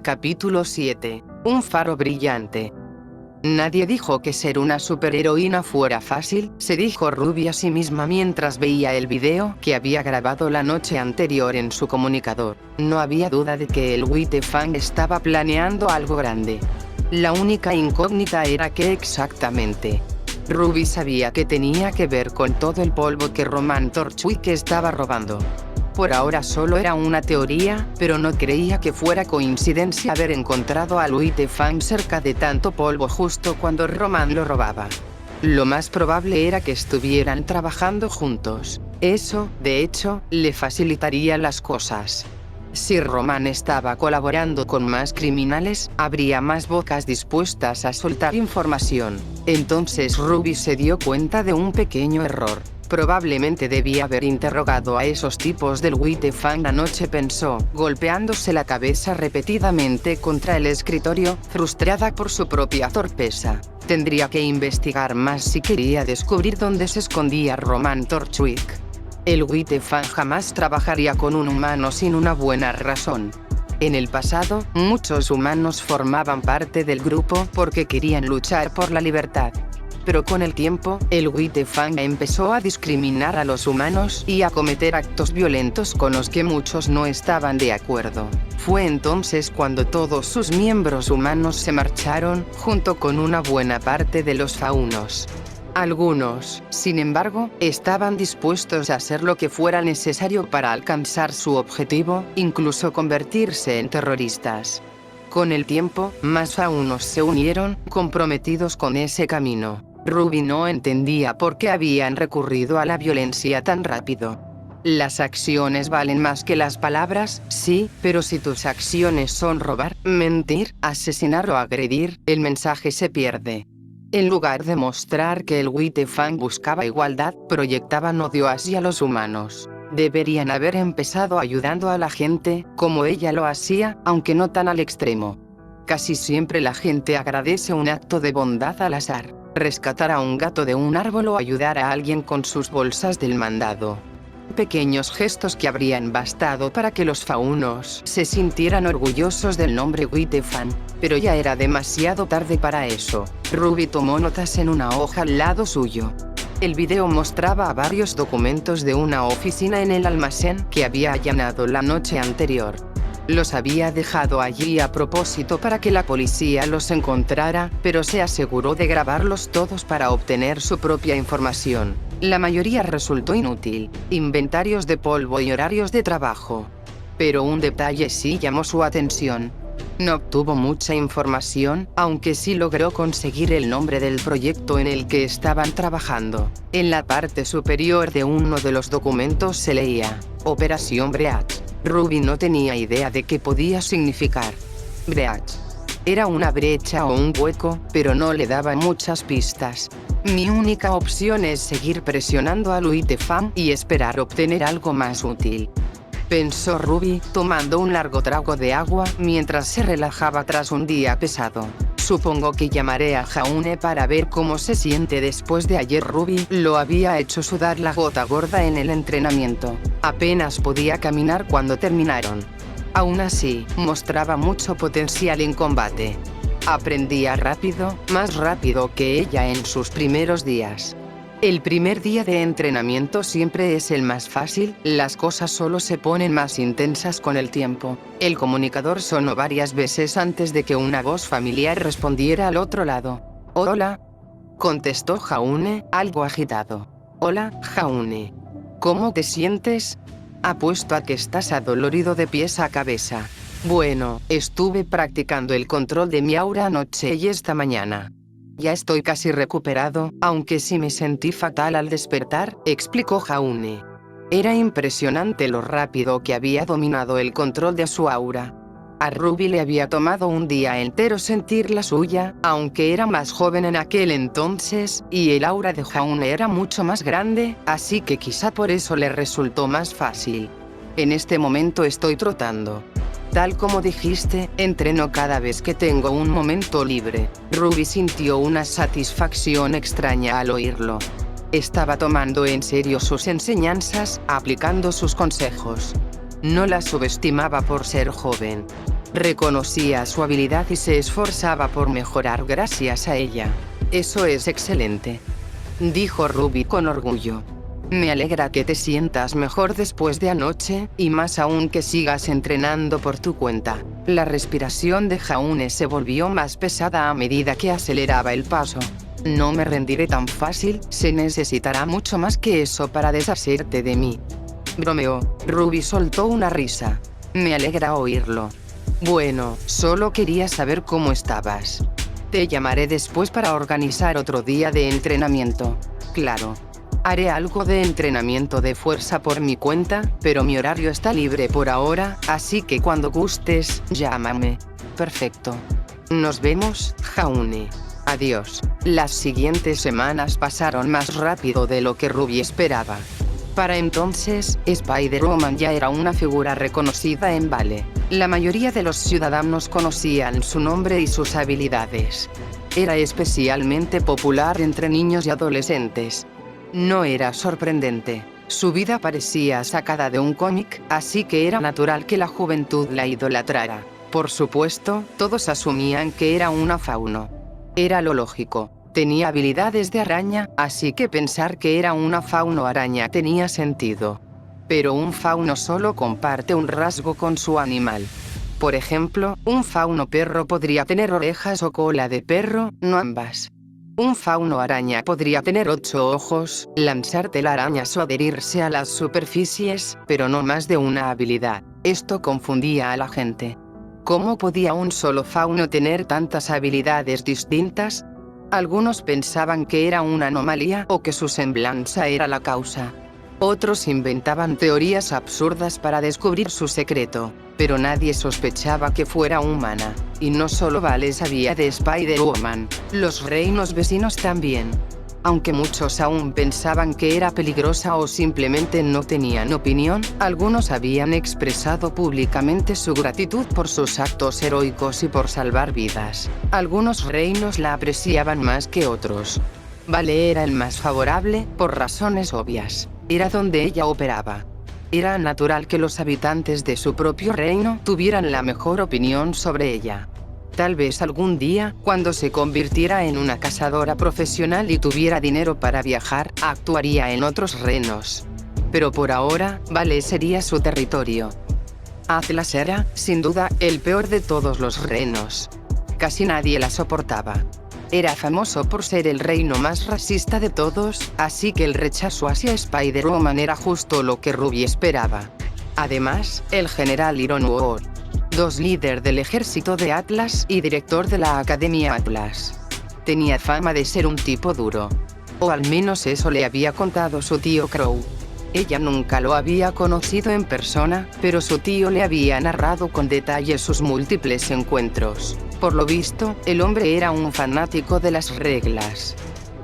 Capítulo 7. Un faro brillante. Nadie dijo que ser una superheroína fuera fácil, se dijo Ruby a sí misma mientras veía el video que había grabado la noche anterior en su comunicador. No había duda de que el White Fang estaba planeando algo grande. La única incógnita era qué exactamente. Ruby sabía que tenía que ver con todo el polvo que Roman Torchwick estaba robando. Por ahora solo era una teoría, pero no creía que fuera coincidencia haber encontrado al White Fang cerca de tanto polvo justo cuando Roman lo robaba. Lo más probable era que estuvieran trabajando juntos. Eso, de hecho, le facilitaría las cosas. Si Roman estaba colaborando con más criminales, habría más bocas dispuestas a soltar información. Entonces Ruby se dio cuenta de un pequeño error. Probablemente debía haber interrogado a esos tipos del White Fang anoche, pensó, golpeándose la cabeza repetidamente contra el escritorio, frustrada por su propia torpeza. Tendría que investigar más si quería descubrir dónde se escondía Roman Torchwick. El White Fang jamás trabajaría con un humano sin una buena razón. En el pasado, muchos humanos formaban parte del grupo porque querían luchar por la libertad. Pero con el tiempo, el White Fang empezó a discriminar a los humanos y a cometer actos violentos con los que muchos no estaban de acuerdo. Fue entonces cuando todos sus miembros humanos se marcharon, junto con una buena parte de los faunos. Algunos, sin embargo, estaban dispuestos a hacer lo que fuera necesario para alcanzar su objetivo, incluso convertirse en terroristas. Con el tiempo, más faunos se unieron, comprometidos con ese camino. Ruby no entendía por qué habían recurrido a la violencia tan rápido. Las acciones valen más que las palabras, sí, pero si tus acciones son robar, mentir, asesinar o agredir, el mensaje se pierde. En lugar de mostrar que el White Fang buscaba igualdad, proyectaban odio hacia los humanos. Deberían haber empezado ayudando a la gente, como ella lo hacía, aunque no tan al extremo. Casi siempre la gente agradece un acto de bondad al azar. Rescatar a un gato de un árbol o ayudar a alguien con sus bolsas del mandado. Pequeños gestos que habrían bastado para que los faunos se sintieran orgullosos del nombre White Fang. Pero ya era demasiado tarde para eso. Ruby tomó notas en una hoja al lado suyo. El video mostraba varios documentos de una oficina en el almacén que había allanado la noche anterior. Los había dejado allí a propósito para que la policía los encontrara, pero se aseguró de grabarlos todos para obtener su propia información. La mayoría resultó inútil: inventarios de polvo y horarios de trabajo. Pero un detalle sí llamó su atención. No obtuvo mucha información, aunque sí logró conseguir el nombre del proyecto en el que estaban trabajando. En la parte superior de uno de los documentos se leía: Operación Breach. Ruby no tenía idea de qué podía significar. Breach. Era una brecha o un hueco, pero no le daba muchas pistas. Mi única opción es seguir presionando al White Fang y esperar obtener algo más útil, pensó Ruby, tomando un largo trago de agua mientras se relajaba tras un día pesado. Supongo que llamaré a Jaune para ver cómo se siente después de ayer. Ruby lo había hecho sudar la gota gorda en el entrenamiento. Apenas podía caminar cuando terminaron. Aún así, mostraba mucho potencial en combate. Aprendía rápido, más rápido que ella en sus primeros días. El primer día de entrenamiento siempre es el más fácil, las cosas solo se ponen más intensas con el tiempo. El comunicador sonó varias veces antes de que una voz familiar respondiera al otro lado. «Hola», contestó Jaune, algo agitado. «Hola, Jaune. ¿Cómo te sientes? Apuesto a que estás adolorido de pies a cabeza». «Bueno, estuve practicando el control de mi aura anoche y esta mañana. Ya estoy casi recuperado, aunque sí me sentí fatal al despertar», explicó Jaune. Era impresionante lo rápido que había dominado el control de su aura. A Ruby le había tomado un día entero sentir la suya, aunque era más joven en aquel entonces, y el aura de Jaune era mucho más grande, así que quizá por eso le resultó más fácil. «En este momento estoy trotando. Tal como dijiste, entreno cada vez que tengo un momento libre». Ruby sintió una satisfacción extraña al oírlo. Estaba tomando en serio sus enseñanzas, aplicando sus consejos. No la subestimaba por ser joven. Reconocía su habilidad y se esforzaba por mejorar gracias a ella. Eso es excelente, dijo Ruby con orgullo. Me alegra que te sientas mejor después de anoche, y más aún que sigas entrenando por tu cuenta. La respiración de Jaune se volvió más pesada a medida que aceleraba el paso. No me rendiré tan fácil, se necesitará mucho más que eso para deshacerte de mí. Bromeó. Ruby soltó una risa. Me alegra oírlo. Bueno, solo quería saber cómo estabas. Te llamaré después para organizar otro día de entrenamiento. Claro. Haré algo de entrenamiento de fuerza por mi cuenta, pero mi horario está libre por ahora, así que cuando gustes, llámame. Perfecto. Nos vemos, Jaune. Adiós. Las siguientes semanas pasaron más rápido de lo que Ruby esperaba. Para entonces, Spider-Woman ya era una figura reconocida en Vale. La mayoría de los ciudadanos conocían su nombre y sus habilidades. Era especialmente popular entre niños y adolescentes. No era sorprendente. Su vida parecía sacada de un cómic, así que era natural que la juventud la idolatrara. Por supuesto, todos asumían que era una fauno. Era lo lógico. Tenía habilidades de araña, así que pensar que era una fauno araña tenía sentido. Pero un fauno solo comparte un rasgo con su animal. Por ejemplo, un fauno perro podría tener orejas o cola de perro, no ambas. Un fauno araña podría tener 8 ojos, lanzar telarañas o adherirse a las superficies, pero no más de una habilidad. Esto confundía a la gente. ¿Cómo podía un solo fauno tener tantas habilidades distintas? Algunos pensaban que era una anomalía o que su semblanza era la causa. Otros inventaban teorías absurdas para descubrir su secreto, pero nadie sospechaba que fuera humana. Y no solo Vale sabía de Spider-Woman, los reinos vecinos también. Aunque muchos aún pensaban que era peligrosa o simplemente no tenían opinión, algunos habían expresado públicamente su gratitud por sus actos heroicos y por salvar vidas. Algunos reinos la apreciaban más que otros. Vale era el más favorable, por razones obvias. Era donde ella operaba. Era natural que los habitantes de su propio reino tuvieran la mejor opinión sobre ella. Tal vez algún día, cuando se convirtiera en una cazadora profesional y tuviera dinero para viajar, actuaría en otros reinos. Pero por ahora, Vale sería su territorio. Atlas era, sin duda, el peor de todos los reinos. Casi nadie la soportaba. Era famoso por ser el reino más racista de todos, así que el rechazo hacia Spider-Woman era justo lo que Ruby esperaba. Además, el general Iron War II, líder del ejército de Atlas y director de la Academia Atlas, tenía fama de ser un tipo duro. O al menos eso le había contado su tío Crow. Ella nunca lo había conocido en persona, pero su tío le había narrado con detalle sus múltiples encuentros. Por lo visto, el hombre era un fanático de las reglas.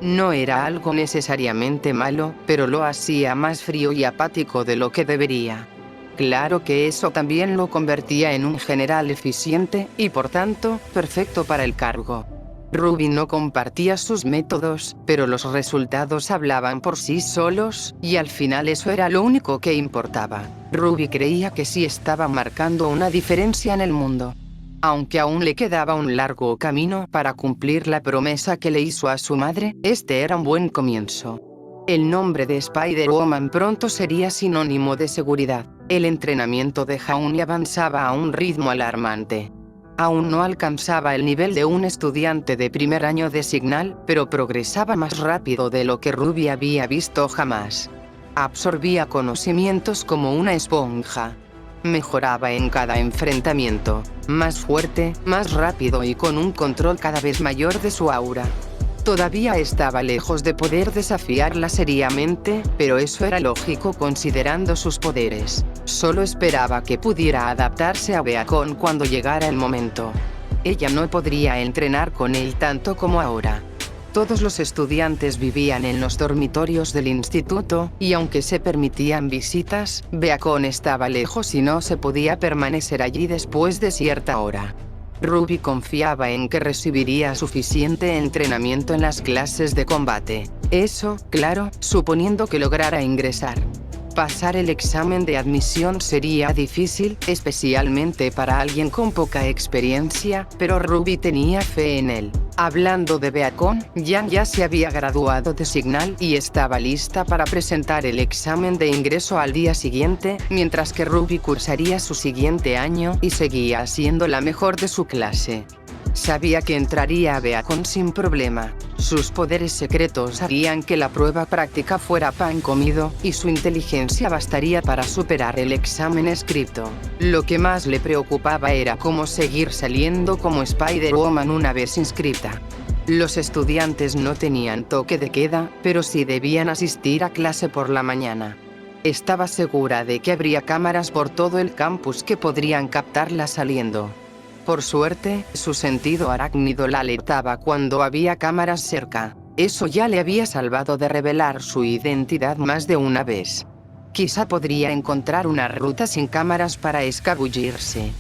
No era algo necesariamente malo, pero lo hacía más frío y apático de lo que debería. Claro que eso también lo convertía en un general eficiente, y por tanto, perfecto para el cargo. Ruby no compartía sus métodos, pero los resultados hablaban por sí solos, y al final eso era lo único que importaba. Ruby creía que sí estaba marcando una diferencia en el mundo. Aunque aún le quedaba un largo camino para cumplir la promesa que le hizo a su madre, este era un buen comienzo. El nombre de Spider-Woman pronto sería sinónimo de seguridad. El entrenamiento de Jaune avanzaba a un ritmo alarmante. Aún no alcanzaba el nivel de un estudiante de primer año de Signal, pero progresaba más rápido de lo que Ruby había visto jamás. Absorbía conocimientos como una esponja. Mejoraba en cada enfrentamiento, más fuerte, más rápido y con un control cada vez mayor de su aura. Todavía estaba lejos de poder desafiarla seriamente, pero eso era lógico considerando sus poderes. Solo esperaba que pudiera adaptarse a Beacon cuando llegara el momento. Ella no podría entrenar con él tanto como ahora. Todos los estudiantes vivían en los dormitorios del instituto, y aunque se permitían visitas, Beacon estaba lejos y no se podía permanecer allí después de cierta hora. Ruby confiaba en que recibiría suficiente entrenamiento en las clases de combate. Eso, claro, suponiendo que lograra ingresar. Pasar el examen de admisión sería difícil, especialmente para alguien con poca experiencia, pero Ruby tenía fe en él. Hablando de Beacon, Jan ya se había graduado de Signal y estaba lista para presentar el examen de ingreso al día siguiente, mientras que Ruby cursaría su siguiente año y seguía siendo la mejor de su clase. Sabía que entraría a Beacon sin problema. Sus poderes secretos harían que la prueba práctica fuera pan comido, y su inteligencia bastaría para superar el examen escrito. Lo que más le preocupaba era cómo seguir saliendo como Spider-Woman una vez inscrita. Los estudiantes no tenían toque de queda, pero sí debían asistir a clase por la mañana. Estaba segura de que habría cámaras por todo el campus que podrían captarla saliendo. Por suerte, su sentido arácnido la alertaba cuando había cámaras cerca. Eso ya le había salvado de revelar su identidad más de una vez. Quizá podría encontrar una ruta sin cámaras para escabullirse.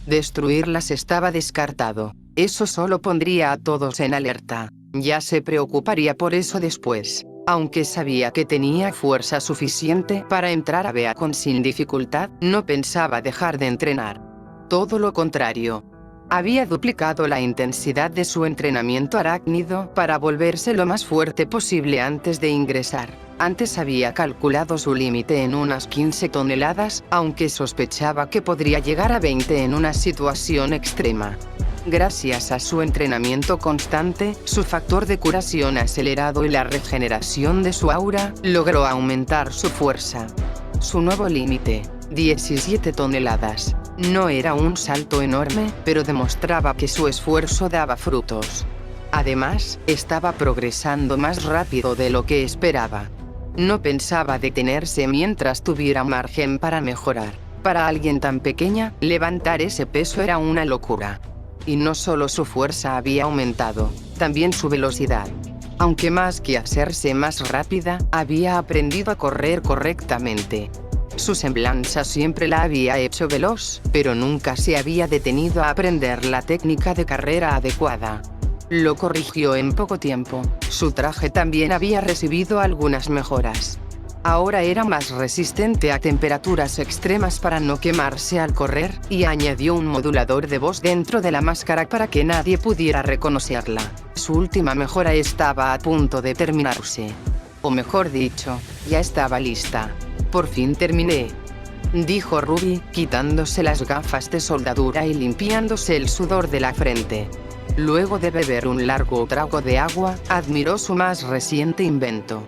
Destruirlas estaba descartado. Eso solo pondría a todos en alerta. Ya se preocuparía por eso después. Aunque sabía que tenía fuerza suficiente para entrar a Beacon sin dificultad, no pensaba dejar de entrenar. Todo lo contrario. Había duplicado la intensidad de su entrenamiento arácnido para volverse lo más fuerte posible antes de ingresar. Antes había calculado su límite en unas 15 toneladas, aunque sospechaba que podría llegar a 20 en una situación extrema. Gracias a su entrenamiento constante, su factor de curación acelerado y la regeneración de su aura, logró aumentar su fuerza. Su nuevo límite, 17 toneladas. No era un salto enorme, pero demostraba que su esfuerzo daba frutos. Además, estaba progresando más rápido de lo que esperaba. No pensaba detenerse mientras tuviera margen para mejorar. Para alguien tan pequeña, levantar ese peso era una locura. Y no solo su fuerza había aumentado, también su velocidad. Aunque más que hacerse más rápida, había aprendido a correr correctamente. Su semblanza siempre la había hecho veloz, pero nunca se había detenido a aprender la técnica de carrera adecuada. Lo corrigió en poco tiempo. Su traje también había recibido algunas mejoras. Ahora era más resistente a temperaturas extremas para no quemarse al correr, y añadió un modulador de voz dentro de la máscara para que nadie pudiera reconocerla. Su última mejora estaba a punto de terminarse. O mejor dicho, ya estaba lista. Por fin terminé, dijo Ruby, quitándose las gafas de soldadura y limpiándose el sudor de la frente. Luego de beber un largo trago de agua, admiró su más reciente invento: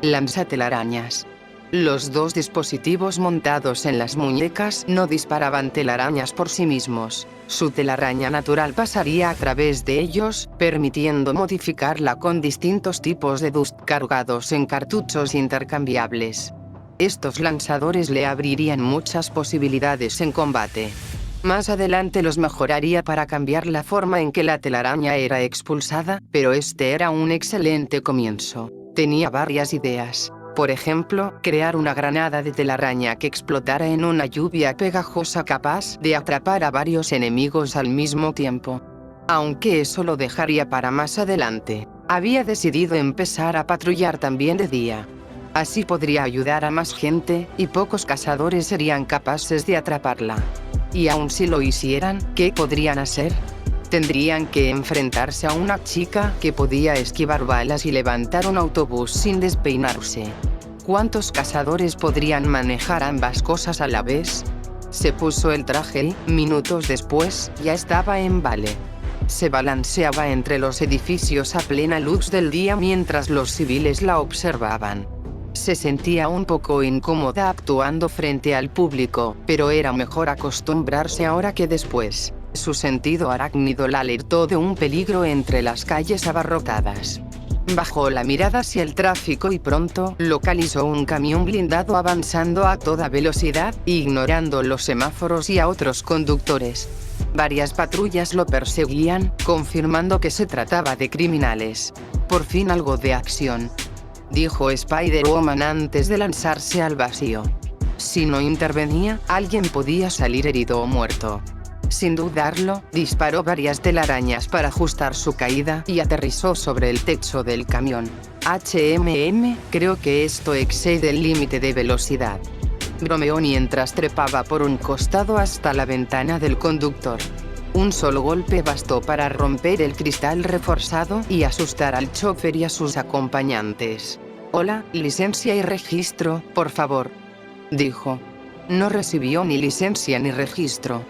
lanzatelarañas. Los dos dispositivos montados en las muñecas no disparaban telarañas por sí mismos. Su telaraña natural pasaría a través de ellos, permitiendo modificarla con distintos tipos de dust cargados en cartuchos intercambiables. Estos lanzadores le abrirían muchas posibilidades en combate. Más adelante los mejoraría para cambiar la forma en que la telaraña era expulsada, pero este era un excelente comienzo. Tenía varias ideas. Por ejemplo, crear una granada de telaraña que explotara en una lluvia pegajosa capaz de atrapar a varios enemigos al mismo tiempo. Aunque eso lo dejaría para más adelante. Había decidido empezar a patrullar también de día. Así podría ayudar a más gente, y pocos cazadores serían capaces de atraparla. Y aun si lo hicieran, ¿qué podrían hacer? Tendrían que enfrentarse a una chica que podía esquivar balas y levantar un autobús sin despeinarse. ¿Cuántos cazadores podrían manejar ambas cosas a la vez? Se puso el traje y, minutos después, ya estaba en Vale. Se balanceaba entre los edificios a plena luz del día mientras los civiles la observaban. Se sentía un poco incómoda actuando frente al público, pero era mejor acostumbrarse ahora que después. Su sentido arácnido la alertó de un peligro entre las calles abarrotadas. Bajó la mirada hacia el tráfico y pronto localizó un camión blindado avanzando a toda velocidad, ignorando los semáforos y a otros conductores. Varias patrullas lo perseguían, confirmando que se trataba de criminales. Por fin algo de acción, dijo Spider-Woman antes de lanzarse al vacío. Si no intervenía, alguien podía salir herido o muerto. Sin dudarlo, disparó varias telarañas para ajustar su caída y aterrizó sobre el techo del camión. Creo que esto excede el límite de velocidad. bromeó mientras trepaba por un costado hasta la ventana del conductor. Un solo golpe bastó para romper el cristal reforzado y asustar al chofer y a sus acompañantes. «Hola, licencia y registro, por favor», dijo. No recibió ni licencia ni registro.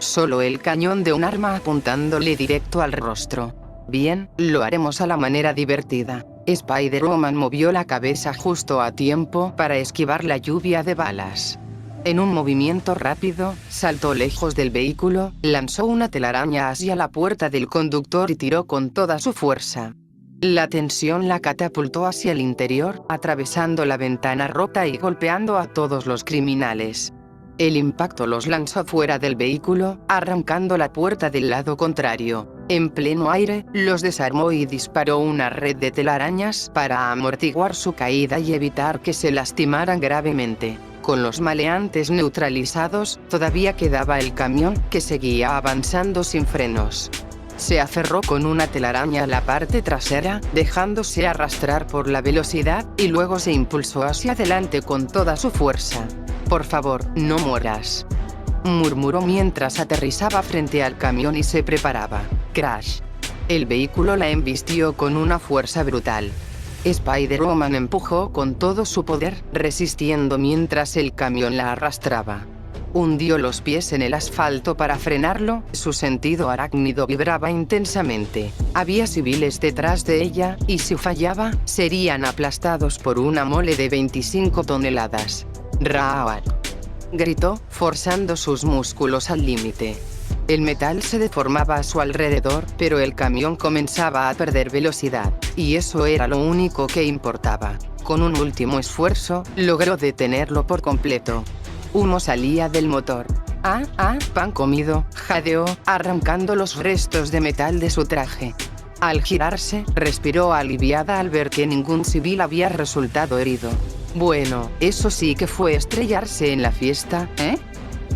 Solo el cañón de un arma apuntándole directo al rostro. «Bien, lo haremos a la manera divertida». Spider-Woman movió la cabeza justo a tiempo para esquivar la lluvia de balas. En un movimiento rápido, saltó lejos del vehículo, lanzó una telaraña hacia la puerta del conductor y tiró con toda su fuerza. La tensión la catapultó hacia el interior, atravesando la ventana rota y golpeando a todos los criminales. El impacto los lanzó fuera del vehículo, arrancando la puerta del lado contrario. En pleno aire, los desarmó y disparó una red de telarañas para amortiguar su caída y evitar que se lastimaran gravemente. Con los maleantes neutralizados, todavía quedaba el camión, que seguía avanzando sin frenos. Se aferró con una telaraña a la parte trasera, dejándose arrastrar por la velocidad, y luego se impulsó hacia adelante con toda su fuerza. «Por favor, no mueras», murmuró mientras aterrizaba frente al camión y se preparaba. Crash. El vehículo la embistió con una fuerza brutal. Spider-Woman empujó con todo su poder, resistiendo mientras el camión la arrastraba. Hundió los pies en el asfalto para frenarlo, su sentido arácnido vibraba intensamente. Había civiles detrás de ella, y si fallaba, serían aplastados por una mole de 25 toneladas. «Raoat», gritó, forzando sus músculos al límite. El metal se deformaba a su alrededor, pero el camión comenzaba a perder velocidad, y eso era lo único que importaba. Con un último esfuerzo, logró detenerlo por completo. Humo salía del motor. Pan comido», jadeó, arrancando los restos de metal de su traje. Al girarse, respiró aliviada al ver que ningún civil había resultado herido. «Bueno, eso sí que fue estrellarse en la fiesta, ¿eh?»,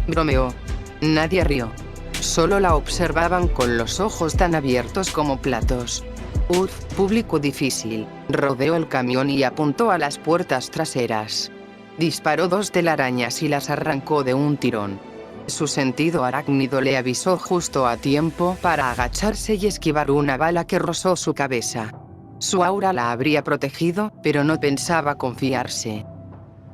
bromeó. Nadie rió. Solo la observaban con los ojos tan abiertos como platos. Público difícil. Rodeó el camión y apuntó a las puertas traseras. Disparó 2 telarañas y las arrancó de un tirón. Su sentido arácnido le avisó justo a tiempo para agacharse y esquivar una bala que rozó su cabeza. Su aura la habría protegido, pero no pensaba confiarse.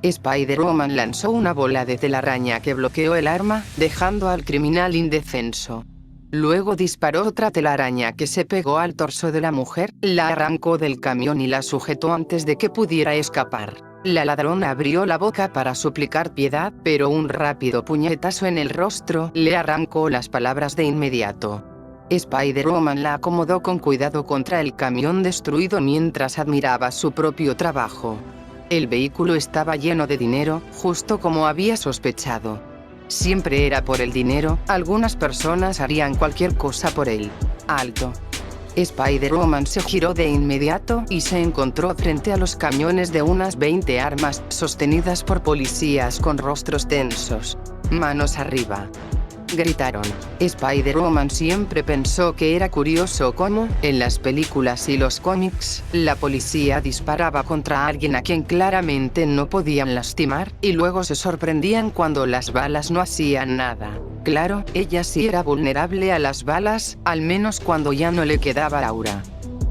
Spider-Woman lanzó una bola de telaraña que bloqueó el arma, dejando al criminal indefenso. Luego disparó otra telaraña que se pegó al torso de la mujer, la arrancó del camión y la sujetó antes de que pudiera escapar. La ladrona abrió la boca para suplicar piedad, pero un rápido puñetazo en el rostro le arrancó las palabras de inmediato. Spider-Woman la acomodó con cuidado contra el camión destruido mientras admiraba su propio trabajo. El vehículo estaba lleno de dinero, justo como había sospechado. Siempre era por el dinero, algunas personas harían cualquier cosa por él. «Alto». Spider-Woman se giró de inmediato y se encontró frente a los camiones de unas 20 armas, sostenidas por policías con rostros tensos. «Manos arriba», gritaron. Spider-Woman siempre pensó que era curioso cómo, en las películas y los cómics, la policía disparaba contra alguien a quien claramente no podían lastimar, y luego se sorprendían cuando las balas no hacían nada. Claro, ella sí era vulnerable a las balas, al menos cuando ya no le quedaba aura.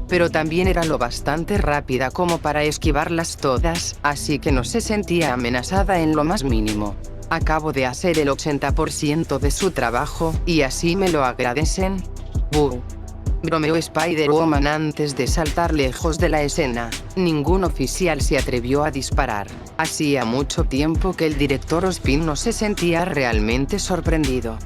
Pero también era lo bastante rápida como para esquivarlas todas, así que no se sentía amenazada en lo más mínimo. «Acabo de hacer el 80% de su trabajo, y así me lo agradecen». «Buh», bromeó Spider-Woman antes de saltar lejos de la escena. Ningún oficial se atrevió a disparar. Hacía mucho tiempo que el director Ospin no se sentía realmente sorprendido.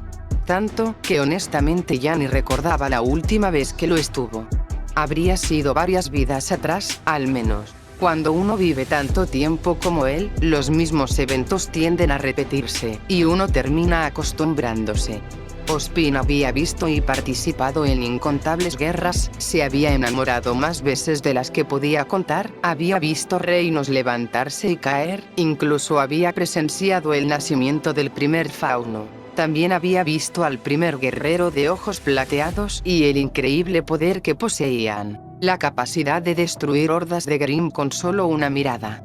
Tanto, que honestamente ya ni recordaba la última vez que lo estuvo. Habría sido varias vidas atrás, al menos. Cuando uno vive tanto tiempo como él, los mismos eventos tienden a repetirse, y uno termina acostumbrándose. Ospin había visto y participado en incontables guerras, se había enamorado más veces de las que podía contar, había visto reinos levantarse y caer, incluso había presenciado el nacimiento del primer fauno. También había visto al primer guerrero de ojos plateados y el increíble poder que poseían. La capacidad de destruir hordas de Grimm con solo una mirada.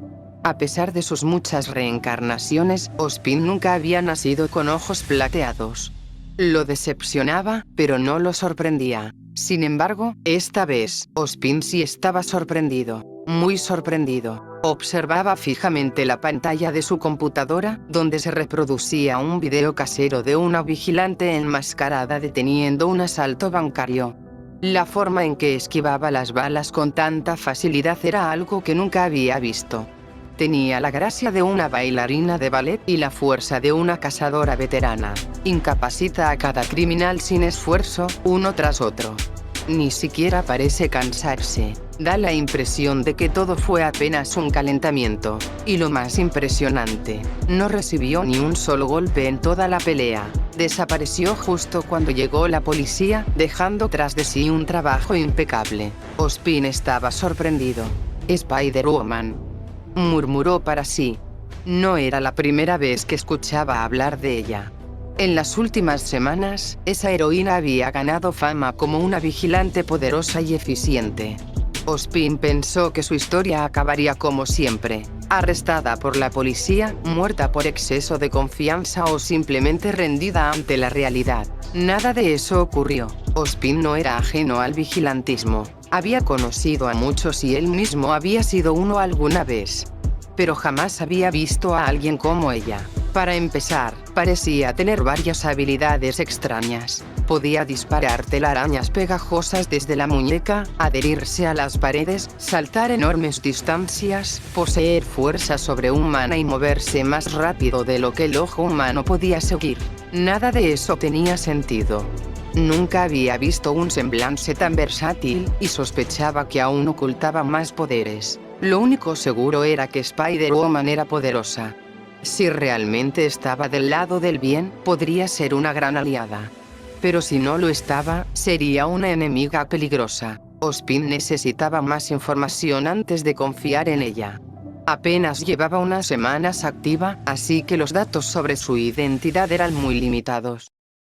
A pesar de sus muchas reencarnaciones, Ozpin nunca había nacido con ojos plateados. Lo decepcionaba, pero no lo sorprendía. Sin embargo, esta vez, Ozpin sí estaba sorprendido, muy sorprendido. Observaba fijamente la pantalla de su computadora, donde se reproducía un video casero de una vigilante enmascarada deteniendo un asalto bancario. La forma en que esquivaba las balas con tanta facilidad era algo que nunca había visto. Tenía la gracia de una bailarina de ballet y la fuerza de una cazadora veterana. Incapacita a cada criminal sin esfuerzo, uno tras otro. Ni siquiera parece cansarse. Da la impresión de que todo fue apenas un calentamiento. Y lo más impresionante, no recibió ni un solo golpe en toda la pelea. Desapareció justo cuando llegó la policía, dejando tras de sí un trabajo impecable. Ozpin estaba sorprendido. Spider-Woman, murmuró para sí. No era la primera vez que escuchaba hablar de ella. En las últimas semanas, esa heroína había ganado fama como una vigilante poderosa y eficiente. Ozpin pensó que su historia acabaría como siempre, arrestada por la policía, muerta por exceso de confianza o simplemente rendida ante la realidad. Nada de eso ocurrió. Ozpin no era ajeno al vigilantismo. Había conocido a muchos y él mismo había sido uno alguna vez. Pero jamás había visto a alguien como ella. Para empezar, parecía tener varias habilidades extrañas. Podía disparar telarañas pegajosas desde la muñeca, adherirse a las paredes, saltar enormes distancias, poseer fuerza sobrehumana y moverse más rápido de lo que el ojo humano podía seguir. Nada de eso tenía sentido. Nunca había visto un semblante tan versátil, y sospechaba que aún ocultaba más poderes. Lo único seguro era que Spider-Woman era poderosa. Si realmente estaba del lado del bien, podría ser una gran aliada. Pero si no lo estaba, sería una enemiga peligrosa. Ozpin necesitaba más información antes de confiar en ella. Apenas llevaba unas semanas activa, así que los datos sobre su identidad eran muy limitados.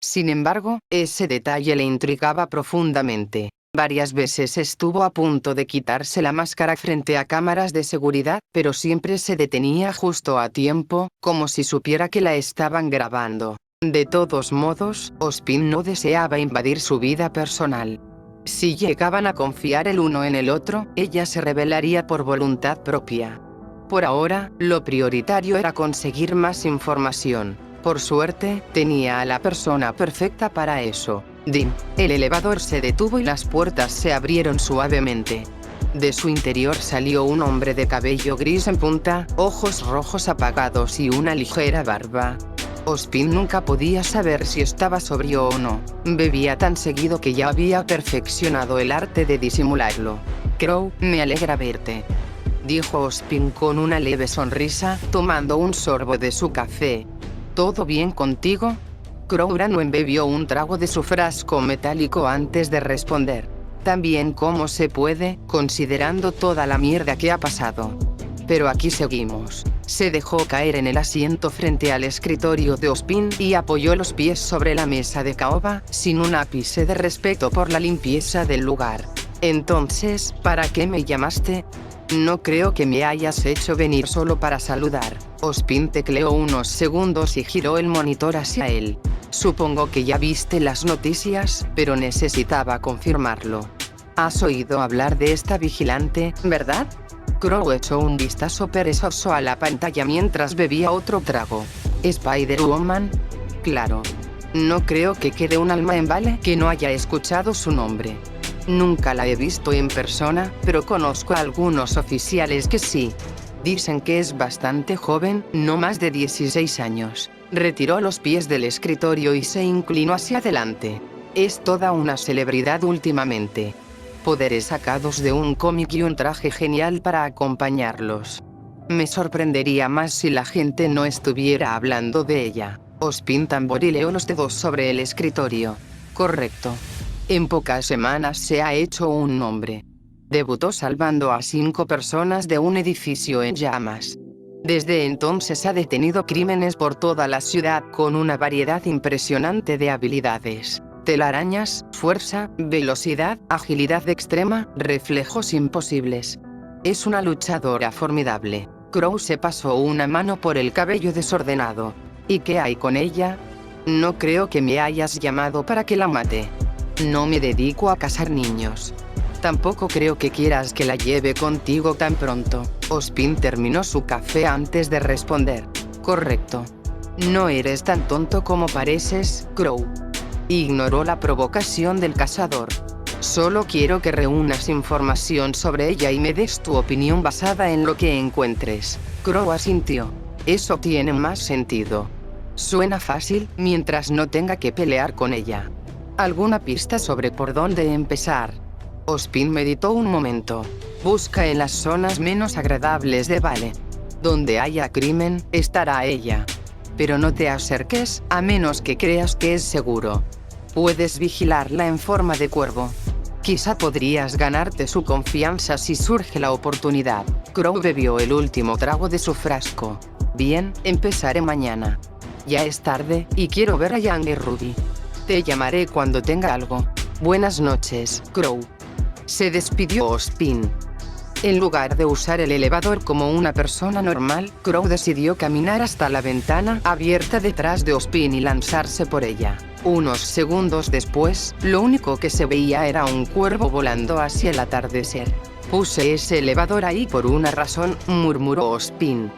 Sin embargo, ese detalle le intrigaba profundamente. Varias veces estuvo a punto de quitarse la máscara frente a cámaras de seguridad, pero siempre se detenía justo a tiempo, como si supiera que la estaban grabando. De todos modos, Ozpin no deseaba invadir su vida personal. Si llegaban a confiar el uno en el otro, ella se rebelaría por voluntad propia. Por ahora, lo prioritario era conseguir más información. Por suerte, tenía a la persona perfecta para eso. Dim. El elevador se detuvo y las puertas se abrieron suavemente. De su interior salió un hombre de cabello gris en punta, ojos rojos apagados y una ligera barba. Ozpin nunca podía saber si estaba sobrio o no. Bebía tan seguido que ya había perfeccionado el arte de disimularlo. Crow, me alegra verte, dijo Ozpin con una leve sonrisa, tomando un sorbo de su café. ¿Todo bien contigo? Crow no embebió un trago de su frasco metálico antes de responder. También como se puede, considerando toda la mierda que ha pasado. Pero aquí seguimos. Se dejó caer en el asiento frente al escritorio de Ozpin y apoyó los pies sobre la mesa de caoba, sin un ápice de respeto por la limpieza del lugar. Entonces, ¿para qué me llamaste? No creo que me hayas hecho venir solo para saludar. Ozpin tecleó unos segundos y giró el monitor hacia él. Supongo que ya viste las noticias, pero necesitaba confirmarlo. ¿Has oído hablar de esta vigilante, verdad? Crow echó un vistazo perezoso a la pantalla mientras bebía otro trago. ¿Spider-Woman? Claro. No creo que quede un alma en Vale que no haya escuchado su nombre. Nunca la he visto en persona, pero conozco a algunos oficiales que sí. Dicen que es bastante joven, no más de 16 años. Retiró los pies del escritorio y se inclinó hacia adelante. Es toda una celebridad últimamente. Poderes sacados de un cómic y un traje genial para acompañarlos. Me sorprendería más si la gente no estuviera hablando de ella. Ozpin tamborileó los dedos sobre el escritorio. Correcto. En pocas semanas se ha hecho un nombre. Debutó salvando a 5 personas de un edificio en llamas. Desde entonces ha detenido crímenes por toda la ciudad con una variedad impresionante de habilidades. Telarañas, fuerza, velocidad, agilidad extrema, reflejos imposibles. Es una luchadora formidable. Crow se pasó una mano por el cabello desordenado. ¿Y qué hay con ella? No creo que me hayas llamado para que la mate. No me dedico a cazar niños. Tampoco creo que quieras que la lleve contigo tan pronto. Ozpin terminó su café antes de responder. Correcto. No eres tan tonto como pareces, Crow. Ignoró la provocación del cazador. Solo quiero que reúnas información sobre ella y me des tu opinión basada en lo que encuentres. Crow asintió. Eso tiene más sentido. Suena fácil, mientras no tenga que pelear con ella. ¿Alguna pista sobre por dónde empezar? Ozpin meditó un momento. Busca en las zonas menos agradables de Vale. Donde haya crimen, estará ella. Pero no te acerques, a menos que creas que es seguro. Puedes vigilarla en forma de cuervo. Quizá podrías ganarte su confianza si surge la oportunidad. Crow bebió el último trago de su frasco. Bien, empezaré mañana. Ya es tarde, y quiero ver a Yang y Ruby. Te llamaré cuando tenga algo. Buenas noches, Crow. Se despidió Ozpin. En lugar de usar el elevador como una persona normal, Crow decidió caminar hasta la ventana abierta detrás de Ozpin y lanzarse por ella. Unos segundos después, lo único que se veía era un cuervo volando hacia el atardecer. Puse ese elevador ahí por una razón, murmuró Ozpin.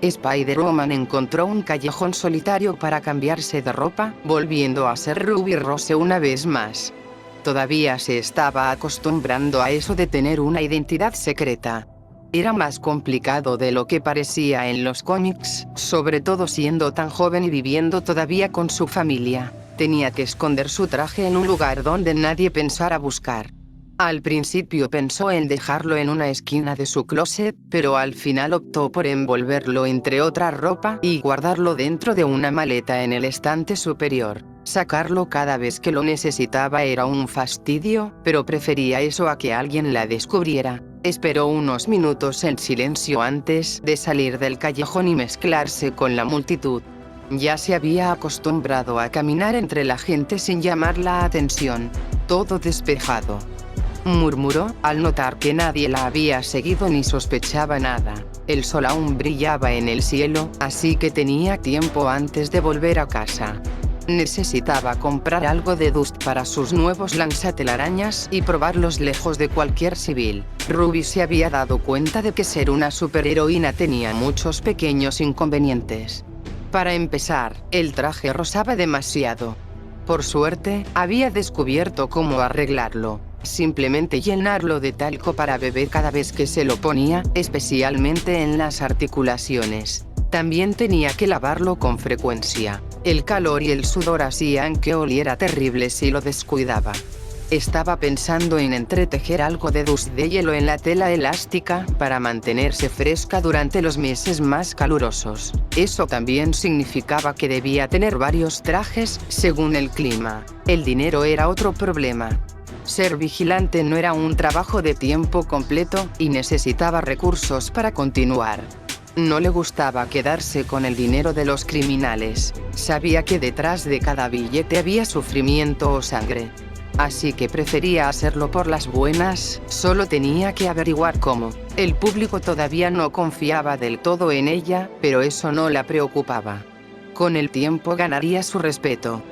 Spider-Woman encontró un callejón solitario para cambiarse de ropa, volviendo a ser Ruby Rose una vez más. Todavía se estaba acostumbrando a eso de tener una identidad secreta. Era más complicado de lo que parecía en los cómics, sobre todo siendo tan joven y viviendo todavía con su familia. Tenía que esconder su traje en un lugar donde nadie pensara buscar. Al principio pensó en dejarlo en una esquina de su closet, pero al final optó por envolverlo entre otra ropa y guardarlo dentro de una maleta en el estante superior. Sacarlo cada vez que lo necesitaba era un fastidio, pero prefería eso a que alguien la descubriera. Esperó unos minutos en silencio antes de salir del callejón y mezclarse con la multitud. Ya se había acostumbrado a caminar entre la gente sin llamar la atención. Todo despejado, murmuró, al notar que nadie la había seguido ni sospechaba nada. El sol aún brillaba en el cielo, así que tenía tiempo antes de volver a casa. Necesitaba comprar algo de Dust para sus nuevos lanzatelarañas y probarlos lejos de cualquier civil. Ruby se había dado cuenta de que ser una superheroína tenía muchos pequeños inconvenientes. Para empezar, el traje rozaba demasiado. Por suerte, había descubierto cómo arreglarlo. Simplemente llenarlo de talco para beber cada vez que se lo ponía, especialmente en las articulaciones. También tenía que lavarlo con frecuencia. El calor y el sudor hacían que oliera terrible si lo descuidaba. Estaba pensando en entretejer algo de Dust de hielo en la tela elástica para mantenerse fresca durante los meses más calurosos. Eso también significaba que debía tener varios trajes según el clima. El dinero era otro problema. Ser vigilante no era un trabajo de tiempo completo y necesitaba recursos para continuar. No le gustaba quedarse con el dinero de los criminales. Sabía que detrás de cada billete había sufrimiento o sangre. Así que prefería hacerlo por las buenas, solo tenía que averiguar cómo. El público todavía no confiaba del todo en ella, pero eso no la preocupaba. Con el tiempo ganaría su respeto.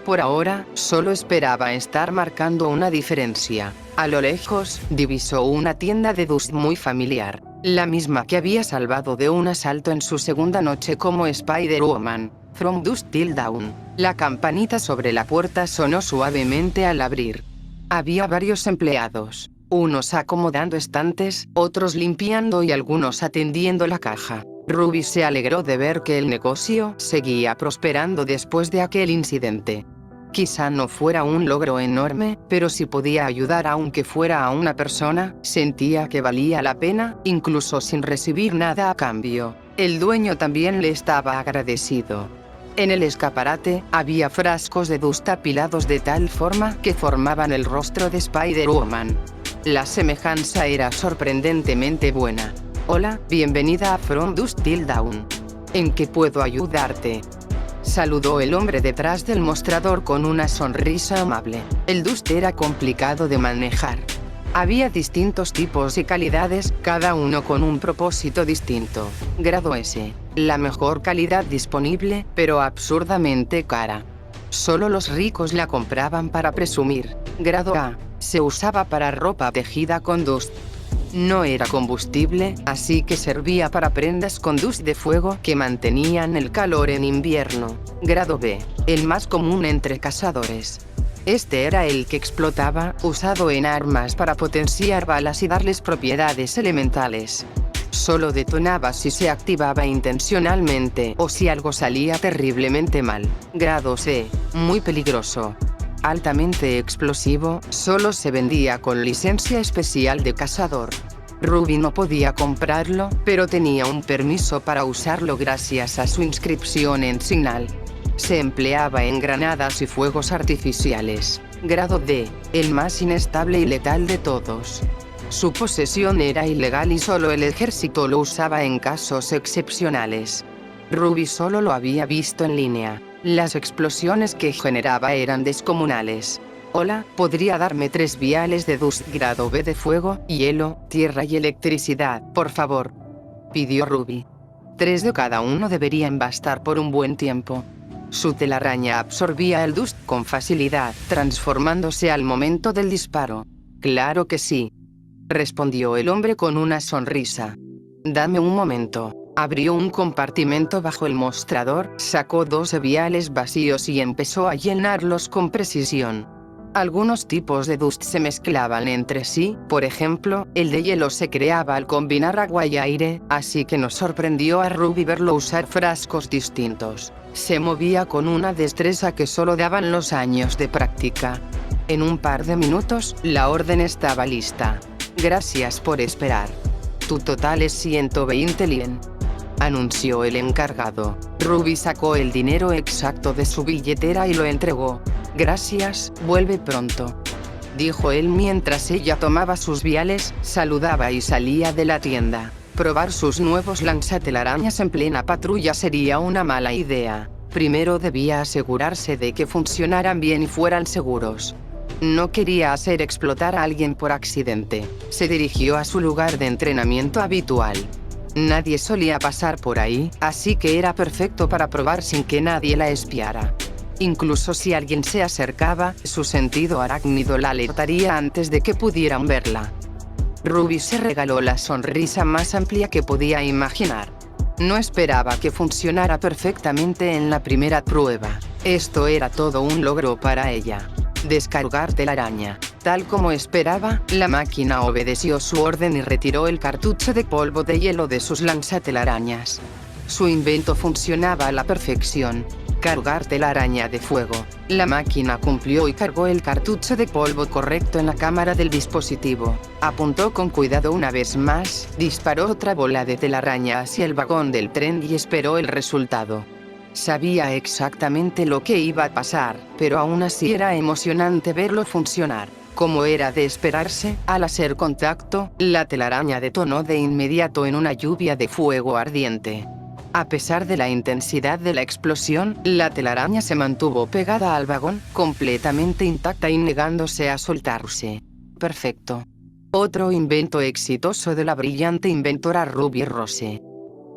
Por ahora, solo esperaba estar marcando una diferencia. A lo lejos, divisó una tienda de Dust muy familiar, la misma que había salvado de un asalto en su segunda noche como Spider-Woman. From Dust Till Dawn. La campanita sobre la puerta sonó suavemente al abrir. Había varios empleados, unos acomodando estantes, otros limpiando y algunos atendiendo la caja. Ruby se alegró de ver que el negocio seguía prosperando después de aquel incidente. Quizá no fuera un logro enorme, pero si podía ayudar aunque fuera a una persona, sentía que valía la pena, incluso sin recibir nada a cambio. El dueño también le estaba agradecido. En el escaparate, había frascos de Dust apilados de tal forma que formaban el rostro de Spider-Woman. La semejanza era sorprendentemente buena. Hola, bienvenida a From Dust Till Dawn. ¿En qué puedo ayudarte? Saludó el hombre detrás del mostrador con una sonrisa amable. El Dust era complicado de manejar. Había distintos tipos y calidades, cada uno con un propósito distinto. Grado S. La mejor calidad disponible, pero absurdamente cara. Solo los ricos la compraban para presumir. Grado A. Se usaba para ropa tejida con dust. No era combustible, así que servía para prendas con dust de fuego que mantenían el calor en invierno. Grado B. El más común entre cazadores. Este era el que explotaba, usado en armas para potenciar balas y darles propiedades elementales. Solo detonaba si se activaba intencionalmente o si algo salía terriblemente mal. Grado C. Muy peligroso. Altamente explosivo, solo se vendía con licencia especial de cazador. Ruby no podía comprarlo, pero tenía un permiso para usarlo gracias a su inscripción en Signal. Se empleaba en granadas y fuegos artificiales. Grado D. El más inestable y letal de todos. Su posesión era ilegal y solo el ejército lo usaba en casos excepcionales. Ruby solo lo había visto en línea. Las explosiones que generaba eran descomunales. Hola, ¿podría darme 3 viales de dust grado B de fuego, hielo, tierra y electricidad, por favor?, pidió Ruby. 3 de cada uno deberían bastar por un buen tiempo. Su telaraña absorbía el dust con facilidad, transformándose al momento del disparo. Claro que sí, respondió el hombre con una sonrisa. Dame un momento. Abrió un compartimento bajo el mostrador, sacó 12 viales vacíos y empezó a llenarlos con precisión. Algunos tipos de dust se mezclaban entre sí, por ejemplo, el de hielo se creaba al combinar agua y aire, así que nos sorprendió a Ruby verlo usar frascos distintos. Se movía con una destreza que solo daban los años de práctica. En un par de minutos, la orden estaba lista. Gracias por esperar. Tu total es 120 lien, anunció el encargado. Ruby sacó el dinero exacto de su billetera y lo entregó. Gracias, vuelve pronto, dijo él mientras ella tomaba sus viales, saludaba y salía de la tienda. Probar sus nuevos lanzatelarañas en plena patrulla sería una mala idea. Primero debía asegurarse de que funcionaran bien y fueran seguros. No quería hacer explotar a alguien por accidente. Se dirigió a su lugar de entrenamiento habitual. Nadie solía pasar por ahí, así que era perfecto para probar sin que nadie la espiara. Incluso si alguien se acercaba, su sentido arácnido la alertaría antes de que pudieran verla. Ruby se regaló la sonrisa más amplia que podía imaginar. No esperaba que funcionara perfectamente en la primera prueba. Esto era todo un logro para ella. Descargar telaraña. Tal como esperaba, la máquina obedeció su orden y retiró el cartucho de polvo de hielo de sus lanzatelarañas. Su invento funcionaba a la perfección. Cargar telaraña de fuego. La máquina cumplió y cargó el cartucho de polvo correcto en la cámara del dispositivo. Apuntó con cuidado una vez más, disparó otra bola de telaraña hacia el vagón del tren y esperó el resultado. Sabía exactamente lo que iba a pasar, pero aún así era emocionante verlo funcionar. Como era de esperarse, al hacer contacto, la telaraña detonó de inmediato en una lluvia de fuego ardiente. A pesar de la intensidad de la explosión, la telaraña se mantuvo pegada al vagón, completamente intacta y negándose a soltarse. Perfecto. Otro invento exitoso de la brillante inventora Ruby Rose.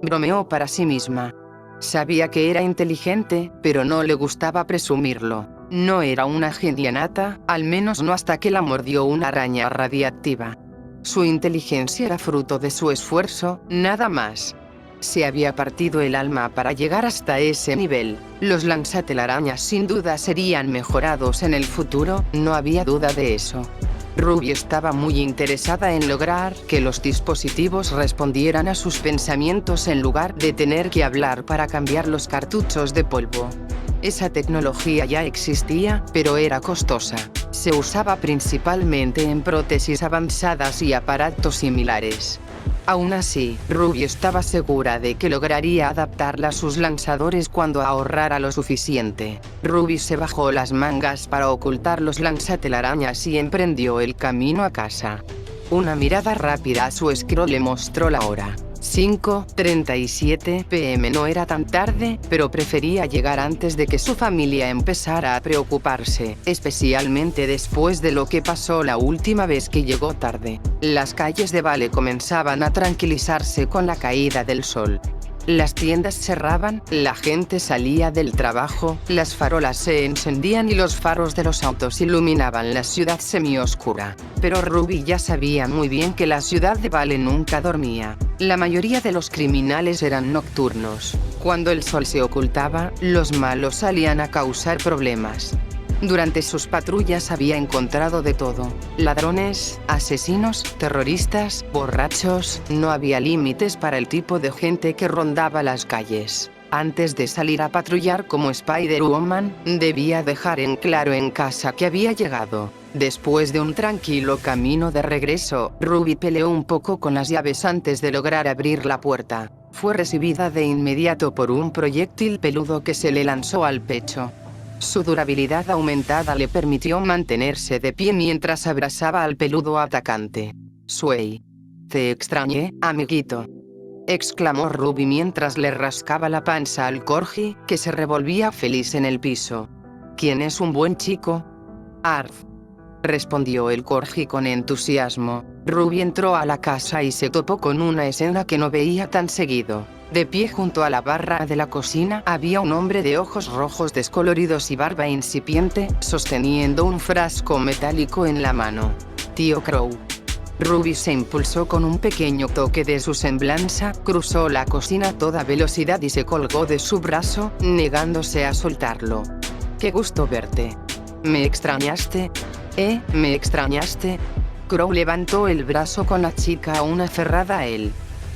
Bromeó para sí misma. Sabía que era inteligente, pero no le gustaba presumirlo. No era una genia nata, al menos no hasta que la mordió una araña radiactiva. Su inteligencia era fruto de su esfuerzo, nada más. Se había partido el alma para llegar hasta ese nivel. Los lanzatelarañas sin duda serían mejorados en el futuro, no había duda de eso. Ruby estaba muy interesada en lograr que los dispositivos respondieran a sus pensamientos en lugar de tener que hablar para cambiar los cartuchos de polvo. Esa tecnología ya existía, pero era costosa. Se usaba principalmente en prótesis avanzadas y aparatos similares. Aún así, Ruby estaba segura de que lograría adaptarla a sus lanzadores cuando ahorrara lo suficiente. Ruby se bajó las mangas para ocultar los lanzatelarañas y emprendió el camino a casa. Una mirada rápida a su scroll le mostró la hora. 5:37 p.m. No era tan tarde, pero prefería llegar antes de que su familia empezara a preocuparse, especialmente después de lo que pasó la última vez que llegó tarde. Las calles de Vale comenzaban a tranquilizarse con la caída del sol. Las tiendas cerraban, la gente salía del trabajo, las farolas se encendían y los faros de los autos iluminaban la ciudad semioscura. Pero Ruby ya sabía muy bien que la ciudad de Vale nunca dormía. La mayoría de los criminales eran nocturnos. Cuando el sol se ocultaba, los malos salían a causar problemas. Durante sus patrullas había encontrado de todo: ladrones, asesinos, terroristas, borrachos. No había límites para el tipo de gente que rondaba las calles. Antes de salir a patrullar como Spider-Woman, debía dejar en claro en casa que había llegado. Después de un tranquilo camino de regreso, Ruby peleó un poco con las llaves antes de lograr abrir la puerta. Fue recibida de inmediato por un proyectil peludo que se le lanzó al pecho. Su durabilidad aumentada le permitió mantenerse de pie mientras abrazaba al peludo atacante. «Sway. Te extrañé, amiguito», exclamó Ruby mientras le rascaba la panza al corgi, que se revolvía feliz en el piso. «¿Quién es un buen chico?» «Arf», respondió el corgi con entusiasmo. Ruby entró a la casa y se topó con una escena que no veía tan seguido. De pie junto a la barra de la cocina había un hombre de ojos rojos descoloridos y barba incipiente, sosteniendo un frasco metálico en la mano. «Tío Crow». Ruby se impulsó con un pequeño toque de su semblanza, cruzó la cocina a toda velocidad y se colgó de su brazo, negándose a soltarlo. «Qué gusto verte. ¿Me extrañaste? ¿Me extrañaste?» Crow levantó el brazo con la chica aún aferrada a él.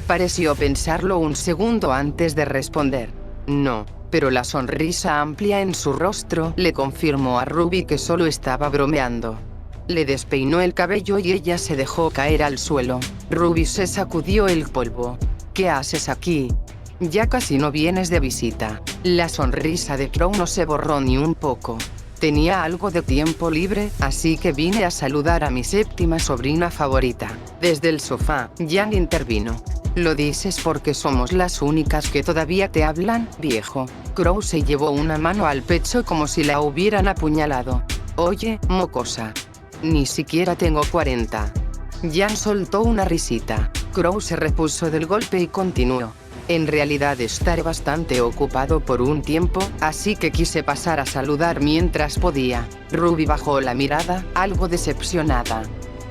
Pareció pensarlo un segundo antes de responder. No, pero la sonrisa amplia en su rostro le confirmó a Ruby que solo estaba bromeando. Le despeinó el cabello y ella se dejó caer al suelo. Ruby se sacudió el polvo. «¿Qué haces aquí? Ya casi no vienes de visita». La sonrisa de Crow no se borró ni un poco. «Tenía algo de tiempo libre, así que vine a saludar a mi séptima sobrina favorita». Desde el sofá, Jan intervino. «Lo dices porque somos las únicas que todavía te hablan, viejo». Crow se llevó una mano al pecho como si la hubieran apuñalado. «Oye, mocosa. Ni siquiera tengo 40. Jan soltó una risita. Crow se repuso del golpe y continuó. «En realidad estaré bastante ocupado por un tiempo, así que quise pasar a saludar mientras podía». Ruby bajó la mirada, algo decepcionada.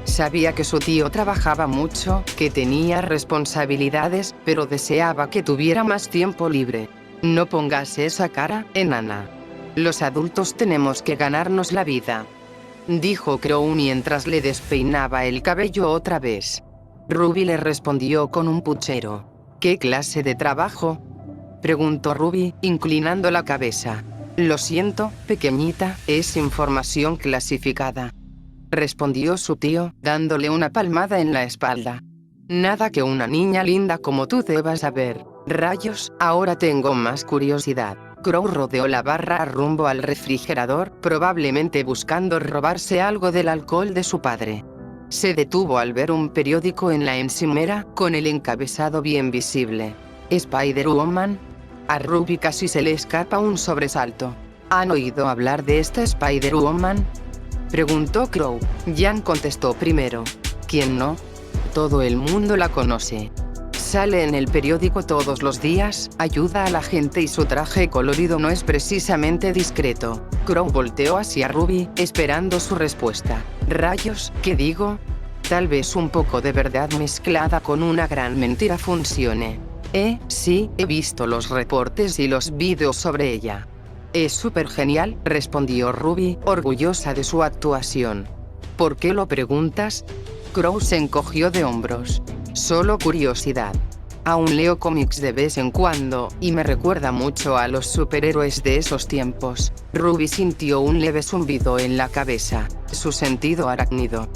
Sabía que su tío trabajaba mucho, que tenía responsabilidades, pero deseaba que tuviera más tiempo libre. «No pongas esa cara, enana. Los adultos tenemos que ganarnos la vida», dijo Crow mientras le despeinaba el cabello otra vez. Ruby le respondió con un puchero. «¿Qué clase de trabajo?», preguntó Ruby, inclinando la cabeza. «Lo siento, pequeñita, es información clasificada», respondió su tío, dándole una palmada en la espalda. «Nada que una niña linda como tú debas saber». «Rayos, ahora tengo más curiosidad». Crow rodeó la barra rumbo al refrigerador, probablemente buscando robarse algo del alcohol de su padre. Se detuvo al ver un periódico en la encimera, con el encabezado bien visible. «Spider-Woman». A Ruby casi se le escapa un sobresalto. «¿Han oído hablar de esta Spider-Woman?», preguntó Crow. Jan contestó primero. «¿Quién no? Todo el mundo la conoce. Sale en el periódico todos los días, ayuda a la gente y su traje colorido no es precisamente discreto». Crow volteó hacia Ruby, esperando su respuesta. «Rayos, ¿qué digo? Tal vez un poco de verdad mezclada con una gran mentira funcione». Sí, he visto los reportes y los vídeos sobre ella. «Es súper genial», respondió Ruby, orgullosa de su actuación. «¿Por qué lo preguntas?». Crow se encogió de hombros. «Solo curiosidad. Aún leo cómics de vez en cuando, y me recuerda mucho a los superhéroes de esos tiempos». Ruby sintió un leve zumbido en la cabeza. Su sentido arácnido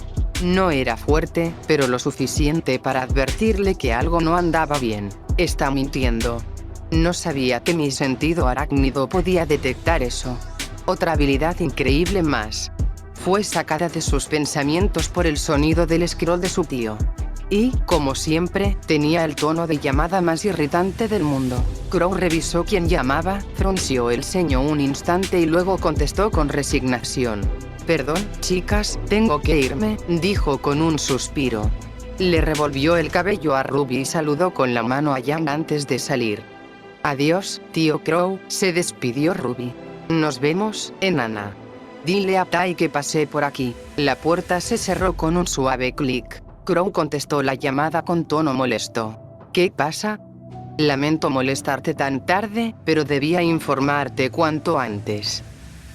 no era fuerte, pero lo suficiente para advertirle que algo no andaba bien. «Está mintiendo». «No sabía que mi sentido arácnido podía detectar eso. Otra habilidad increíble más». Fue sacada de sus pensamientos por el sonido del scroll de su tío. Y, como siempre, tenía el tono de llamada más irritante del mundo. Crow revisó quién llamaba, frunció el ceño un instante y luego contestó con resignación. «Perdón, chicas, tengo que irme», dijo con un suspiro. Le revolvió el cabello a Ruby y saludó con la mano a Yang antes de salir. «Adiós, tío Crow», se despidió Ruby. «Nos vemos, enana. Dile a Tai que pasé por aquí». La puerta se cerró con un suave clic. Crow contestó la llamada con tono molesto. «¿Qué pasa? Lamento molestarte tan tarde, pero debía informarte cuanto antes».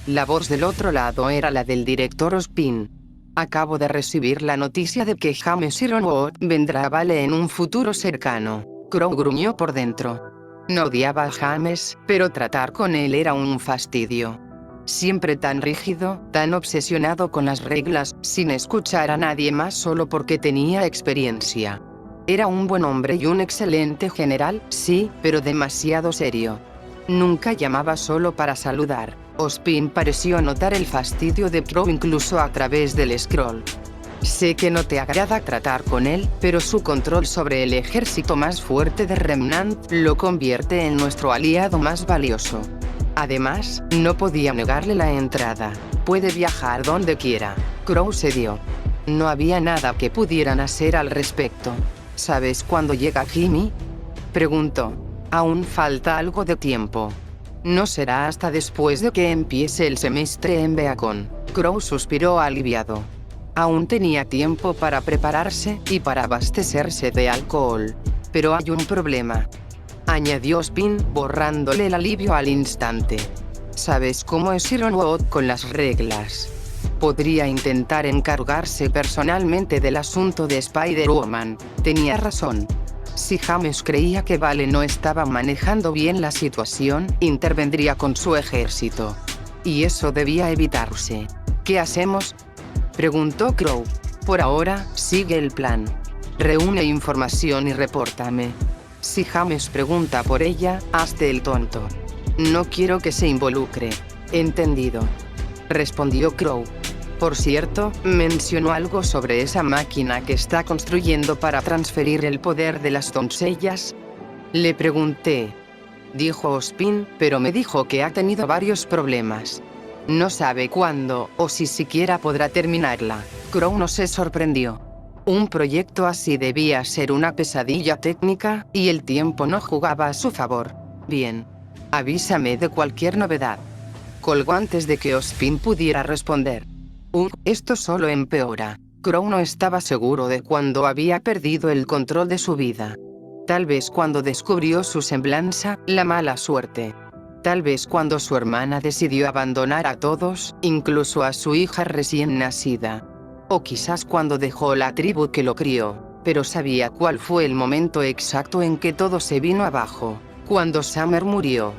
La voz del otro lado era la del director Ospin. «Acabo de recibir la noticia de que James Ironwood vendrá a Vale en un futuro cercano». Crow gruñó por dentro. No odiaba a James, pero tratar con él era un fastidio. Siempre tan rígido, tan obsesionado con las reglas, sin escuchar a nadie más solo porque tenía experiencia. Era un buen hombre y un excelente general, sí, pero demasiado serio. Nunca llamaba solo para saludar. Ospin pareció notar el fastidio de Crow incluso a través del scroll. «Sé que no te agrada tratar con él, pero su control sobre el ejército más fuerte de Remnant lo convierte en nuestro aliado más valioso. Además, no podía negarle la entrada. Puede viajar donde quiera». Crow cedió. No había nada que pudieran hacer al respecto. «¿Sabes cuándo llega Jimmy?», preguntó. «Aún falta algo de tiempo. No será hasta después de que empiece el semestre en Beacon». Crow suspiró aliviado. Aún tenía tiempo para prepararse y para abastecerse de alcohol. «Pero hay un problema», añadió Ospin, borrándole el alivio al instante. «¿Sabes cómo es Ironwood con las reglas? Podría intentar encargarse personalmente del asunto de Spider-Woman». Tenía razón. Si James creía que Vale no estaba manejando bien la situación, intervendría con su ejército. Y eso debía evitarse. «¿Qué hacemos?», preguntó Crow. «Por ahora, sigue el plan. Reúne información y repórtame. Si James pregunta por ella, hazte el tonto. No quiero que se involucre». «Entendido», respondió Crow. «Por cierto, mencionó algo sobre esa máquina que está construyendo para transferir el poder de las doncellas». «Le pregunté», dijo Ospin, «pero me dijo que ha tenido varios problemas. No sabe cuándo, o si siquiera podrá terminarla». Crow no se sorprendió. Un proyecto así debía ser una pesadilla técnica, y el tiempo no jugaba a su favor. «Bien. Avísame de cualquier novedad». Colgó antes de que Ospin pudiera responder. Esto solo empeora. Crow no estaba seguro de cuándo había perdido el control de su vida. Tal vez cuando descubrió su semblanza, la mala suerte. Tal vez cuando su hermana decidió abandonar a todos, incluso a su hija recién nacida. O quizás cuando dejó la tribu que lo crió. Pero sabía cuál fue el momento exacto en que todo se vino abajo. Cuando Summer murió.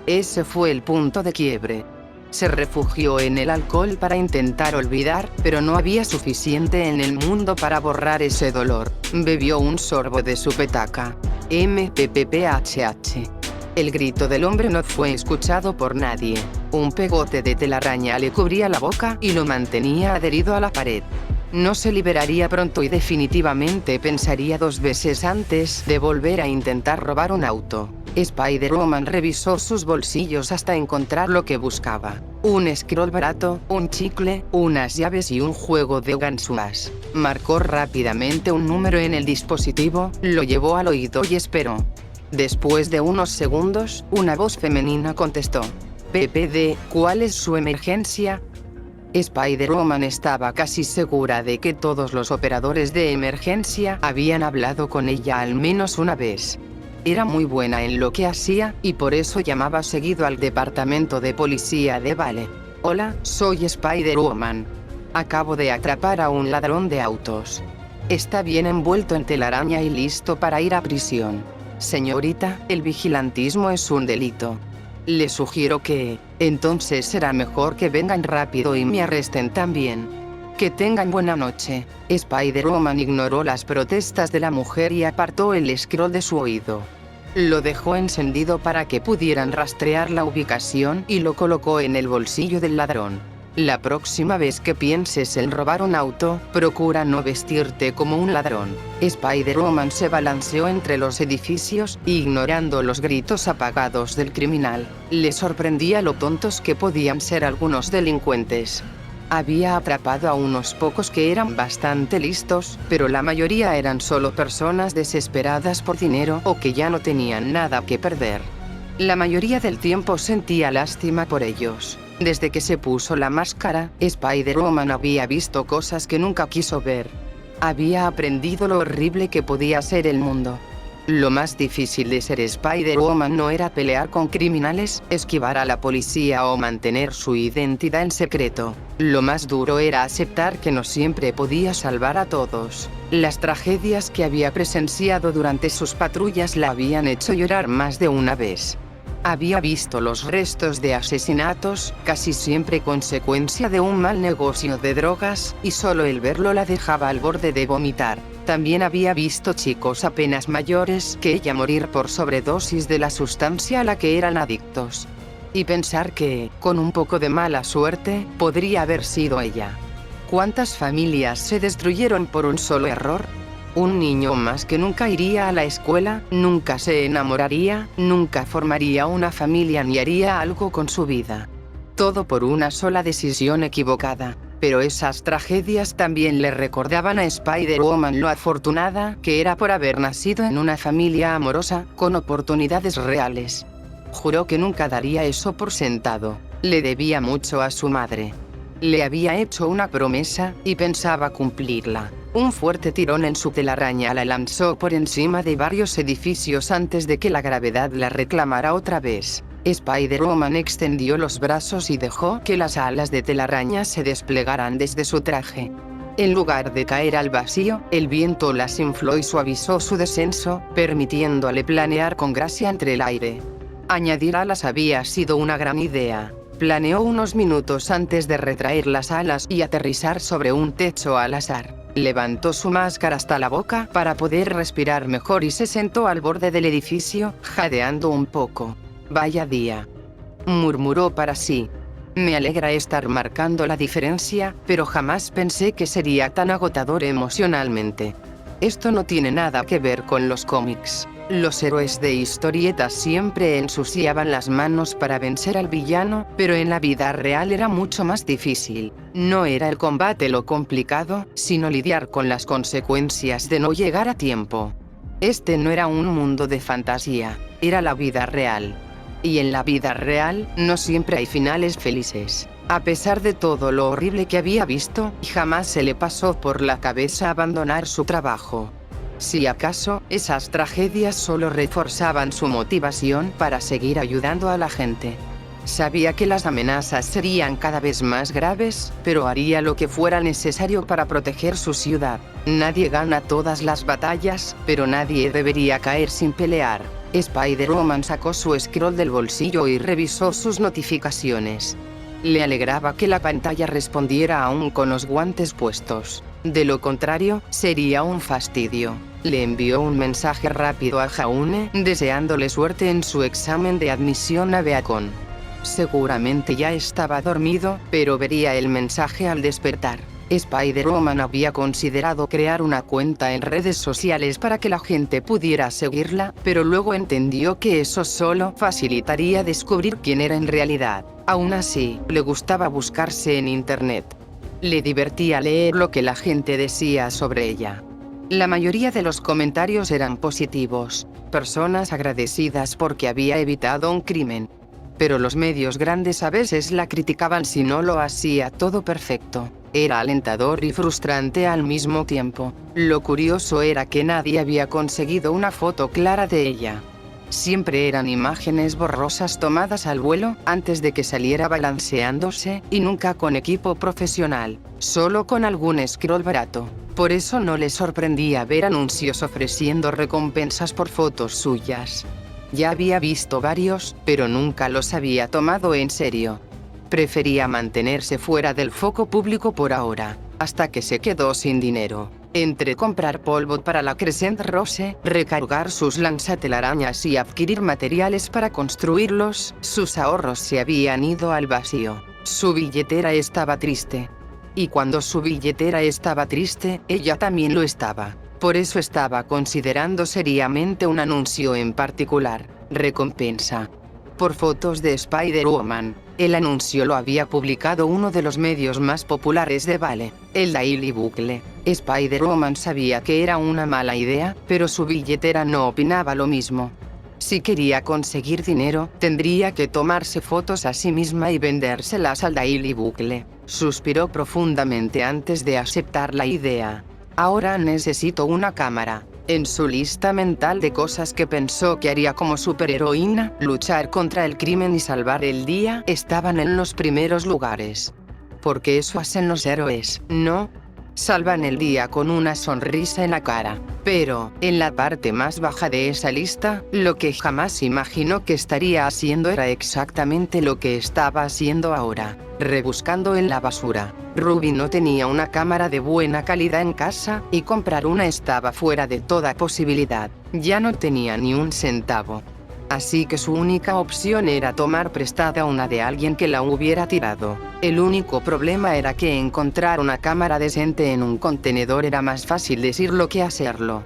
Ese fue el punto de quiebre. Se refugió en el alcohol para intentar olvidar, pero no había suficiente en el mundo para borrar ese dolor. Bebió un sorbo de su petaca. MPPPHH. El grito del hombre no fue escuchado por nadie. Un pegote de telaraña le cubría la boca y lo mantenía adherido a la pared. No se liberaría pronto y definitivamente pensaría dos veces antes de volver a intentar robar un auto. Spider-Woman revisó sus bolsillos hasta encontrar lo que buscaba. Un scroll barato, un chicle, unas llaves y un juego de ganzúas. Marcó rápidamente un número en el dispositivo, lo llevó al oído y esperó. Después de unos segundos, una voz femenina contestó. «PPD, ¿cuál es su emergencia?». Spider-Woman estaba casi segura de que todos los operadores de emergencia habían hablado con ella al menos una vez. Era muy buena en lo que hacía, y por eso llamaba seguido al departamento de policía de Vale. «Hola, soy Spider-Woman. Acabo de atrapar a un ladrón de autos. Está bien envuelto en telaraña y listo para ir a prisión. Señorita, el vigilantismo es un delito. Le sugiero que, entonces será mejor que vengan rápido y me arresten también. Que tengan buena noche». Spider-Woman ignoró las protestas de la mujer y apartó el scroll de su oído. Lo dejó encendido para que pudieran rastrear la ubicación y lo colocó en el bolsillo del ladrón. La próxima vez que pienses en robar un auto, procura no vestirte como un ladrón. Spider-Woman se balanceó entre los edificios, ignorando los gritos apagados del criminal. Le sorprendía lo tontos que podían ser algunos delincuentes. Había atrapado a unos pocos que eran bastante listos, pero la mayoría eran solo personas desesperadas por dinero o que ya no tenían nada que perder. La mayoría del tiempo sentía lástima por ellos. Desde que se puso la máscara, Spider-Woman había visto cosas que nunca quiso ver. Había aprendido lo horrible que podía ser el mundo. Lo más difícil de ser Spider-Woman no era pelear con criminales, esquivar a la policía o mantener su identidad en secreto. Lo más duro era aceptar que no siempre podía salvar a todos. Las tragedias que había presenciado durante sus patrullas la habían hecho llorar más de una vez. Había visto los restos de asesinatos, casi siempre consecuencia de un mal negocio de drogas, y solo el verlo la dejaba al borde de vomitar. También había visto chicos apenas mayores que ella morir por sobredosis de la sustancia a la que eran adictos. Y pensar que, con un poco de mala suerte, podría haber sido ella. ¿Cuántas familias se destruyeron por un solo error? Un niño más que nunca iría a la escuela, nunca se enamoraría, nunca formaría una familia ni haría algo con su vida. Todo por una sola decisión equivocada. Pero esas tragedias también le recordaban a Spider-Woman lo afortunada que era por haber nacido en una familia amorosa, con oportunidades reales. Juró que nunca daría eso por sentado. Le debía mucho a su madre. Le había hecho una promesa, y pensaba cumplirla. Un fuerte tirón en su telaraña la lanzó por encima de varios edificios antes de que la gravedad la reclamara otra vez. Spider-Woman extendió los brazos y dejó que las alas de telaraña se desplegaran desde su traje. En lugar de caer al vacío, el viento las infló y suavizó su descenso, permitiéndole planear con gracia entre el aire. Añadir alas había sido una gran idea. Planeó unos minutos antes de retraer las alas y aterrizar sobre un techo al azar. Levantó su máscara hasta la boca para poder respirar mejor y se sentó al borde del edificio, jadeando un poco. «Vaya día», murmuró para sí. «Me alegra estar marcando la diferencia, pero jamás pensé que sería tan agotador emocionalmente. Esto no tiene nada que ver con los cómics. Los héroes de historietas siempre ensuciaban las manos para vencer al villano, pero en la vida real era mucho más difícil. No era el combate lo complicado, sino lidiar con las consecuencias de no llegar a tiempo. Este no era un mundo de fantasía, era la vida real. Y en la vida real, no siempre hay finales felices. A pesar de todo lo horrible que había visto, jamás se le pasó por la cabeza abandonar su trabajo. Si acaso, esas tragedias solo reforzaban su motivación para seguir ayudando a la gente. Sabía que las amenazas serían cada vez más graves, pero haría lo que fuera necesario para proteger su ciudad. Nadie gana todas las batallas, pero nadie debería caer sin pelear. Spider-Woman sacó su scroll del bolsillo y revisó sus notificaciones. Le alegraba que la pantalla respondiera aún con los guantes puestos. De lo contrario, sería un fastidio. Le envió un mensaje rápido a Jaune, deseándole suerte en su examen de admisión a Beacon. Seguramente ya estaba dormido, pero vería el mensaje al despertar. Spider-Woman había considerado crear una cuenta en redes sociales para que la gente pudiera seguirla, pero luego entendió que eso solo facilitaría descubrir quién era en realidad. Aún así, le gustaba buscarse en internet. Le divertía leer lo que la gente decía sobre ella. La mayoría de los comentarios eran positivos, personas agradecidas porque había evitado un crimen. Pero los medios grandes a veces la criticaban si no lo hacía todo perfecto. Era alentador y frustrante al mismo tiempo. Lo curioso era que nadie había conseguido una foto clara de ella. Siempre eran imágenes borrosas tomadas al vuelo, antes de que saliera balanceándose, y nunca con equipo profesional, solo con algún scroll barato. Por eso no le sorprendía ver anuncios ofreciendo recompensas por fotos suyas. Ya había visto varios, pero nunca los había tomado en serio. Prefería mantenerse fuera del foco público por ahora, hasta que se quedó sin dinero. Entre comprar polvo para la Crescent Rose, recargar sus lanzatelarañas y adquirir materiales para construirlos, sus ahorros se habían ido al vacío. Su billetera estaba triste. Y cuando su billetera estaba triste, ella también lo estaba. Por eso estaba considerando seriamente un anuncio en particular: recompensa por fotos de Spider-Woman. El anuncio lo había publicado uno de los medios más populares de Vale, el Daily Bugle. Spider-Woman sabía que era una mala idea, pero su billetera no opinaba lo mismo. Si quería conseguir dinero, tendría que tomarse fotos a sí misma y vendérselas al Daily Bugle. Suspiró profundamente antes de aceptar la idea. Ahora necesito una cámara. En su lista mental de cosas que pensó que haría como superheroína, luchar contra el crimen y salvar el día estaban en los primeros lugares. Porque eso hacen los héroes, ¿no? Salvan el día con una sonrisa en la cara. Pero, en la parte más baja de esa lista, lo que jamás imaginó que estaría haciendo era exactamente lo que estaba haciendo ahora: rebuscando en la basura. Ruby no tenía una cámara de buena calidad en casa, y comprar una estaba fuera de toda posibilidad. Ya no tenía ni un centavo. Así que su única opción era tomar prestada una de alguien que la hubiera tirado. El único problema era que encontrar una cámara decente en un contenedor era más fácil decirlo que hacerlo.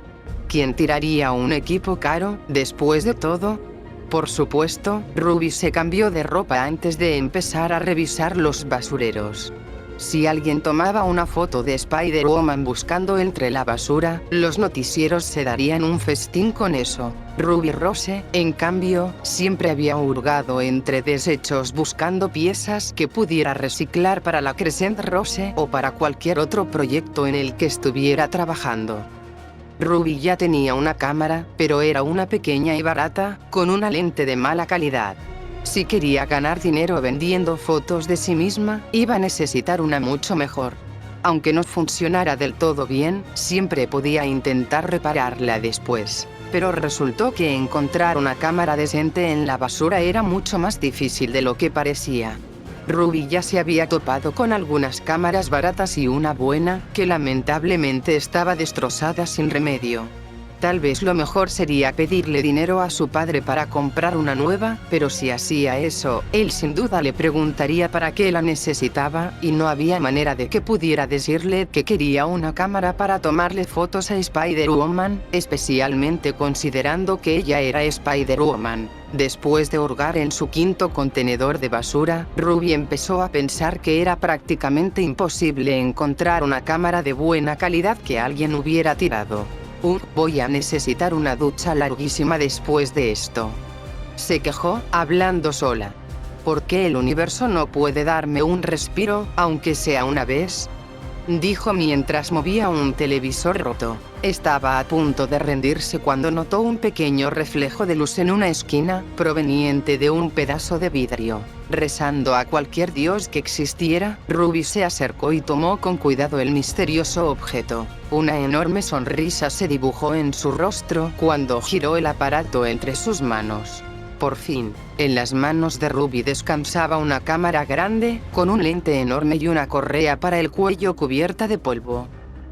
¿Quién tiraría un equipo caro, después de todo? Por supuesto, Ruby se cambió de ropa antes de empezar a revisar los basureros. Si alguien tomaba una foto de Spider-Woman buscando entre la basura, los noticieros se darían un festín con eso. Ruby Rose, en cambio, siempre había hurgado entre desechos buscando piezas que pudiera reciclar para la Crescent Rose o para cualquier otro proyecto en el que estuviera trabajando. Ruby ya tenía una cámara, pero era una pequeña y barata, con una lente de mala calidad. Si quería ganar dinero vendiendo fotos de sí misma, iba a necesitar una mucho mejor. Aunque no funcionara del todo bien, siempre podía intentar repararla después. Pero resultó que encontrar una cámara decente en la basura era mucho más difícil de lo que parecía. Ruby ya se había topado con algunas cámaras baratas y una buena, que lamentablemente estaba destrozada sin remedio. Tal vez lo mejor sería pedirle dinero a su padre para comprar una nueva, pero si hacía eso, él sin duda le preguntaría para qué la necesitaba, y no había manera de que pudiera decirle que quería una cámara para tomarle fotos a Spider-Woman, especialmente considerando que ella era Spider-Woman. Después de hurgar en su quinto contenedor de basura, Ruby empezó a pensar que era prácticamente imposible encontrar una cámara de buena calidad que alguien hubiera tirado. Voy a necesitar una ducha larguísima después de esto. Se quejó, hablando sola. ¿Por qué el universo no puede darme un respiro, aunque sea una vez? Dijo mientras movía un televisor roto. Estaba a punto de rendirse cuando notó un pequeño reflejo de luz en una esquina, proveniente de un pedazo de vidrio. Rezando a cualquier dios que existiera, Ruby se acercó y tomó con cuidado el misterioso objeto. Una enorme sonrisa se dibujó en su rostro cuando giró el aparato entre sus manos. Por fin, en las manos de Ruby descansaba una cámara grande, con un lente enorme y una correa para el cuello cubierta de polvo.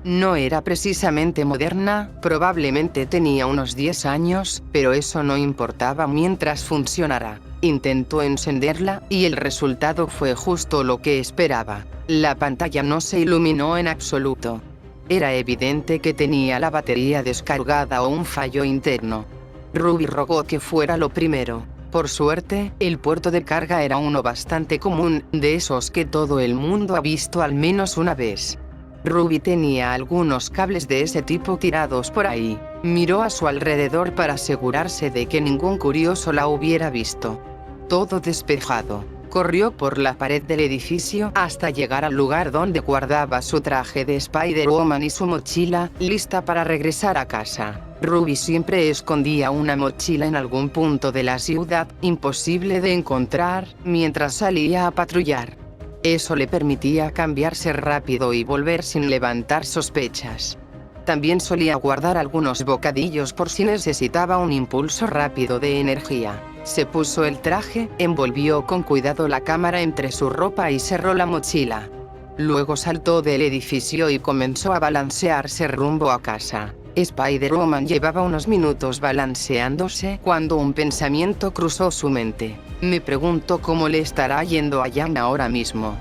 No era precisamente moderna, probablemente tenía unos 10 años, pero eso no importaba mientras funcionara. Intentó encenderla, y el resultado fue justo lo que esperaba. La pantalla no se iluminó en absoluto. Era evidente que tenía la batería descargada o un fallo interno. Ruby rogó que fuera lo primero. Por suerte, el puerto de carga era uno bastante común, de esos que todo el mundo ha visto al menos una vez. Ruby tenía algunos cables de ese tipo tirados por ahí. Miró a su alrededor para asegurarse de que ningún curioso la hubiera visto. Todo despejado. Corrió por la pared del edificio hasta llegar al lugar donde guardaba su traje de Spider-Woman y su mochila, lista para regresar a casa. Ruby siempre escondía una mochila en algún punto de la ciudad, imposible de encontrar, mientras salía a patrullar. Eso le permitía cambiarse rápido y volver sin levantar sospechas. También solía guardar algunos bocadillos por si necesitaba un impulso rápido de energía. Se puso el traje, envolvió con cuidado la cámara entre su ropa y cerró la mochila. Luego saltó del edificio y comenzó a balancearse rumbo a casa. Spider-Woman llevaba unos minutos balanceándose cuando un pensamiento cruzó su mente. Me pregunto cómo le estará yendo a Jan ahora mismo.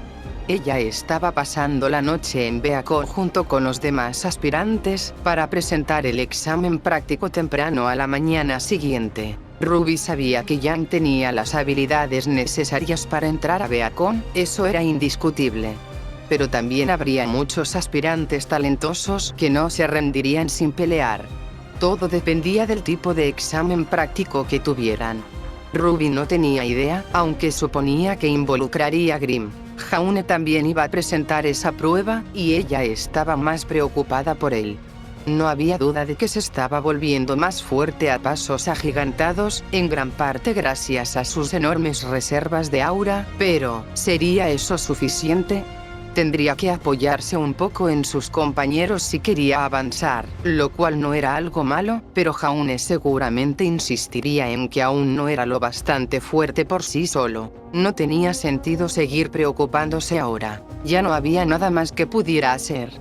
Ella estaba pasando la noche en Beacon junto con los demás aspirantes para presentar el examen práctico temprano a la mañana siguiente. Ruby sabía que Jan tenía las habilidades necesarias para entrar a Beacon, eso era indiscutible. Pero también habría muchos aspirantes talentosos que no se rendirían sin pelear. Todo dependía del tipo de examen práctico que tuvieran. Ruby no tenía idea, aunque suponía que involucraría a Grimm. Jaune también iba a presentar esa prueba, y ella estaba más preocupada por él. No había duda de que se estaba volviendo más fuerte a pasos agigantados, en gran parte gracias a sus enormes reservas de aura, pero ¿sería eso suficiente? Tendría que apoyarse un poco en sus compañeros si quería avanzar, lo cual no era algo malo, pero Jaune seguramente insistiría en que aún no era lo bastante fuerte por sí solo. No tenía sentido seguir preocupándose ahora. Ya no había nada más que pudiera hacer.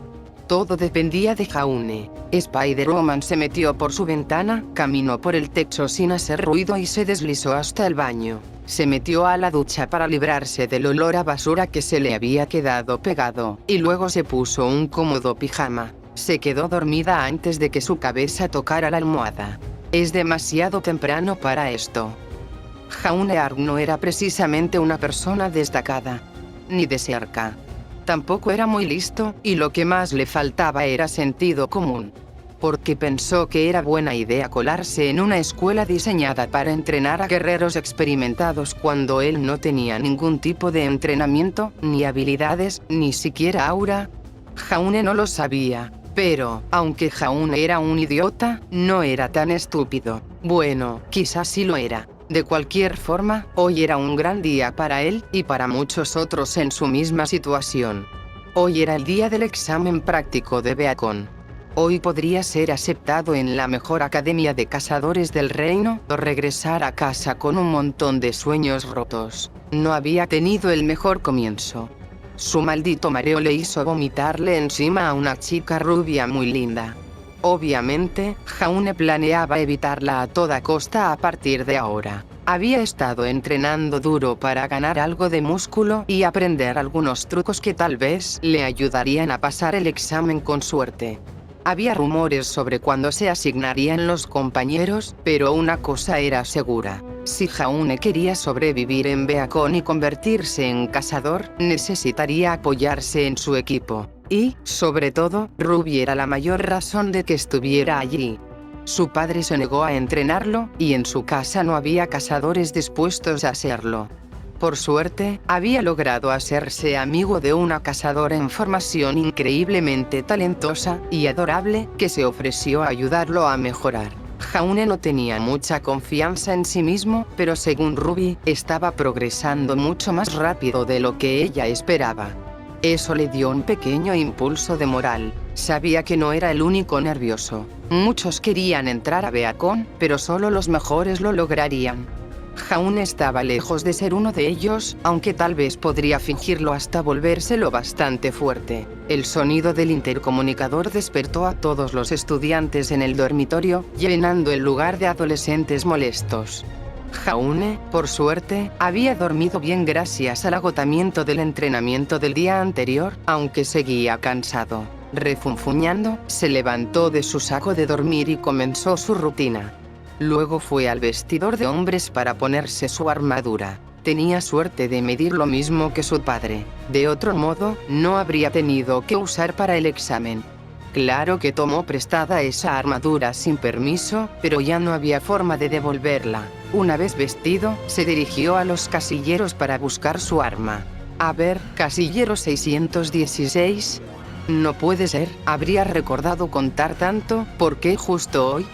Todo dependía de Jaune. Spider-Woman se metió por su ventana, caminó por el techo sin hacer ruido y se deslizó hasta el baño. Se metió a la ducha para librarse del olor a basura que se le había quedado pegado, y luego se puso un cómodo pijama. Se quedó dormida antes de que su cabeza tocara la almohada. Es demasiado temprano para esto. Jaune Arg no era precisamente una persona destacada, ni de cerca. Tampoco era muy listo, y lo que más le faltaba era sentido común. Porque pensó que era buena idea colarse en una escuela diseñada para entrenar a guerreros experimentados cuando él no tenía ningún tipo de entrenamiento, ni habilidades, ni siquiera aura. Jaune no lo sabía, pero, aunque Jaune era un idiota, no era tan estúpido. Bueno, quizás sí lo era. De cualquier forma, hoy era un gran día para él, y para muchos otros en su misma situación. Hoy era el día del examen práctico de Beacon. Hoy podría ser aceptado en la mejor academia de cazadores del reino, o regresar a casa con un montón de sueños rotos. No había tenido el mejor comienzo. Su maldito mareo le hizo vomitarle encima a una chica rubia muy linda. Obviamente, Jaune planeaba evitarla a toda costa a partir de ahora. Había estado entrenando duro para ganar algo de músculo y aprender algunos trucos que tal vez le ayudarían a pasar el examen con suerte. Había rumores sobre cuándo se asignarían los compañeros, pero una cosa era segura. Si Jaune quería sobrevivir en Beacon y convertirse en cazador, necesitaría apoyarse en su equipo. Y, sobre todo, Ruby era la mayor razón de que estuviera allí. Su padre se negó a entrenarlo, y en su casa no había cazadores dispuestos a hacerlo. Por suerte, había logrado hacerse amigo de una cazadora en formación increíblemente talentosa y adorable, que se ofreció a ayudarlo a mejorar. Jaune no tenía mucha confianza en sí mismo, pero según Ruby, estaba progresando mucho más rápido de lo que ella esperaba. Eso le dio un pequeño impulso de moral. Sabía que no era el único nervioso. Muchos querían entrar a Beacon, pero solo los mejores lo lograrían. Jaune estaba lejos de ser uno de ellos, aunque tal vez podría fingirlo hasta volvérselo bastante fuerte. El sonido del intercomunicador despertó a todos los estudiantes en el dormitorio, llenando el lugar de adolescentes molestos. Jaune, por suerte, había dormido bien gracias al agotamiento del entrenamiento del día anterior, aunque seguía cansado. Refunfuñando, se levantó de su saco de dormir y comenzó su rutina. Luego fue al vestidor de hombres para ponerse su armadura. Tenía suerte de medir lo mismo que su padre. De otro modo, no habría tenido que usar para el examen. Claro que tomó prestada esa armadura sin permiso, pero ya no había forma de devolverla. Una vez vestido, se dirigió a los casilleros para buscar su arma. A ver, casillero 616. No puede ser, habría recordado contar tanto, ¿por qué justo hoy?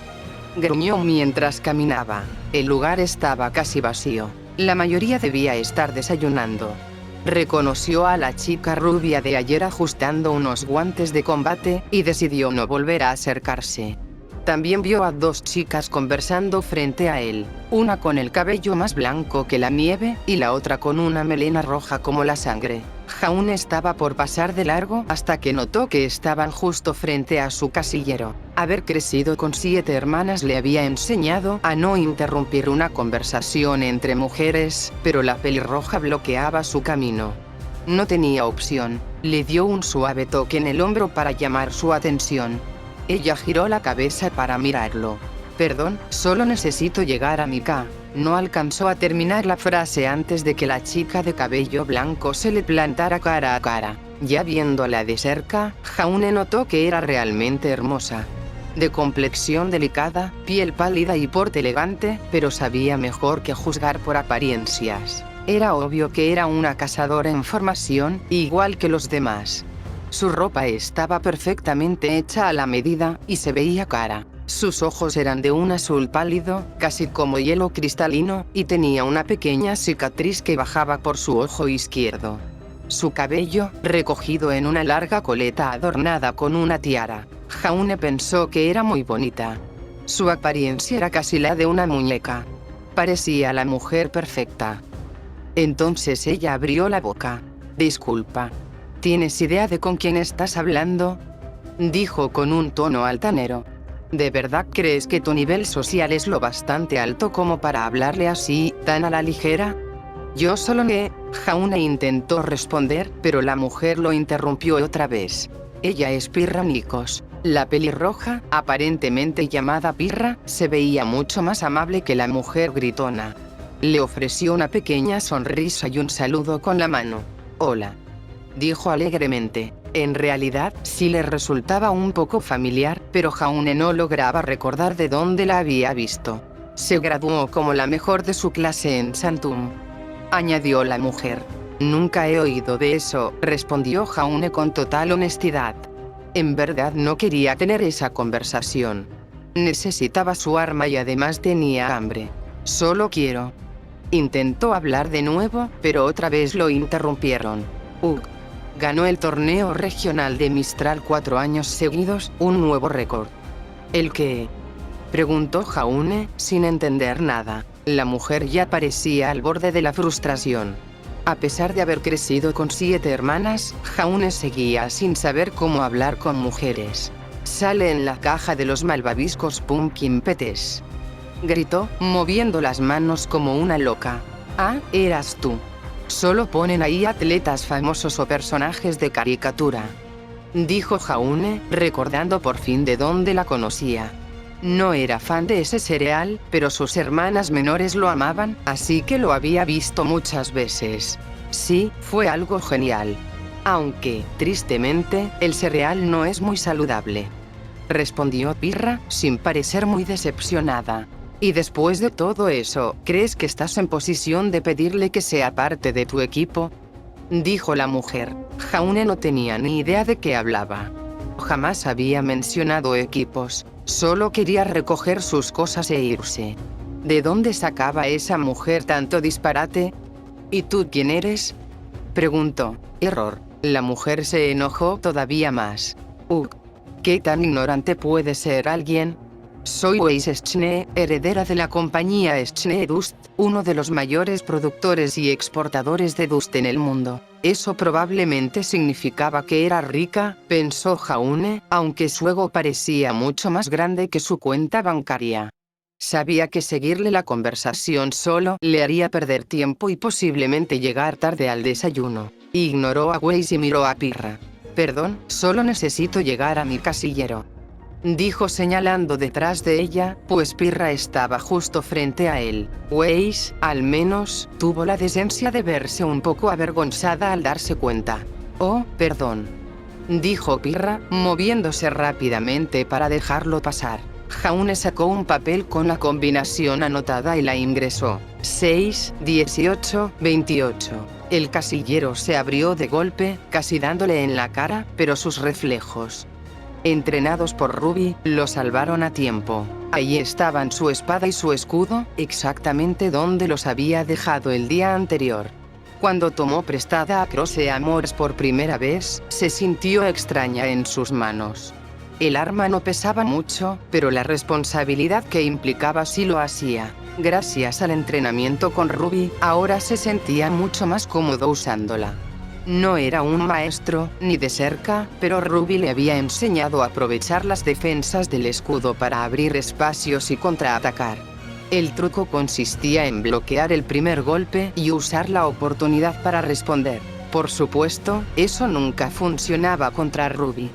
Gruñó mientras caminaba. El lugar estaba casi vacío. La mayoría debía estar desayunando. Reconoció a la chica rubia de ayer ajustando unos guantes de combate, y decidió no volver a acercarse. También vio a dos chicas conversando frente a él, una con el cabello más blanco que la nieve, y la otra con una melena roja como la sangre. Jaune estaba por pasar de largo hasta que notó que estaban justo frente a su casillero. Haber crecido con 7 hermanas le había enseñado a no interrumpir una conversación entre mujeres, pero la pelirroja bloqueaba su camino. No tenía opción. Le dio un suave toque en el hombro para llamar su atención. Ella giró la cabeza para mirarlo. Perdón, solo necesito llegar a mi casa. No alcanzó a terminar la frase antes de que la chica de cabello blanco se le plantara cara a cara. Ya viéndola de cerca, Jaune notó que era realmente hermosa. De complexión delicada, piel pálida y porte elegante, pero sabía mejor que juzgar por apariencias. Era obvio que era una cazadora en formación, igual que los demás. Su ropa estaba perfectamente hecha a la medida, y se veía cara. Sus ojos eran de un azul pálido, casi como hielo cristalino, y tenía una pequeña cicatriz que bajaba por su ojo izquierdo. Su cabello, recogido en una larga coleta adornada con una tiara. Jaune pensó que era muy bonita. Su apariencia era casi la de una muñeca. Parecía la mujer perfecta. Entonces ella abrió la boca. Disculpa. ¿Tienes idea de con quién estás hablando?, dijo con un tono altanero. ¿De verdad crees que tu nivel social es lo bastante alto como para hablarle así, tan a la ligera? Yo solo Jaune intentó responder, pero la mujer lo interrumpió otra vez. Ella es Pirra Nikos. La pelirroja, aparentemente llamada Pirra, se veía mucho más amable que la mujer gritona. Le ofreció una pequeña sonrisa y un saludo con la mano. Hola, dijo alegremente. En realidad, sí le resultaba un poco familiar, pero Jaune no lograba recordar de dónde la había visto. Se graduó como la mejor de su clase en Santum, añadió la mujer. Nunca he oído de eso, respondió Jaune con total honestidad. En verdad no quería tener esa conversación. Necesitaba su arma y además tenía hambre. Solo quiero. Intentó hablar de nuevo, pero otra vez lo interrumpieron. Ganó el torneo regional de Mistral 4 años seguidos, un nuevo récord. ¿El qué?, preguntó Jaune, sin entender nada. La mujer ya parecía al borde de la frustración. A pesar de haber crecido con 7 hermanas, Jaune seguía sin saber cómo hablar con mujeres. Sale en la caja de los malvaviscos Pumpkin Petes, gritó, moviendo las manos como una loca. Ah, eras tú. Solo ponen ahí atletas famosos o personajes de caricatura, dijo Jaune, recordando por fin de dónde la conocía. No era fan de ese cereal, pero sus hermanas menores lo amaban, así que lo había visto muchas veces. Sí, fue algo genial. Aunque, tristemente, el cereal no es muy saludable, respondió Pirra, sin parecer muy decepcionada. Y después de todo eso, ¿crees que estás en posición de pedirle que sea parte de tu equipo?, dijo la mujer. Jaune no tenía ni idea de qué hablaba. Jamás había mencionado equipos. Solo quería recoger sus cosas e irse. ¿De dónde sacaba esa mujer tanto disparate? ¿Y tú quién eres?, preguntó. Error. La mujer se enojó todavía más. ¿Qué tan ignorante puede ser alguien? Soy Weiss Schne, heredera de la compañía Schne Dust, uno de los mayores productores y exportadores de dust en el mundo. Eso probablemente significaba que era rica, pensó Jaune, aunque su ego parecía mucho más grande que su cuenta bancaria. Sabía que seguirle la conversación solo le haría perder tiempo y posiblemente llegar tarde al desayuno. Ignoró a Weiss y miró a Pirra. Perdón, solo necesito llegar a mi casillero, dijo señalando detrás de ella, pues Pirra estaba justo frente a él. Weiss, al menos, tuvo la decencia de verse un poco avergonzada al darse cuenta. Oh, perdón, dijo Pirra, moviéndose rápidamente para dejarlo pasar. Jaune sacó un papel con la combinación anotada y la ingresó. 6, 18, 28. El casillero se abrió de golpe, casi dándole en la cara, pero sus reflejos, entrenados por Ruby, lo salvaron a tiempo. Allí estaban su espada y su escudo, exactamente donde los había dejado el día anterior. Cuando tomó prestada a Croce Amores por primera vez, se sintió extraña en sus manos. El arma no pesaba mucho, pero la responsabilidad que implicaba sí lo hacía. Gracias al entrenamiento con Ruby, ahora se sentía mucho más cómodo usándola. No era un maestro, ni de cerca, pero Ruby le había enseñado a aprovechar las defensas del escudo para abrir espacios y contraatacar. El truco consistía en bloquear el primer golpe y usar la oportunidad para responder. Por supuesto, eso nunca funcionaba contra Ruby.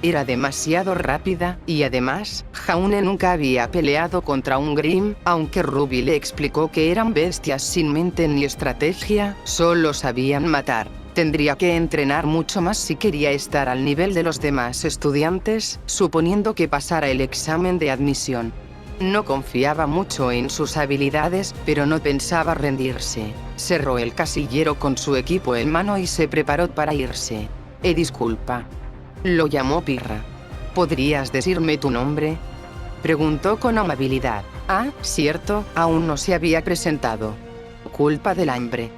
Era demasiado rápida, y además, Jaune nunca había peleado contra un Grimm, aunque Ruby le explicó que eran bestias sin mente ni estrategia, solo sabían matar. Tendría que entrenar mucho más si quería estar al nivel de los demás estudiantes, suponiendo que pasara el examen de admisión. No confiaba mucho en sus habilidades, pero no pensaba rendirse. Cerró el casillero con su equipo en mano y se preparó para irse. Disculpa. Lo llamó Pirra. ¿Podrías decirme tu nombre? Preguntó con amabilidad. Ah, cierto, aún no se había presentado. Culpa del hambre.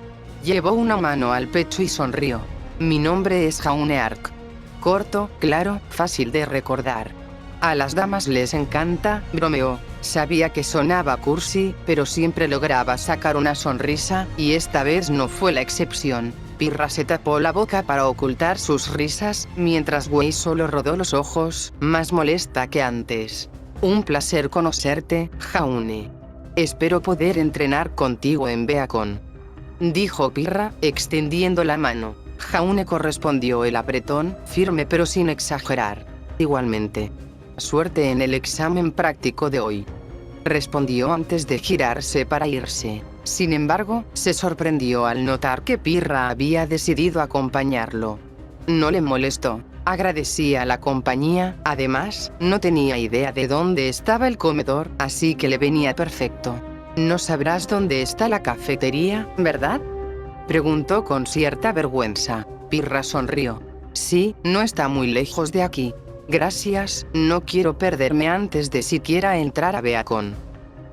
Llevó una mano al pecho y sonrió. Mi nombre es Jaune Ark. Corto, claro, fácil de recordar. A las damas les encanta, bromeó. Sabía que sonaba cursi, pero siempre lograba sacar una sonrisa, y esta vez no fue la excepción. Pirra se tapó la boca para ocultar sus risas, mientras Wei solo rodó los ojos, más molesta que antes. Un placer conocerte, Jaune. Espero poder entrenar contigo en Beacon, dijo Pirra, extendiendo la mano. Jaune correspondió el apretón, firme pero sin exagerar. Igualmente. Suerte en el examen práctico de hoy, respondió antes de girarse para irse. Sin embargo, se sorprendió al notar que Pirra había decidido acompañarlo. No le molestó. Agradecía la compañía, además, no tenía idea de dónde estaba el comedor, así que le venía perfecto. No sabrás dónde está la cafetería, ¿verdad?, preguntó con cierta vergüenza. Pirra sonrió. Sí, no está muy lejos de aquí. Gracias, no quiero perderme antes de siquiera entrar a Beacon,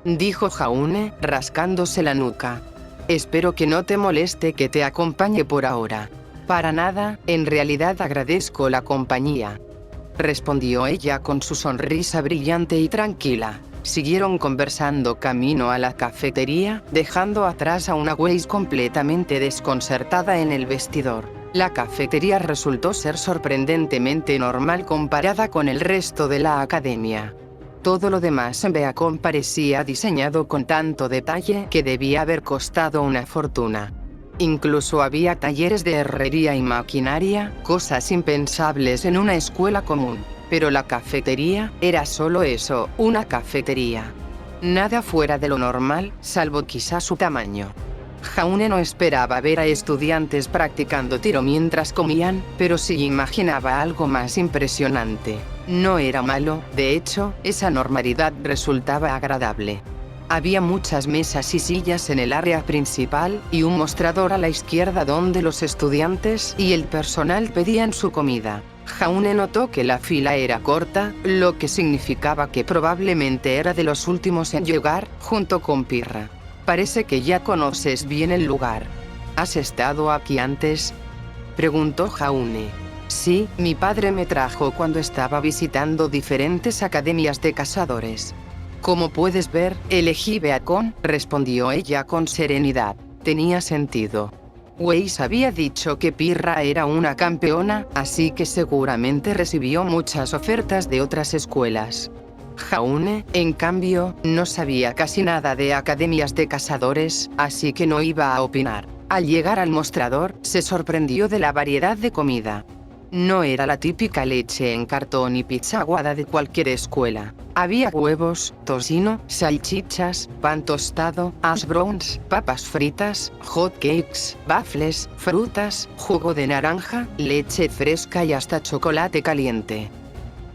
dijo Jaune, rascándose la nuca. Espero que no te moleste que te acompañe por ahora. Para nada, en realidad agradezco la compañía, respondió ella con su sonrisa brillante y tranquila. Siguieron conversando camino a la cafetería, dejando atrás a una Weiss completamente desconcertada en el vestidor. La cafetería resultó ser sorprendentemente normal comparada con el resto de la academia. Todo lo demás en Beacon parecía diseñado con tanto detalle que debía haber costado una fortuna. Incluso había talleres de herrería y maquinaria, cosas impensables en una escuela común. Pero la cafetería era solo eso, una cafetería. Nada fuera de lo normal, salvo quizá su tamaño. Jaune no esperaba ver a estudiantes practicando tiro mientras comían, pero sí imaginaba algo más impresionante. No era malo, de hecho, esa normalidad resultaba agradable. Había muchas mesas y sillas en el área principal, y un mostrador a la izquierda donde los estudiantes y el personal pedían su comida. Jaune notó que la fila era corta, lo que significaba que probablemente era de los últimos en llegar, junto con Pirra. Parece que ya conoces bien el lugar. ¿Has estado aquí antes?, preguntó Jaune. Sí, mi padre me trajo cuando estaba visitando diferentes academias de cazadores. Como puedes ver, elegí Beacon, respondió ella con serenidad. Tenía sentido. Weiss había dicho que Pirra era una campeona, así que seguramente recibió muchas ofertas de otras escuelas. Jaune, en cambio, no sabía casi nada de academias de cazadores, así que no iba a opinar. Al llegar al mostrador, se sorprendió de la variedad de comida. No era la típica leche en cartón y pizza aguada de cualquier escuela. Había huevos, tocino, salchichas, pan tostado, hash browns, papas fritas, hot cakes, waffles, frutas, jugo de naranja, leche fresca y hasta chocolate caliente.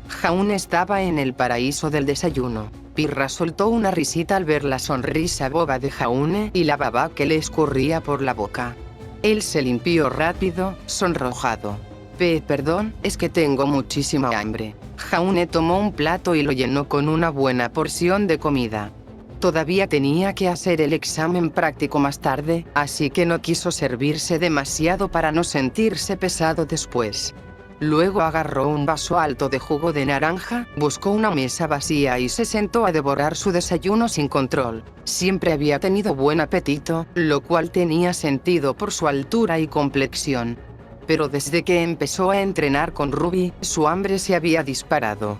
Jaune estaba en el paraíso del desayuno. Pirra soltó una risita al ver la sonrisa boba de Jaune y la baba que le escurría por la boca. Él se limpió rápido, sonrojado. Perdón, es que tengo muchísima hambre. Jaune tomó un plato y lo llenó con una buena porción de comida. Todavía tenía que hacer el examen práctico más tarde, así que no quiso servirse demasiado para no sentirse pesado después. Luego agarró un vaso alto de jugo de naranja, buscó una mesa vacía y se sentó a devorar su desayuno sin control. Siempre había tenido buen apetito, lo cual tenía sentido por su altura y complexión. Pero desde que empezó a entrenar con Ruby, su hambre se había disparado.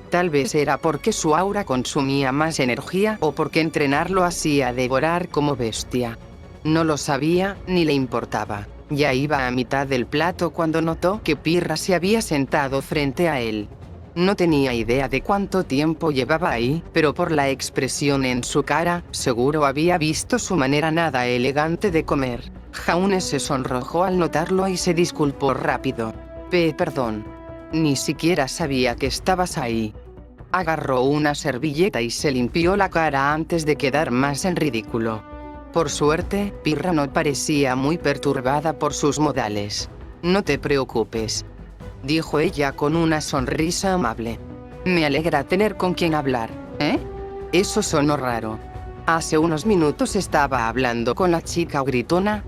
Tal vez era porque su aura consumía más energía o porque entrenar lo hacía devorar como bestia. No lo sabía, ni le importaba. Ya iba a mitad del plato cuando notó que Pirra se había sentado frente a él. No tenía idea de cuánto tiempo llevaba ahí, pero por la expresión en su cara, seguro había visto su manera nada elegante de comer. Jaune se sonrojó al notarlo y se disculpó rápido. Perdón. Ni siquiera sabía que estabas ahí. Agarró una servilleta y se limpió la cara antes de quedar más en ridículo. Por suerte, Pirra no parecía muy perturbada por sus modales. No te preocupes, dijo ella con una sonrisa amable. Me alegra tener con quien hablar, ¿eh? Eso sonó raro. Hace unos minutos estaba hablando con la chica gritona,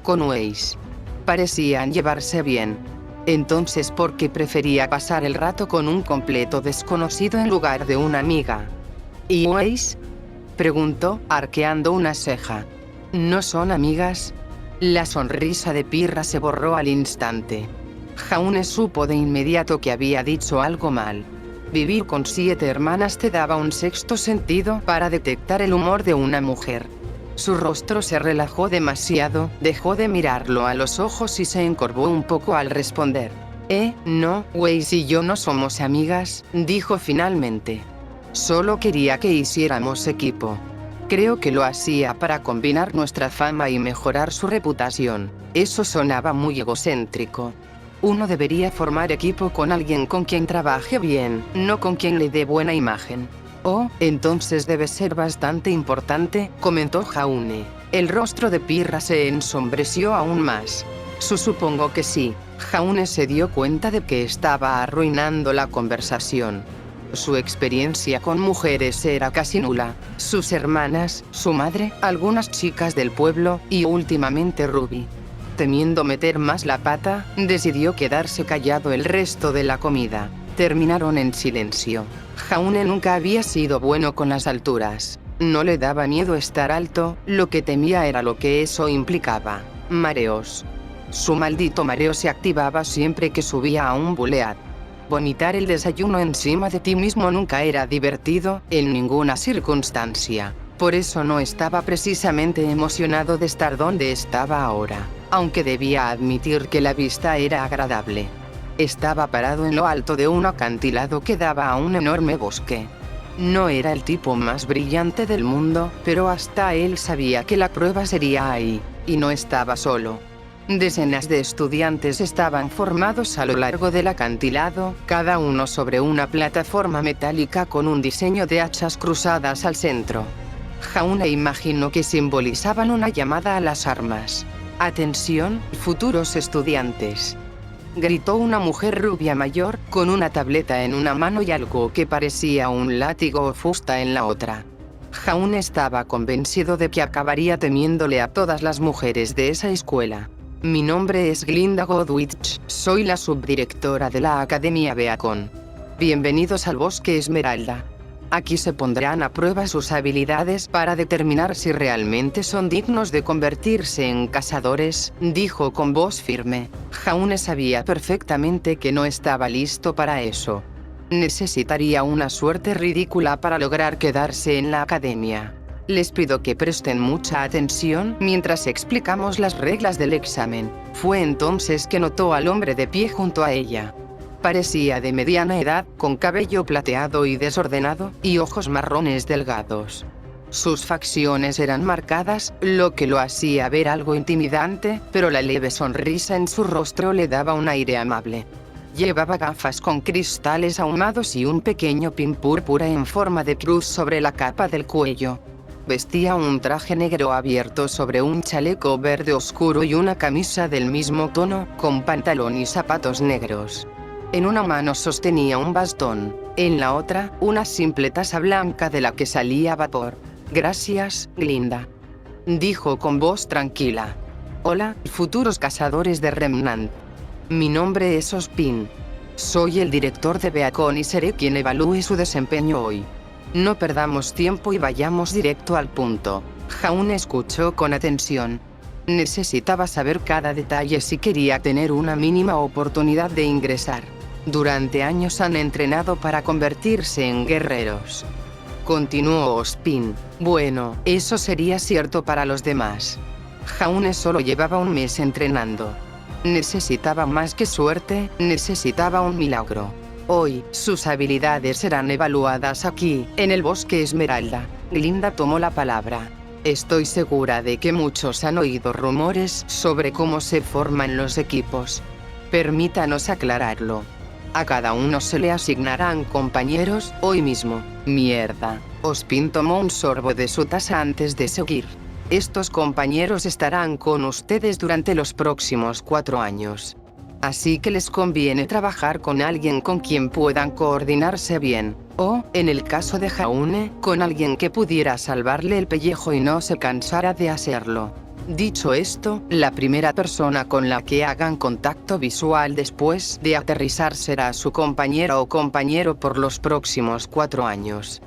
con Weiss. Parecían llevarse bien. Entonces, ¿por qué prefería pasar el rato con un completo desconocido en lugar de una amiga? ¿Y Weiss?, preguntó, arqueando una ceja. ¿No son amigas? La sonrisa de Pirra se borró al instante. Jaune supo de inmediato que había dicho algo mal. Vivir con 7 hermanas te daba un sexto sentido para detectar el humor de una mujer. Su rostro se relajó demasiado, dejó de mirarlo a los ojos y se encorvó un poco al responder. No, Weiss y yo no somos amigas, dijo finalmente. Solo quería que hiciéramos equipo. Creo que lo hacía para combinar nuestra fama y mejorar su reputación. Eso sonaba muy egocéntrico. Uno debería formar equipo con alguien con quien trabaje bien, no con quien le dé buena imagen. Oh, entonces debe ser bastante importante, comentó Jaune. El rostro de Pirra se ensombreció aún más. Supongo que sí. Jaune se dio cuenta de que estaba arruinando la conversación. Su experiencia con mujeres era casi nula. Sus hermanas, su madre, algunas chicas del pueblo, y últimamente Ruby. Temiendo meter más la pata, decidió quedarse callado el resto de la comida. Terminaron en silencio. Jaune nunca había sido bueno con las alturas. No le daba miedo estar alto, lo que temía era lo que eso implicaba. Mareos. Su maldito mareo se activaba siempre que subía a un buleat. Vomitar el desayuno encima de ti mismo nunca era divertido, en ninguna circunstancia. Por eso no estaba precisamente emocionado de estar donde estaba ahora, aunque debía admitir que la vista era agradable. Estaba parado en lo alto de un acantilado que daba a un enorme bosque. No era el tipo más brillante del mundo, pero hasta él sabía que la prueba sería ahí, y no estaba solo. Decenas de estudiantes estaban formados a lo largo del acantilado, cada uno sobre una plataforma metálica con un diseño de hachas cruzadas al centro. Jaune imaginó que simbolizaban una llamada a las armas. «Atención, futuros estudiantes», gritó una mujer rubia mayor, con una tableta en una mano y algo que parecía un látigo o fusta en la otra. Jaune estaba convencido de que acabaría temiéndole a todas las mujeres de esa escuela. Mi nombre es Glinda Godwich, soy la subdirectora de la Academia Beacon. Bienvenidos al Bosque Esmeralda. Aquí se pondrán a prueba sus habilidades para determinar si realmente son dignos de convertirse en cazadores, dijo con voz firme. Jaune sabía perfectamente que no estaba listo para eso. Necesitaría una suerte ridícula para lograr quedarse en la academia. Les pido que presten mucha atención mientras explicamos las reglas del examen. Fue entonces que notó al hombre de pie junto a ella. Parecía de mediana edad, con cabello plateado y desordenado, y ojos marrones delgados. Sus facciones eran marcadas, lo que lo hacía ver algo intimidante, pero la leve sonrisa en su rostro le daba un aire amable. Llevaba gafas con cristales ahumados y un pequeño pin púrpura en forma de cruz sobre la capa del cuello. Vestía un traje negro abierto sobre un chaleco verde oscuro y una camisa del mismo tono, con pantalón y zapatos negros. En una mano sostenía un bastón, en la otra, una simple taza blanca de la que salía vapor. «Gracias, Glinda», dijo con voz tranquila. «Hola, futuros cazadores de Remnant. Mi nombre es Ospin. Soy el director de Beacon y seré quien evalúe su desempeño hoy. No perdamos tiempo y vayamos directo al punto. Jaune escuchó con atención. Necesitaba saber cada detalle si quería tener una mínima oportunidad de ingresar. Durante años han entrenado para convertirse en guerreros. Continuó Ospin. Bueno, eso sería cierto para los demás. Jaune solo llevaba un mes entrenando. Necesitaba más que suerte, necesitaba un milagro. Hoy, sus habilidades serán evaluadas aquí, en el Bosque Esmeralda. Glinda tomó la palabra. Estoy segura de que muchos han oído rumores sobre cómo se forman los equipos. Permítanos aclararlo. A cada uno se le asignarán compañeros, hoy mismo. Mierda. Ospin tomó un sorbo de su taza antes de seguir. Estos compañeros estarán con ustedes durante los próximos 4 años. Así que les conviene trabajar con alguien con quien puedan coordinarse bien. O, en el caso de Jaune, con alguien que pudiera salvarle el pellejo y no se cansara de hacerlo. Dicho esto, la primera persona con la que hagan contacto visual después de aterrizar será su compañera o compañero por los próximos 4 años.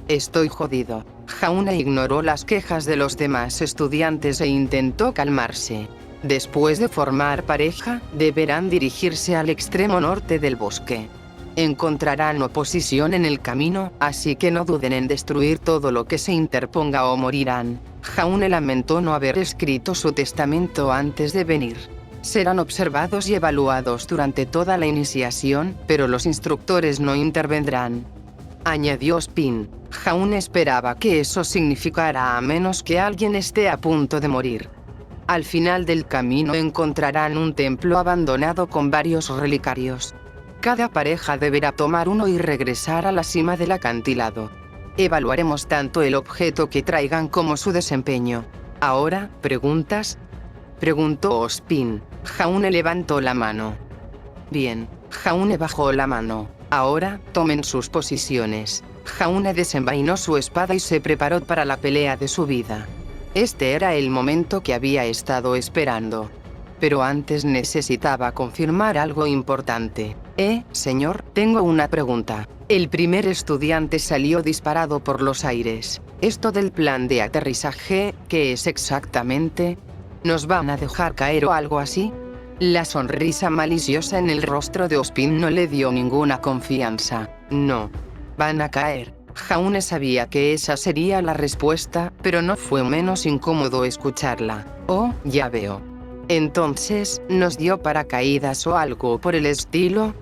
Estoy jodido. Jaune ignoró las quejas de los demás estudiantes e intentó calmarse. Después de formar pareja, deberán dirigirse al extremo norte del bosque. Encontrarán oposición en el camino, así que no duden en destruir todo lo que se interponga o morirán. Jaune lamentó no haber escrito su testamento antes de venir. Serán observados y evaluados durante toda la iniciación, pero los instructores no intervendrán. Añadió Ospin. Jaune esperaba que eso significara a menos que alguien esté a punto de morir. Al final del camino encontrarán un templo abandonado con varios relicarios. Cada pareja deberá tomar uno y regresar a la cima del acantilado. Evaluaremos tanto el objeto que traigan como su desempeño. ¿Ahora, preguntas?, preguntó Ospin. Jaune levantó la mano. Bien. Jaune bajó la mano. Ahora, tomen sus posiciones. Jaune desenvainó su espada y se preparó para la pelea de su vida. Este era el momento que había estado esperando. Pero antes necesitaba confirmar algo importante. Señor, tengo una pregunta. El primer estudiante salió disparado por los aires. Esto del plan de aterrizaje, ¿qué es exactamente? ¿Nos van a dejar caer o algo así? La sonrisa maliciosa en el rostro de Ospin no le dio ninguna confianza. No. Van a caer. Jaune sabía que esa sería la respuesta, pero no fue menos incómodo escucharla. Oh, ya veo. Entonces, ¿nos dio paracaídas o algo por el estilo?,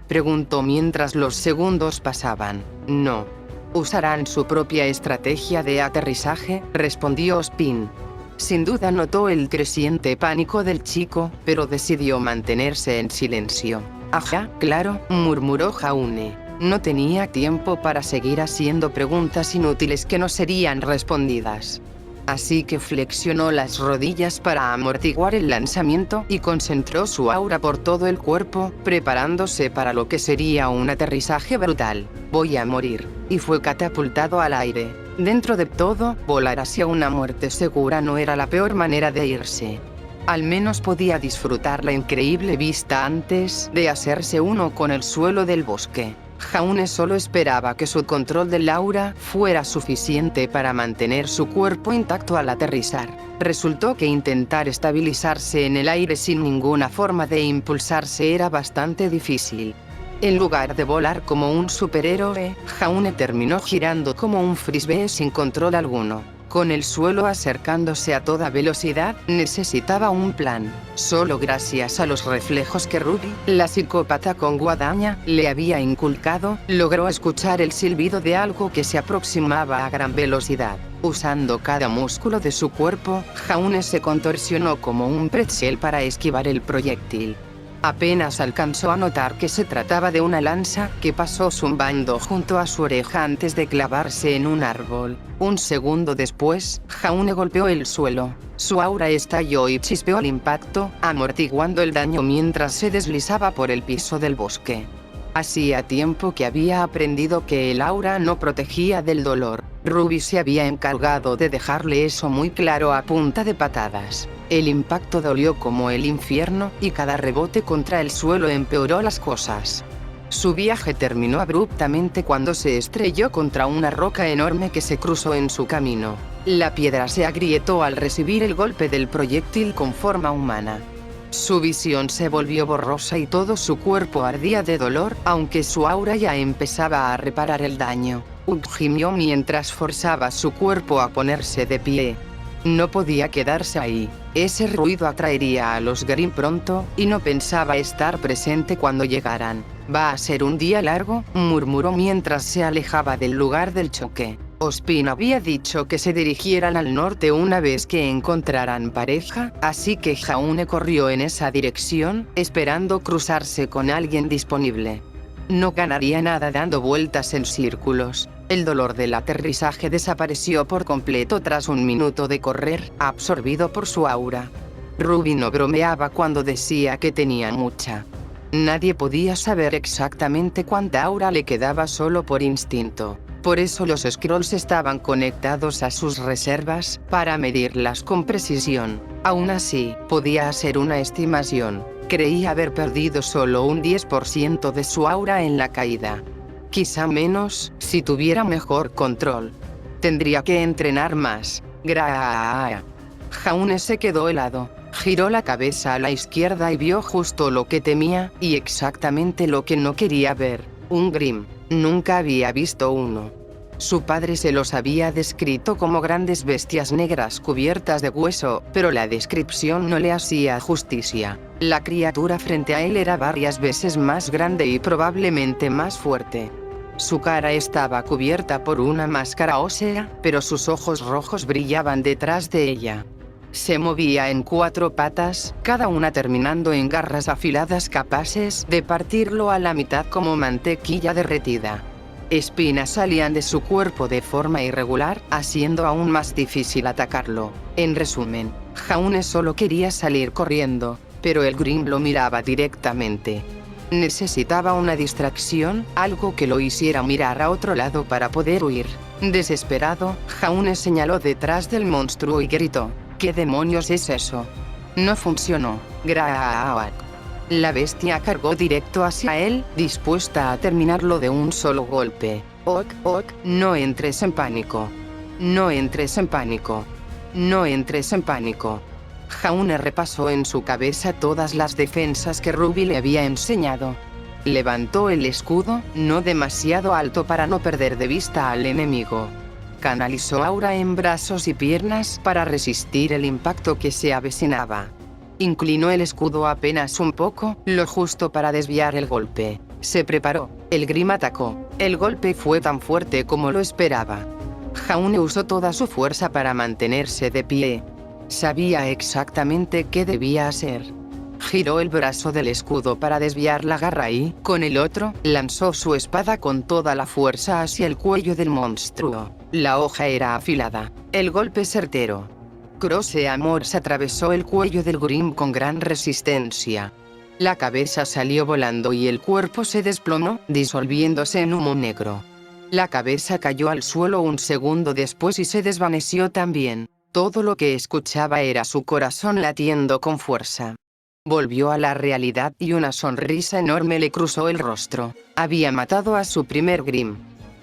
preguntó mientras los segundos pasaban. No. Usarán su propia estrategia de aterrizaje, respondió Ospin. Sin duda notó el creciente pánico del chico, pero decidió mantenerse en silencio. Ajá, claro, murmuró Jaune. No tenía tiempo para seguir haciendo preguntas inútiles que no serían respondidas. Así que flexionó las rodillas para amortiguar el lanzamiento y concentró su aura por todo el cuerpo, preparándose para lo que sería un aterrizaje brutal. Voy a morir. Y fue catapultado al aire. Dentro de todo, volar hacia una muerte segura no era la peor manera de irse. Al menos podía disfrutar la increíble vista antes de hacerse uno con el suelo del bosque. Jaune solo esperaba que su control del aura fuera suficiente para mantener su cuerpo intacto al aterrizar. Resultó que intentar estabilizarse en el aire sin ninguna forma de impulsarse era bastante difícil. En lugar de volar como un superhéroe, Jaune terminó girando como un frisbee sin control alguno. Con el suelo acercándose a toda velocidad, necesitaba un plan. Solo gracias a los reflejos que Ruby, la psicópata con guadaña, le había inculcado, logró escuchar el silbido de algo que se aproximaba a gran velocidad. Usando cada músculo de su cuerpo, Jaune se contorsionó como un pretzel para esquivar el proyectil. Apenas alcanzó a notar que se trataba de una lanza que pasó zumbando junto a su oreja antes de clavarse en un árbol. Un segundo después, Jaune golpeó el suelo. Su aura estalló y chispeó al impacto, amortiguando el daño mientras se deslizaba por el piso del bosque. Hacía tiempo que había aprendido que el aura no protegía del dolor. Ruby se había encargado de dejarle eso muy claro a punta de patadas. El impacto dolió como el infierno, y cada rebote contra el suelo empeoró las cosas. Su viaje terminó abruptamente cuando se estrelló contra una roca enorme que se cruzó en su camino. La piedra se agrietó al recibir el golpe del proyectil con forma humana. Su visión se volvió borrosa y todo su cuerpo ardía de dolor, aunque su aura ya empezaba a reparar el daño. Gimió mientras forzaba su cuerpo a ponerse de pie. No podía quedarse ahí. Ese ruido atraería a los Grimm pronto, y no pensaba estar presente cuando llegaran. «Va a ser un día largo», murmuró mientras se alejaba del lugar del choque. Ospin había dicho que se dirigieran al norte una vez que encontraran pareja, así que Jaune corrió en esa dirección, esperando cruzarse con alguien disponible. No ganaría nada dando vueltas en círculos. El dolor del aterrizaje desapareció por completo tras un minuto de correr, absorbido por su aura. Ruby no bromeaba cuando decía que tenía mucha. Nadie podía saber exactamente cuánta aura le quedaba solo por instinto. Por eso los Skrulls estaban conectados a sus reservas, para medirlas con precisión. Aún así, podía hacer una estimación. Creía haber perdido solo un 10% de su aura en la caída. Quizá menos, si tuviera mejor control. Tendría que entrenar más. Jaune se quedó helado. Giró la cabeza a la izquierda y vio justo lo que temía, y exactamente lo que no quería ver. Un Grimm. Nunca había visto uno. Su padre se los había descrito como grandes bestias negras cubiertas de hueso, pero la descripción no le hacía justicia. La criatura frente a él era varias veces más grande y probablemente más fuerte. Su cara estaba cubierta por una máscara ósea, pero sus ojos rojos brillaban detrás de ella. Se movía en 4 patas, cada una terminando en garras afiladas capaces de partirlo a la mitad como mantequilla derretida. Espinas salían de su cuerpo de forma irregular, haciendo aún más difícil atacarlo. En resumen, Jaune solo quería salir corriendo, pero el Grimm lo miraba directamente. Necesitaba una distracción, algo que lo hiciera mirar a otro lado para poder huir. Desesperado, Jaune señaló detrás del monstruo y gritó: «¿Qué demonios es eso?». No funcionó. La bestia cargó directo hacia él, dispuesta a terminarlo de un solo golpe. No entres en pánico. No entres en pánico. No entres en pánico. Jaune repasó en su cabeza todas las defensas que Ruby le había enseñado. Levantó el escudo, no demasiado alto para no perder de vista al enemigo. Canalizó aura en brazos y piernas para resistir el impacto que se avecinaba. Inclinó el escudo apenas un poco, lo justo para desviar el golpe. Se preparó. El Grimm atacó. El golpe fue tan fuerte como lo esperaba. Jaune usó toda su fuerza para mantenerse de pie. Sabía exactamente qué debía hacer. Giró el brazo del escudo para desviar la garra y, con el otro, lanzó su espada con toda la fuerza hacia el cuello del monstruo. La hoja era afilada. El golpe certero. Croce Amors atravesó el cuello del Grimm con gran resistencia. La cabeza salió volando y el cuerpo se desplomó, disolviéndose en humo negro. La cabeza cayó al suelo un segundo después y se desvaneció también. Todo lo que escuchaba era su corazón latiendo con fuerza. Volvió a la realidad y una sonrisa enorme le cruzó el rostro. Había matado a su primer Grimm.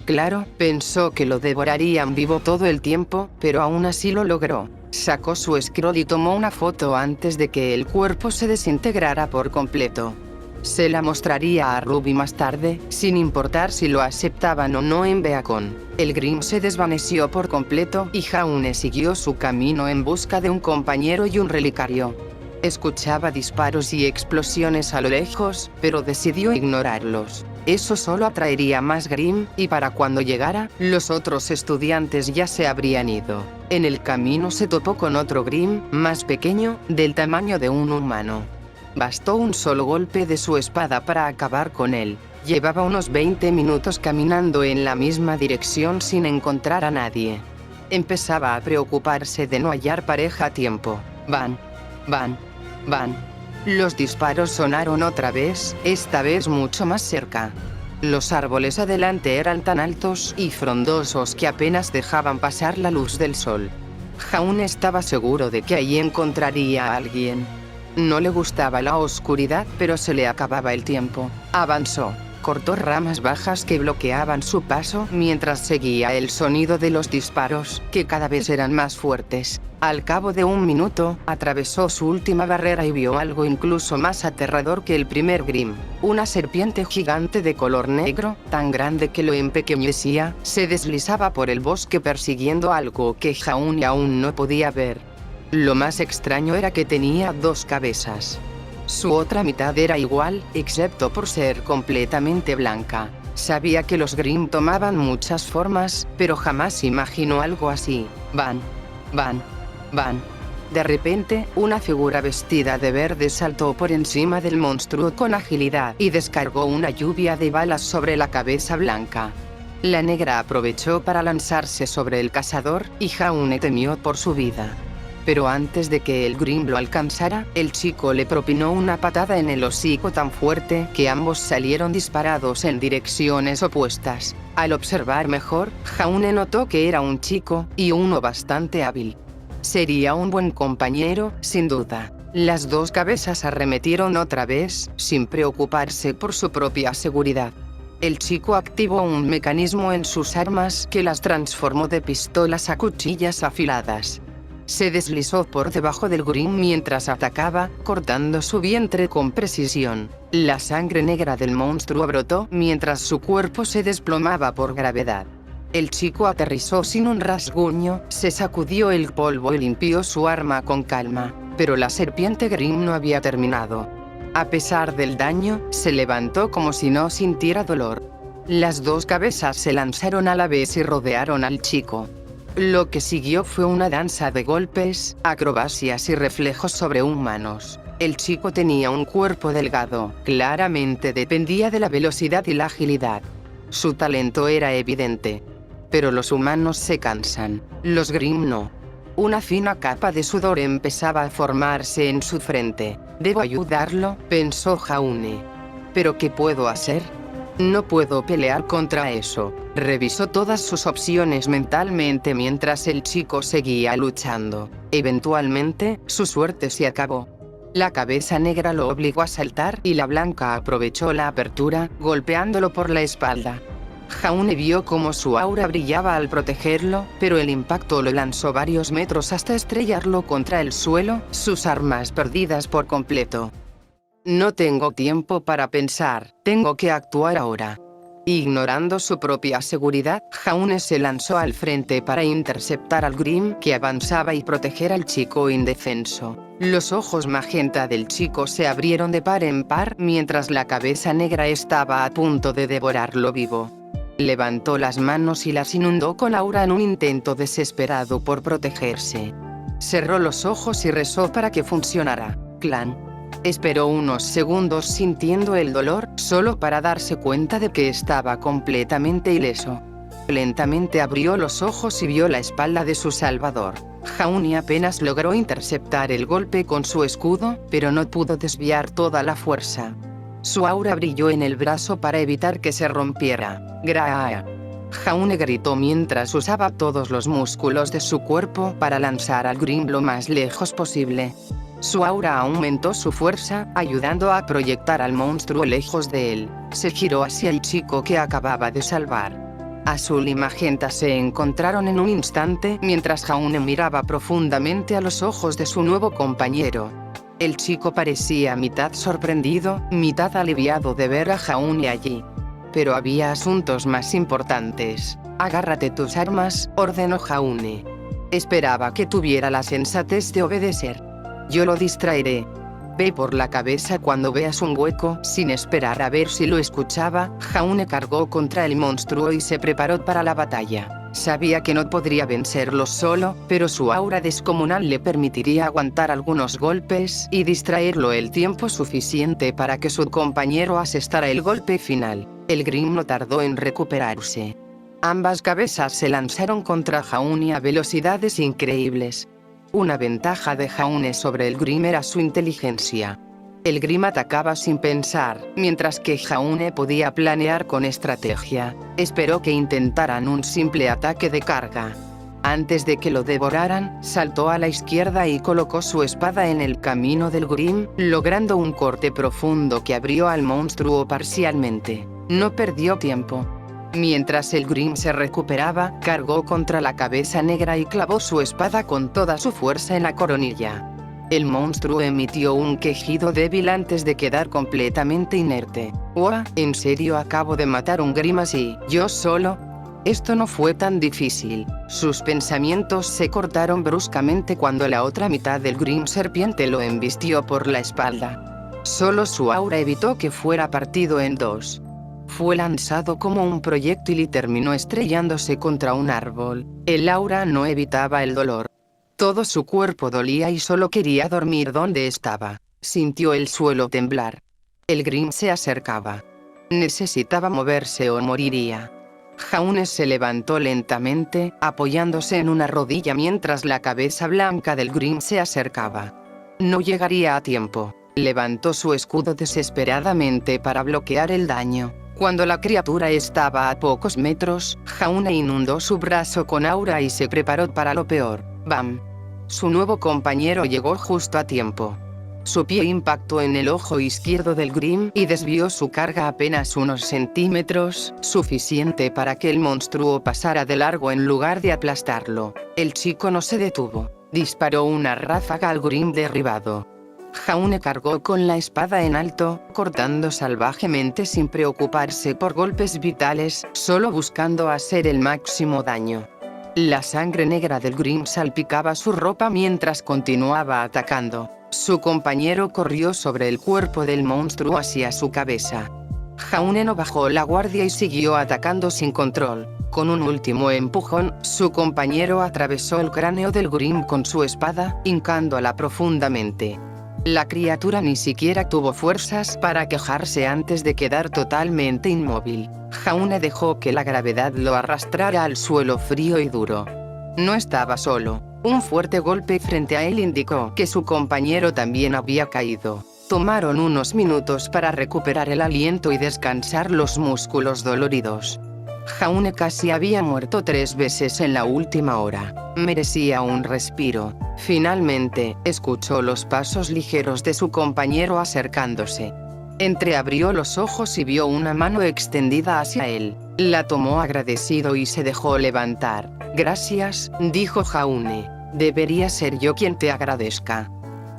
Claro, pensó que lo devorarían vivo todo el tiempo, pero aún así lo logró. Sacó su scroll y tomó una foto antes de que el cuerpo se desintegrara por completo. Se la mostraría a Ruby más tarde, sin importar si lo aceptaban o no en Beacon. El Grimm se desvaneció por completo y Jaune siguió su camino en busca de un compañero y un relicario. Escuchaba disparos y explosiones a lo lejos, pero decidió ignorarlos. Eso solo atraería más Grimm, y para cuando llegara, los otros estudiantes ya se habrían ido. En el camino se topó con otro Grimm, más pequeño, del tamaño de un humano. Bastó un solo golpe de su espada para acabar con él. Llevaba unos 20 minutos caminando en la misma dirección sin encontrar a nadie. Empezaba a preocuparse de no hallar pareja a tiempo. Van. Los disparos sonaron otra vez, esta vez mucho más cerca. Los árboles adelante eran tan altos y frondosos que apenas dejaban pasar la luz del sol. Jaune estaba seguro de que allí encontraría a alguien. No le gustaba la oscuridad, pero se le acababa el tiempo. Avanzó. Cortó ramas bajas que bloqueaban su paso mientras seguía el sonido de los disparos, que cada vez eran más fuertes. Al cabo de un minuto, atravesó su última barrera y vio algo incluso más aterrador que el primer Grimm. Una serpiente gigante de color negro, tan grande que lo empequeñecía, se deslizaba por el bosque persiguiendo algo que Jaune aún no podía ver. Lo más extraño era que tenía dos cabezas. Su otra mitad era igual, excepto por ser completamente blanca. Sabía que los Grimm tomaban muchas formas, pero jamás imaginó algo así. Van. De repente, una figura vestida de verde saltó por encima del monstruo con agilidad y descargó una lluvia de balas sobre la cabeza blanca. La negra aprovechó para lanzarse sobre el cazador, y Jaune temió por su vida. Pero antes de que el Grimm lo alcanzara, el chico le propinó una patada en el hocico tan fuerte que ambos salieron disparados en direcciones opuestas. Al observar mejor, Jaune notó que era un chico, y uno bastante hábil. Sería un buen compañero, sin duda. Las dos cabezas arremetieron otra vez, sin preocuparse por su propia seguridad. El chico activó un mecanismo en sus armas que las transformó de pistolas a cuchillas afiladas. Se deslizó por debajo del Grimm mientras atacaba, cortando su vientre con precisión. La sangre negra del monstruo brotó mientras su cuerpo se desplomaba por gravedad. El chico aterrizó sin un rasguño, se sacudió el polvo y limpió su arma con calma. Pero la serpiente Grimm no había terminado. A pesar del daño, se levantó como si no sintiera dolor. Las dos cabezas se lanzaron a la vez y rodearon al chico. Lo que siguió fue una danza de golpes, acrobacias y reflejos sobrehumanos. El chico tenía un cuerpo delgado, claramente dependía de la velocidad y la agilidad. Su talento era evidente. Pero los humanos se cansan, los Grimm no. Una fina capa de sudor empezaba a formarse en su frente. «Debo ayudarlo», pensó Jaune. «¿Pero qué puedo hacer? No puedo pelear contra eso». Revisó todas sus opciones mentalmente mientras el chico seguía luchando. Eventualmente, su suerte se acabó. La cabeza negra lo obligó a saltar y la blanca aprovechó la apertura, golpeándolo por la espalda. Jaune vio cómo su aura brillaba al protegerlo, pero el impacto lo lanzó varios metros hasta estrellarlo contra el suelo, sus armas perdidas por completo. «No tengo tiempo para pensar, tengo que actuar ahora». Ignorando su propia seguridad, Jaune se lanzó al frente para interceptar al Grimm que avanzaba y proteger al chico indefenso. Los ojos magenta del chico se abrieron de par en par mientras la cabeza negra estaba a punto de devorarlo vivo. Levantó las manos y las inundó con aura en un intento desesperado por protegerse. Cerró los ojos y rezó para que funcionara. Clan. Esperó unos segundos sintiendo el dolor, solo para darse cuenta de que estaba completamente ileso. Lentamente abrió los ojos y vio la espalda de su salvador. Jaune apenas logró interceptar el golpe con su escudo, pero no pudo desviar toda la fuerza. Su aura brilló en el brazo para evitar que se rompiera. «Graa». Jaune gritó mientras usaba todos los músculos de su cuerpo para lanzar al Grimm lo más lejos posible. Su aura aumentó su fuerza, ayudando a proyectar al monstruo lejos de él. Se giró hacia el chico que acababa de salvar. Azul y magenta se encontraron en un instante mientras Jaune miraba profundamente a los ojos de su nuevo compañero. El chico parecía mitad sorprendido, mitad aliviado de ver a Jaune allí. Pero había asuntos más importantes. «Agárrate tus armas», ordenó Jaune. Esperaba que tuviera la sensatez de obedecer. «Yo lo distraeré. Ve por la cabeza cuando veas un hueco». Sin esperar a ver si lo escuchaba, Jaune cargó contra el monstruo y se preparó para la batalla. Sabía que no podría vencerlo solo, pero su aura descomunal le permitiría aguantar algunos golpes y distraerlo el tiempo suficiente para que su compañero asestara el golpe final. El Grimm no tardó en recuperarse. Ambas cabezas se lanzaron contra Jaune a velocidades increíbles. Una ventaja de Jaune sobre el Grimm era su inteligencia. El Grimm atacaba sin pensar, mientras que Jaune podía planear con estrategia. Esperó que intentaran un simple ataque de carga. Antes de que lo devoraran, saltó a la izquierda y colocó su espada en el camino del Grimm, logrando un corte profundo que abrió al monstruo parcialmente. No perdió tiempo. Mientras el Grimm se recuperaba, cargó contra la cabeza negra y clavó su espada con toda su fuerza en la coronilla. El monstruo emitió un quejido débil antes de quedar completamente inerte. «¡Uah! ¿En serio acabo de matar un Grimm así, yo solo?» Esto no fue tan difícil. Sus pensamientos se cortaron bruscamente cuando la otra mitad del Grimm serpiente lo embistió por la espalda. Solo su aura evitó que fuera partido en dos. Fue lanzado como un proyectil y terminó estrellándose contra un árbol. El aura no evitaba el dolor. Todo su cuerpo dolía y solo quería dormir donde estaba. Sintió el suelo temblar. El Grimm se acercaba. Necesitaba moverse o moriría. Jaune se levantó lentamente, apoyándose en una rodilla mientras la cabeza blanca del Grimm se acercaba. No llegaría a tiempo. Levantó su escudo desesperadamente para bloquear el daño. Cuando la criatura estaba a pocos metros, Jaune inundó su brazo con aura y se preparó para lo peor. ¡Bam! Su nuevo compañero llegó justo a tiempo. Su pie impactó en el ojo izquierdo del Grimm y desvió su carga apenas unos centímetros, suficiente para que el monstruo pasara de largo en lugar de aplastarlo. El chico no se detuvo. Disparó una ráfaga al Grimm derribado. Jaune cargó con la espada en alto, cortando salvajemente sin preocuparse por golpes vitales, solo buscando hacer el máximo daño. La sangre negra del Grimm salpicaba su ropa mientras continuaba atacando. Su compañero corrió sobre el cuerpo del monstruo hacia su cabeza. Jaune no bajó la guardia y siguió atacando sin control. Con un último empujón, su compañero atravesó el cráneo del Grimm con su espada, hincándola profundamente. La criatura ni siquiera tuvo fuerzas para quejarse antes de quedar totalmente inmóvil. Jaune dejó que la gravedad lo arrastrara al suelo frío y duro. No estaba solo. Un fuerte golpe frente a él indicó que su compañero también había caído. Tomaron unos minutos para recuperar el aliento y descansar los músculos doloridos. Jaune casi había muerto 3 veces en la última hora. Merecía un respiro. Finalmente, escuchó los pasos ligeros de su compañero acercándose. Entreabrió los ojos y vio una mano extendida hacia él. La tomó agradecido y se dejó levantar. «Gracias», dijo Jaune. «Debería ser yo quien te agradezca».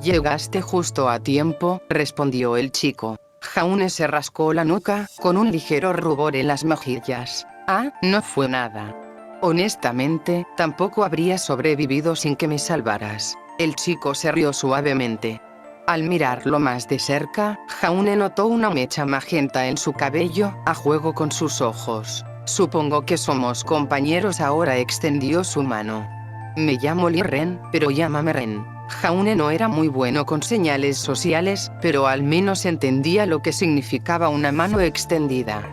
«Llegaste justo a tiempo», respondió el chico. Jaune se rascó la nuca, con un ligero rubor en las mejillas. «Ah, no fue nada. Honestamente, tampoco habría sobrevivido sin que me salvaras». El chico se rió suavemente. Al mirarlo más de cerca, Jaune notó una mecha magenta en su cabello, a juego con sus ojos. «Supongo que somos compañeros ahora», extendió su mano. «Me llamo Li Ren, pero llámame Ren». Jaune no era muy bueno con señales sociales, pero al menos entendía lo que significaba una mano extendida.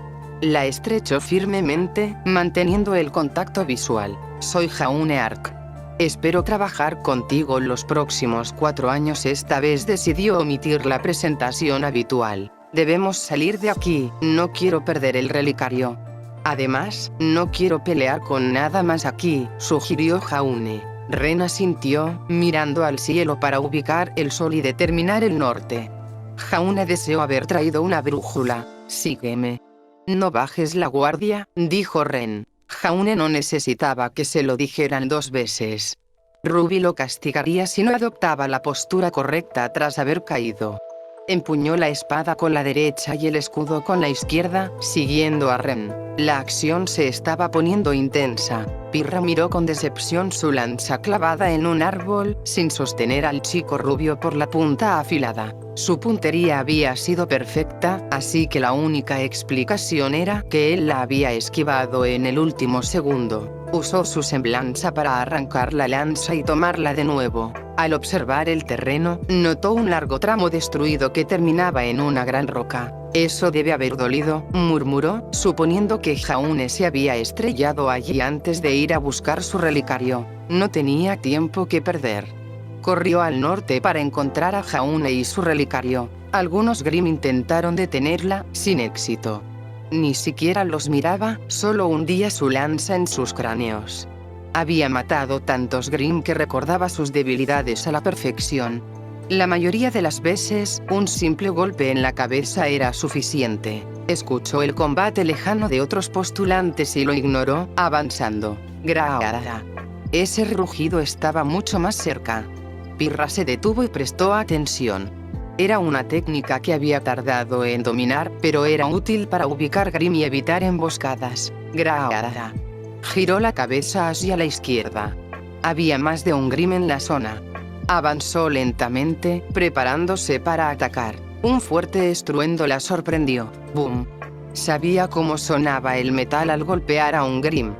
La estrechó firmemente, manteniendo el contacto visual. «Soy Jaune Ark. Espero trabajar contigo los próximos 4 años». Esta vez decidió omitir la presentación habitual. «Debemos salir de aquí, no quiero perder el relicario. Además, no quiero pelear con nada más aquí», sugirió Jaune. Ren asintió, mirando al cielo para ubicar el sol y determinar el norte. Jaune deseó haber traído una brújula. «Sígueme». «No bajes la guardia», dijo Ren. Jaune no necesitaba que se lo dijeran 2 veces. Ruby lo castigaría si no adoptaba la postura correcta tras haber caído. Empuñó la espada con la derecha y el escudo con la izquierda, siguiendo a Ren. La acción se estaba poniendo intensa. Pirra miró con decepción su lanza clavada en un árbol, sin sostener al chico rubio por la punta afilada. Su puntería había sido perfecta, así que la única explicación era que él la había esquivado en el último segundo. Usó su semblanza para arrancar la lanza y tomarla de nuevo. Al observar el terreno, notó un largo tramo destruido que terminaba en una gran roca. «Eso debe haber dolido», murmuró, suponiendo que Jaune se había estrellado allí antes de ir a buscar su relicario. No tenía tiempo que perder. Corrió al norte para encontrar a Jaune y su relicario. Algunos Grimm intentaron detenerla, sin éxito. Ni siquiera los miraba, solo hundía su lanza en sus cráneos. Había matado tantos Grimm que recordaba sus debilidades a la perfección. La mayoría de las veces, un simple golpe en la cabeza era suficiente. Escuchó el combate lejano de otros postulantes y lo ignoró, avanzando. Graada. Ese rugido estaba mucho más cerca. Pirra se detuvo y prestó atención. Era una técnica que había tardado en dominar, pero era útil para ubicar Grimm y evitar emboscadas. Graada. Giró la cabeza hacia la izquierda. Había más de un Grimm en la zona. Avanzó lentamente, preparándose para atacar. Un fuerte estruendo la sorprendió. ¡Bum! Sabía cómo sonaba el metal al golpear a un Grimm.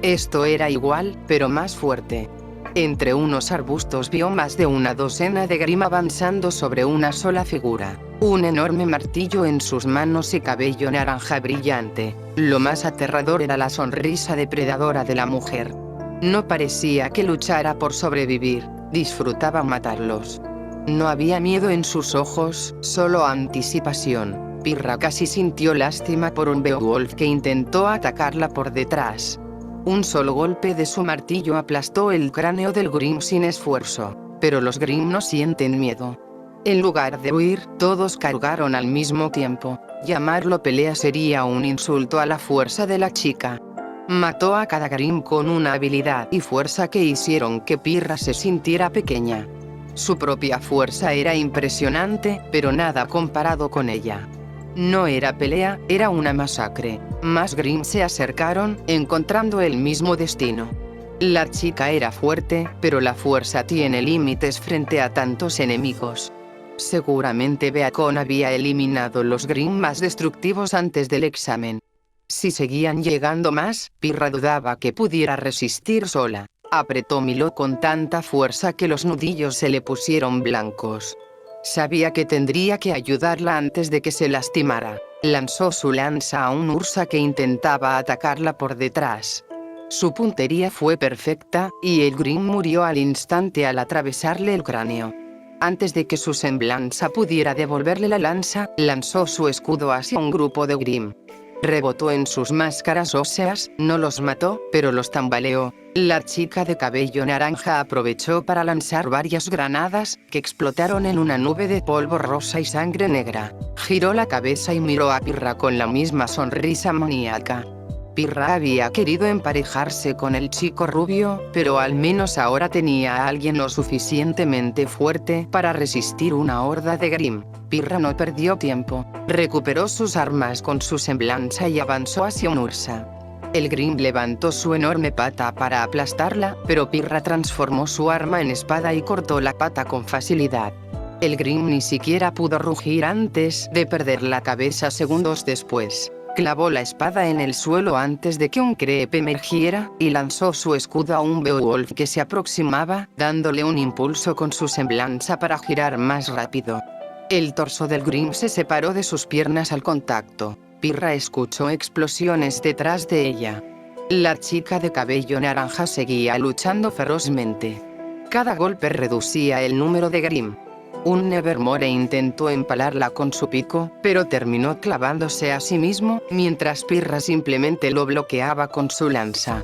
Esto era igual, pero más fuerte. Entre unos arbustos vio más de una docena de Grimm avanzando sobre una sola figura. Un enorme martillo en sus manos y cabello naranja brillante. Lo más aterrador era la sonrisa depredadora de la mujer. No parecía que luchara por sobrevivir, disfrutaba matarlos. No había miedo en sus ojos, solo anticipación. Pirra casi sintió lástima por un Beowulf que intentó atacarla por detrás. Un solo golpe de su martillo aplastó el cráneo del Grimm sin esfuerzo. Pero los Grimm no sienten miedo. En lugar de huir, todos cargaron al mismo tiempo. Llamarlo pelea sería un insulto a la fuerza de la chica. Mató a cada Grimm con una habilidad y fuerza que hicieron que Pirra se sintiera pequeña. Su propia fuerza era impresionante, pero nada comparado con ella. No era pelea, era una masacre. Más Grimm se acercaron, encontrando el mismo destino. La chica era fuerte, pero la fuerza tiene límites frente a tantos enemigos. Seguramente Beacon había eliminado los Grimm más destructivos antes del examen. Si seguían llegando más, Pirra dudaba que pudiera resistir sola. Apretó Milo con tanta fuerza que los nudillos se le pusieron blancos. Sabía que tendría que ayudarla antes de que se lastimara. Lanzó su lanza a un ursa que intentaba atacarla por detrás. Su puntería fue perfecta, y el Grimm murió al instante al atravesarle el cráneo. Antes de que su semblanza pudiera devolverle la lanza, lanzó su escudo hacia un grupo de Grimm. Rebotó en sus máscaras óseas, no los mató, pero los tambaleó. La chica de cabello naranja aprovechó para lanzar varias granadas, que explotaron en una nube de polvo rosa y sangre negra. Giró la cabeza y miró a Pirra con la misma sonrisa maníaca. Pirra había querido emparejarse con el chico rubio, pero al menos ahora tenía a alguien lo suficientemente fuerte para resistir una horda de Grimm. Pirra no perdió tiempo. Recuperó sus armas con su semblanza y avanzó hacia un ursa. El Grimm levantó su enorme pata para aplastarla, pero Pirra transformó su arma en espada y cortó la pata con facilidad. El Grimm ni siquiera pudo rugir antes de perder la cabeza segundos después. Clavó la espada en el suelo antes de que un creep emergiera, y lanzó su escudo a un Beowulf que se aproximaba, dándole un impulso con su semblanza para girar más rápido. El torso del Grimm se separó de sus piernas al contacto. Pirra escuchó explosiones detrás de ella. La chica de cabello naranja seguía luchando ferozmente. Cada golpe reducía el número de Grimm. Un Nevermore intentó empalarla con su pico, pero terminó clavándose a sí mismo, mientras Pirra simplemente lo bloqueaba con su lanza.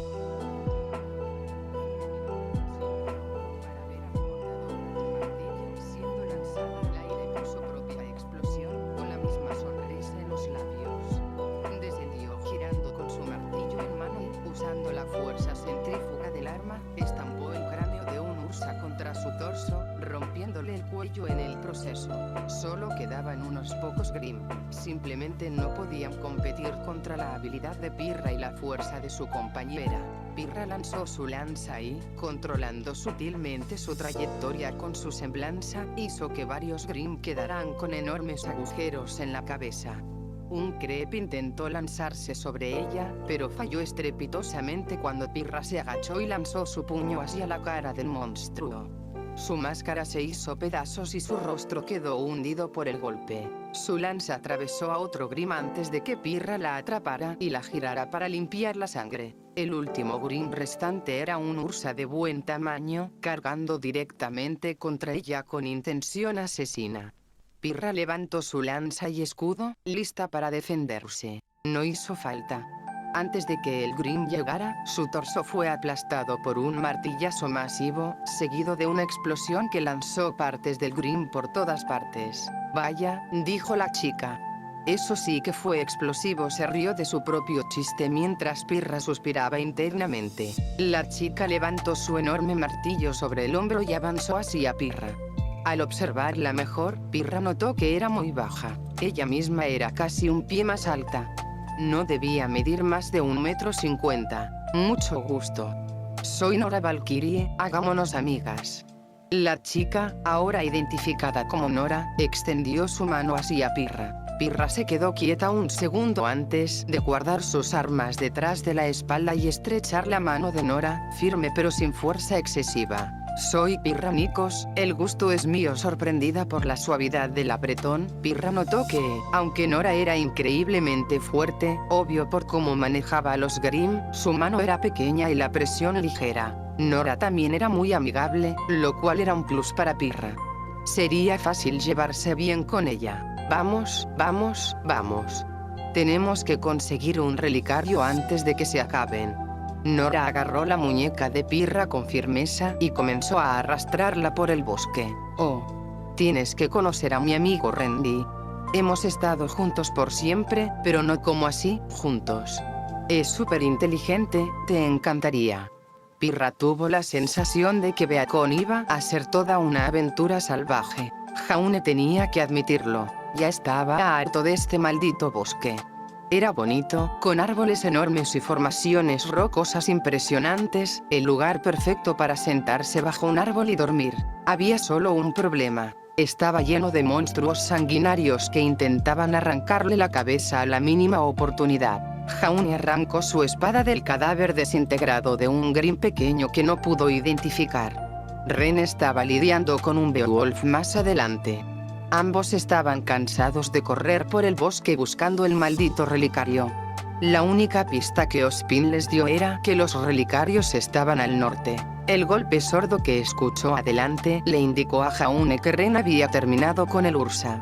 Descendió girando con su martillo en mano y, usando la fuerza centrífuga del arma, estampó el cráneo de un ursa contra su torso, rompiéndole el cuello en el proceso. Solo quedaban unos pocos Grimm. Simplemente no podían competir contra la habilidad de Pirra y la fuerza de su compañera. Pirra lanzó su lanza y, controlando sutilmente su trayectoria con su semblanza, hizo que varios Grimm quedaran con enormes agujeros en la cabeza. Un creep intentó lanzarse sobre ella, pero falló estrepitosamente cuando Pirra se agachó y lanzó su puño hacia la cara del monstruo. Su máscara se hizo pedazos y su rostro quedó hundido por el golpe. Su lanza atravesó a otro Grimm antes de que Pirra la atrapara y la girara para limpiar la sangre. El último Grimm restante era un ursa de buen tamaño, cargando directamente contra ella con intención asesina. Pirra levantó su lanza y escudo, lista para defenderse. No hizo falta. Antes de que el Grim llegara, su torso fue aplastado por un martillazo masivo, seguido de una explosión que lanzó partes del Grim por todas partes. Vaya, dijo la chica. Eso sí que fue explosivo, se rió de su propio chiste mientras Pirra suspiraba internamente. La chica levantó su enorme martillo sobre el hombro y avanzó hacia Pirra. Al observarla mejor, Pirra notó que era muy baja. Ella misma era casi un pie más alta. No debía medir más de 1,50 m. Mucho gusto. Soy Nora Valkyrie, hagámonos amigas. La chica, ahora identificada como Nora, extendió su mano hacia Pirra. Pirra se quedó quieta un segundo antes de guardar sus armas detrás de la espalda y estrechar la mano de Nora, firme pero sin fuerza excesiva. Soy Pirra Nikos, el gusto es mío. Sorprendida por la suavidad del apretón, Pirra notó que, aunque Nora era increíblemente fuerte, obvio por cómo manejaba a los Grim, su mano era pequeña y la presión ligera. Nora también era muy amigable, lo cual era un plus para Pirra. Sería fácil llevarse bien con ella. Vamos, vamos, vamos. Tenemos que conseguir un relicario antes de que se acaben. Nora agarró la muñeca de Pirra con firmeza y comenzó a arrastrarla por el bosque. Oh, tienes que conocer a mi amigo Randy. Hemos estado juntos por siempre, pero no como así, juntos. Es súper inteligente, te encantaría. Pirra tuvo la sensación de que Beacon iba a ser toda una aventura salvaje. Jaune tenía que admitirlo, ya estaba harto de este maldito bosque. Era bonito, con árboles enormes y formaciones rocosas impresionantes, el lugar perfecto para sentarse bajo un árbol y dormir. Había solo un problema. Estaba lleno de monstruos sanguinarios que intentaban arrancarle la cabeza a la mínima oportunidad. Jaune arrancó su espada del cadáver desintegrado de un Grim pequeño que no pudo identificar. Ren estaba lidiando con un Beowulf más adelante. Ambos estaban cansados de correr por el bosque buscando el maldito relicario. La única pista que Ospin les dio era que los relicarios estaban al norte. El golpe sordo que escuchó adelante le indicó a Jaune que Ren había terminado con el Ursa.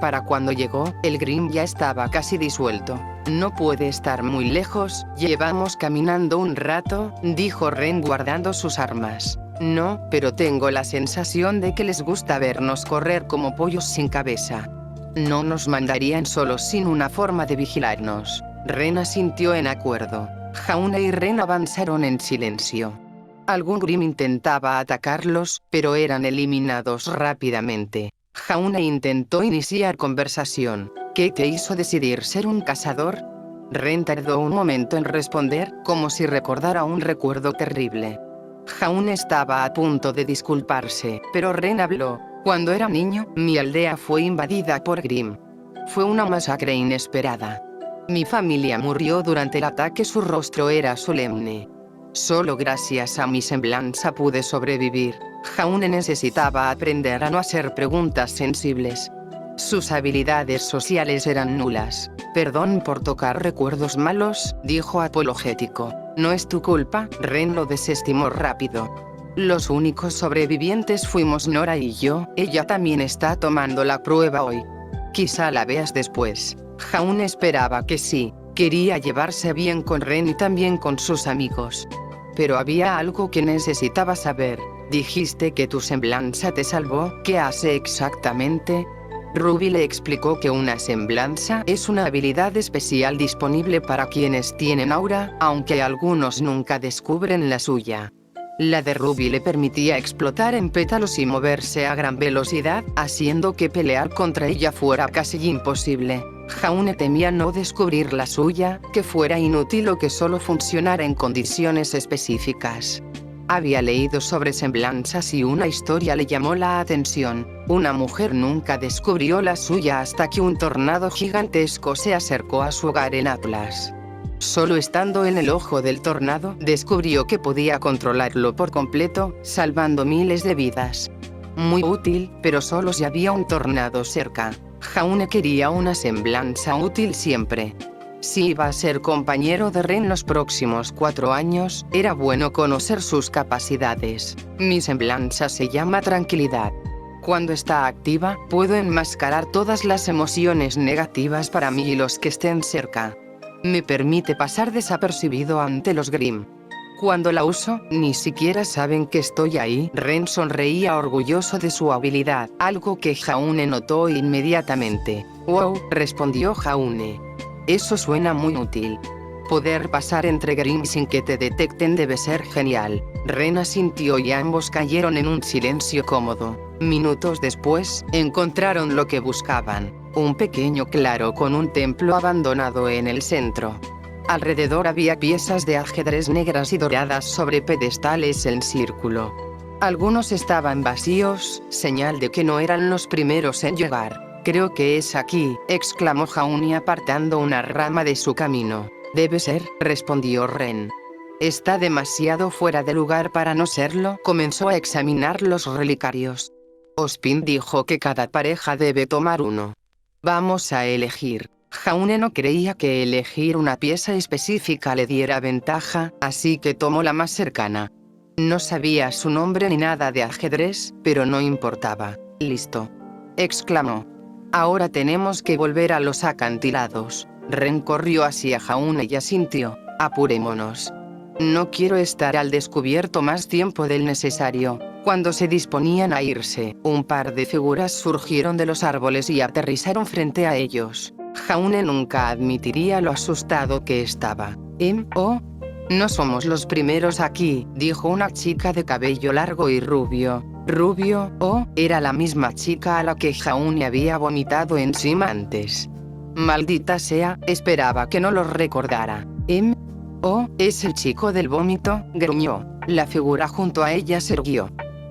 Para cuando llegó, el Grim ya estaba casi disuelto. No puede estar muy lejos, llevamos caminando un rato, dijo Ren guardando sus armas. No, pero tengo la sensación de que les gusta vernos correr como pollos sin cabeza. No nos mandarían solos sin una forma de vigilarnos. Ren asintió en acuerdo. Jaune y Ren avanzaron en silencio. Algún Grim intentaba atacarlos, pero eran eliminados rápidamente. Jaune intentó iniciar conversación. ¿Qué te hizo decidir ser un cazador? Ren tardó un momento en responder, como si recordara un recuerdo terrible. Jaune estaba a punto de disculparse, pero Ren habló. Cuando era niño, mi aldea fue invadida por Grim. Fue una masacre inesperada. Mi familia murió durante el ataque, su rostro era solemne. Solo gracias a mi semblanza pude sobrevivir. Jaune necesitaba aprender a no hacer preguntas sensibles. Sus habilidades sociales eran nulas. Perdón por tocar recuerdos malos, dijo apologético. No es tu culpa, Ren lo desestimó rápido. Los únicos sobrevivientes fuimos Nora y yo, ella también está tomando la prueba hoy. Quizá la veas después. Jaune esperaba que sí, quería llevarse bien con Ren y también con sus amigos. Pero había algo que necesitaba saber. Dijiste que tu semblanza te salvó, ¿qué hace exactamente? Ruby le explicó que una semblanza es una habilidad especial disponible para quienes tienen aura, aunque algunos nunca descubren la suya. La de Ruby le permitía explotar en pétalos y moverse a gran velocidad, haciendo que pelear contra ella fuera casi imposible. Jaune temía no descubrir la suya, que fuera inútil o que solo funcionara en condiciones específicas. Había leído sobre semblanzas y una historia le llamó la atención. Una mujer nunca descubrió la suya hasta que un tornado gigantesco se acercó a su hogar en Atlas. Solo estando en el ojo del tornado, descubrió que podía controlarlo por completo, salvando miles de vidas. Muy útil, pero solo si había un tornado cerca. Jaune quería una semblanza útil siempre. Si iba a ser compañero de Ren los próximos 4 años, era bueno conocer sus capacidades. Mi semblanza se llama Tranquilidad. Cuando está activa, puedo enmascarar todas las emociones negativas para mí y los que estén cerca. Me permite pasar desapercibido ante los Grimm. Cuando la uso, ni siquiera saben que estoy ahí. Ren sonreía orgulloso de su habilidad, algo que Jaune notó inmediatamente. Wow, respondió Jaune. Eso suena muy útil. Poder pasar entre Grimm sin que te detecten debe ser genial. Ren asintió y ambos cayeron en un silencio cómodo. Minutos después, encontraron lo que buscaban. Un pequeño claro con un templo abandonado en el centro. Alrededor había piezas de ajedrez negras y doradas sobre pedestales en círculo. Algunos estaban vacíos, señal de que no eran los primeros en llegar. Creo que es aquí, exclamó Jaune apartando una rama de su camino. Debe ser, respondió Ren. Está demasiado fuera de lugar para no serlo. Comenzó a examinar los relicarios. Ospin dijo que cada pareja debe tomar uno. Vamos a elegir. Jaune no creía que elegir una pieza específica le diera ventaja, así que tomó la más cercana. No sabía su nombre ni nada de ajedrez, pero no importaba. Listo. Exclamó. Ahora tenemos que volver a los acantilados. Ren corrió hacia Jaune y asintió. Apurémonos. No quiero estar al descubierto más tiempo del necesario. Cuando se disponían a irse, un par de figuras surgieron de los árboles y aterrizaron frente a ellos. Jaune nunca admitiría lo asustado que estaba. Oh, no somos los primeros aquí, dijo una chica de cabello largo y rubio. Rubio, era la misma chica a la que Jaune había vomitado encima antes. Maldita sea, esperaba que no los recordara. Es el chico del vómito, gruñó. La figura junto a ella se irguió.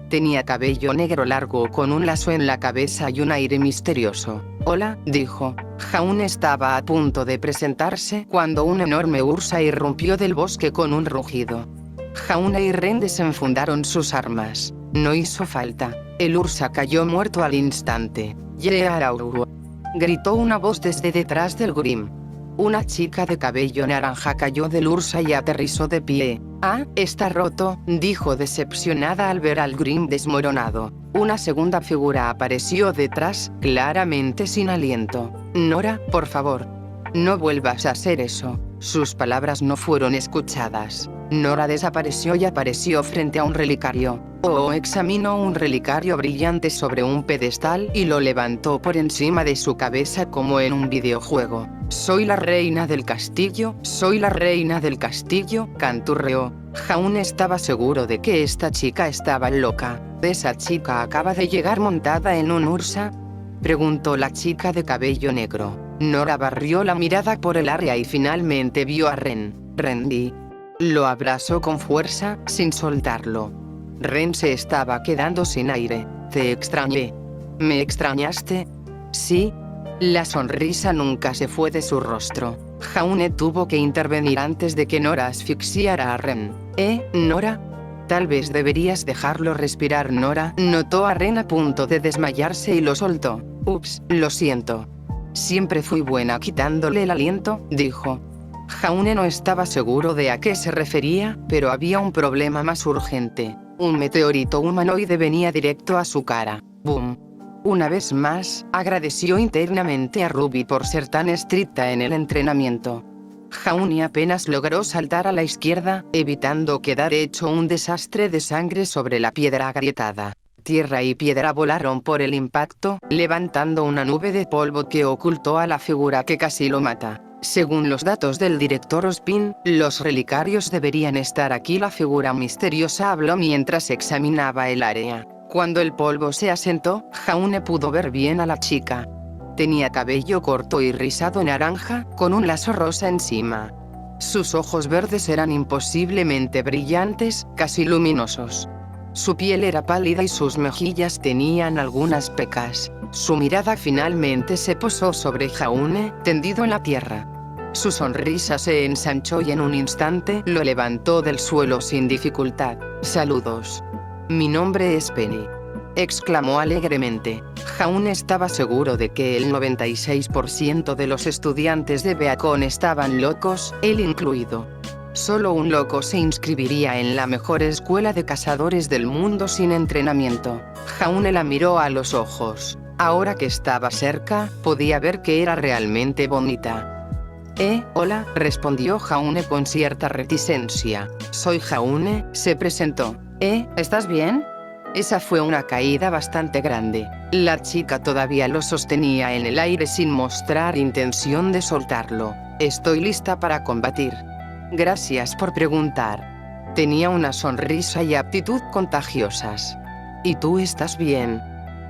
Tenía cabello negro largo con un lazo en la cabeza y un aire misterioso. Hola, dijo. Jaune estaba a punto de presentarse cuando una enorme ursa irrumpió del bosque con un rugido. Jaune y Ren desenfundaron sus armas. No hizo falta. El ursa cayó muerto al instante. ¡Yearauru! Gritó una voz desde detrás del Grimm. Una chica de cabello naranja cayó del ursa y aterrizó de pie. Ah, está roto, dijo decepcionada al ver al Grimm desmoronado. Una segunda figura apareció detrás, claramente sin aliento. Nora, por favor. No vuelvas a hacer eso. Sus palabras no fueron escuchadas. Nora desapareció y apareció frente a un relicario. Examinó un relicario brillante sobre un pedestal y lo levantó por encima de su cabeza como en un videojuego. Soy la reina del castillo, soy la reina del castillo, canturreó. Jaune estaba seguro de que esta chica estaba loca. ¿Esa chica acaba de llegar montada en un ursa?, preguntó la chica de cabello negro. Nora barrió la mirada por el área y finalmente vio a Ren. Rendí. Lo abrazó con fuerza, sin soltarlo. Ren se estaba quedando sin aire. Te extrañé. ¿Me extrañaste? Sí. La sonrisa nunca se fue de su rostro. Jaune tuvo que intervenir antes de que Nora asfixiara a Ren. Nora? Tal vez deberías dejarlo respirar. Nora notó a Ren a punto de desmayarse y lo soltó. Ups, lo siento. Siempre fui buena quitándole el aliento, dijo. Jaune no estaba seguro de a qué se refería, pero había un problema más urgente. Un meteorito humanoide venía directo a su cara. ¡Boom! Una vez más, agradeció internamente a Ruby por ser tan estricta en el entrenamiento. Jaune apenas logró saltar a la izquierda, evitando quedar hecho un desastre de sangre sobre la piedra agrietada. Tierra y piedra volaron por el impacto, levantando una nube de polvo que ocultó a la figura que casi lo mata. Según los datos del director Ospin, los relicarios deberían estar aquí. La figura misteriosa habló mientras examinaba el área. Cuando el polvo se asentó, Jaune pudo ver bien a la chica. Tenía cabello corto y rizado naranja, con un lazo rosa encima. Sus ojos verdes eran imposiblemente brillantes, casi luminosos. Su piel era pálida y sus mejillas tenían algunas pecas. Su mirada finalmente se posó sobre Jaune, tendido en la tierra. Su sonrisa se ensanchó y en un instante lo levantó del suelo sin dificultad. Saludos. Mi nombre es Penny, exclamó alegremente. Jaune estaba seguro de que el 96% de los estudiantes de Beacon estaban locos, él incluido. Solo un loco se inscribiría en la mejor escuela de cazadores del mundo sin entrenamiento. Jaune la miró a los ojos. Ahora que estaba cerca, podía ver que era realmente bonita. Hola, respondió Jaune con cierta reticencia. Soy Jaune, se presentó. ¿Estás bien? Esa fue una caída bastante grande. La chica todavía lo sostenía en el aire sin mostrar intención de soltarlo. Estoy lista para combatir. Gracias por preguntar. Tenía una sonrisa y aptitud contagiosas. ¿Y tú estás bien?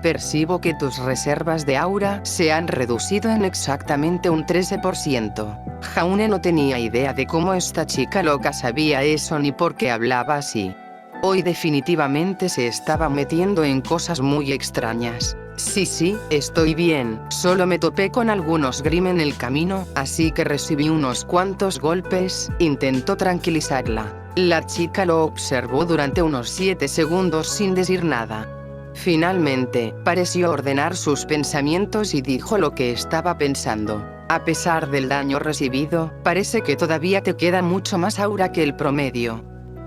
Percibo que tus reservas de aura se han reducido en exactamente un 13%. Jaune no tenía idea de cómo esta chica loca sabía eso ni por qué hablaba así. Hoy definitivamente se estaba metiendo en cosas muy extrañas. Sí, estoy bien, solo me topé con algunos Grimm en el camino, así que recibí unos cuantos golpes. Intentó tranquilizarla. La chica lo observó durante unos 7 segundos sin decir nada. Finalmente, pareció ordenar sus pensamientos y dijo lo que estaba pensando. A pesar del daño recibido, parece que todavía te queda mucho más aura que el promedio.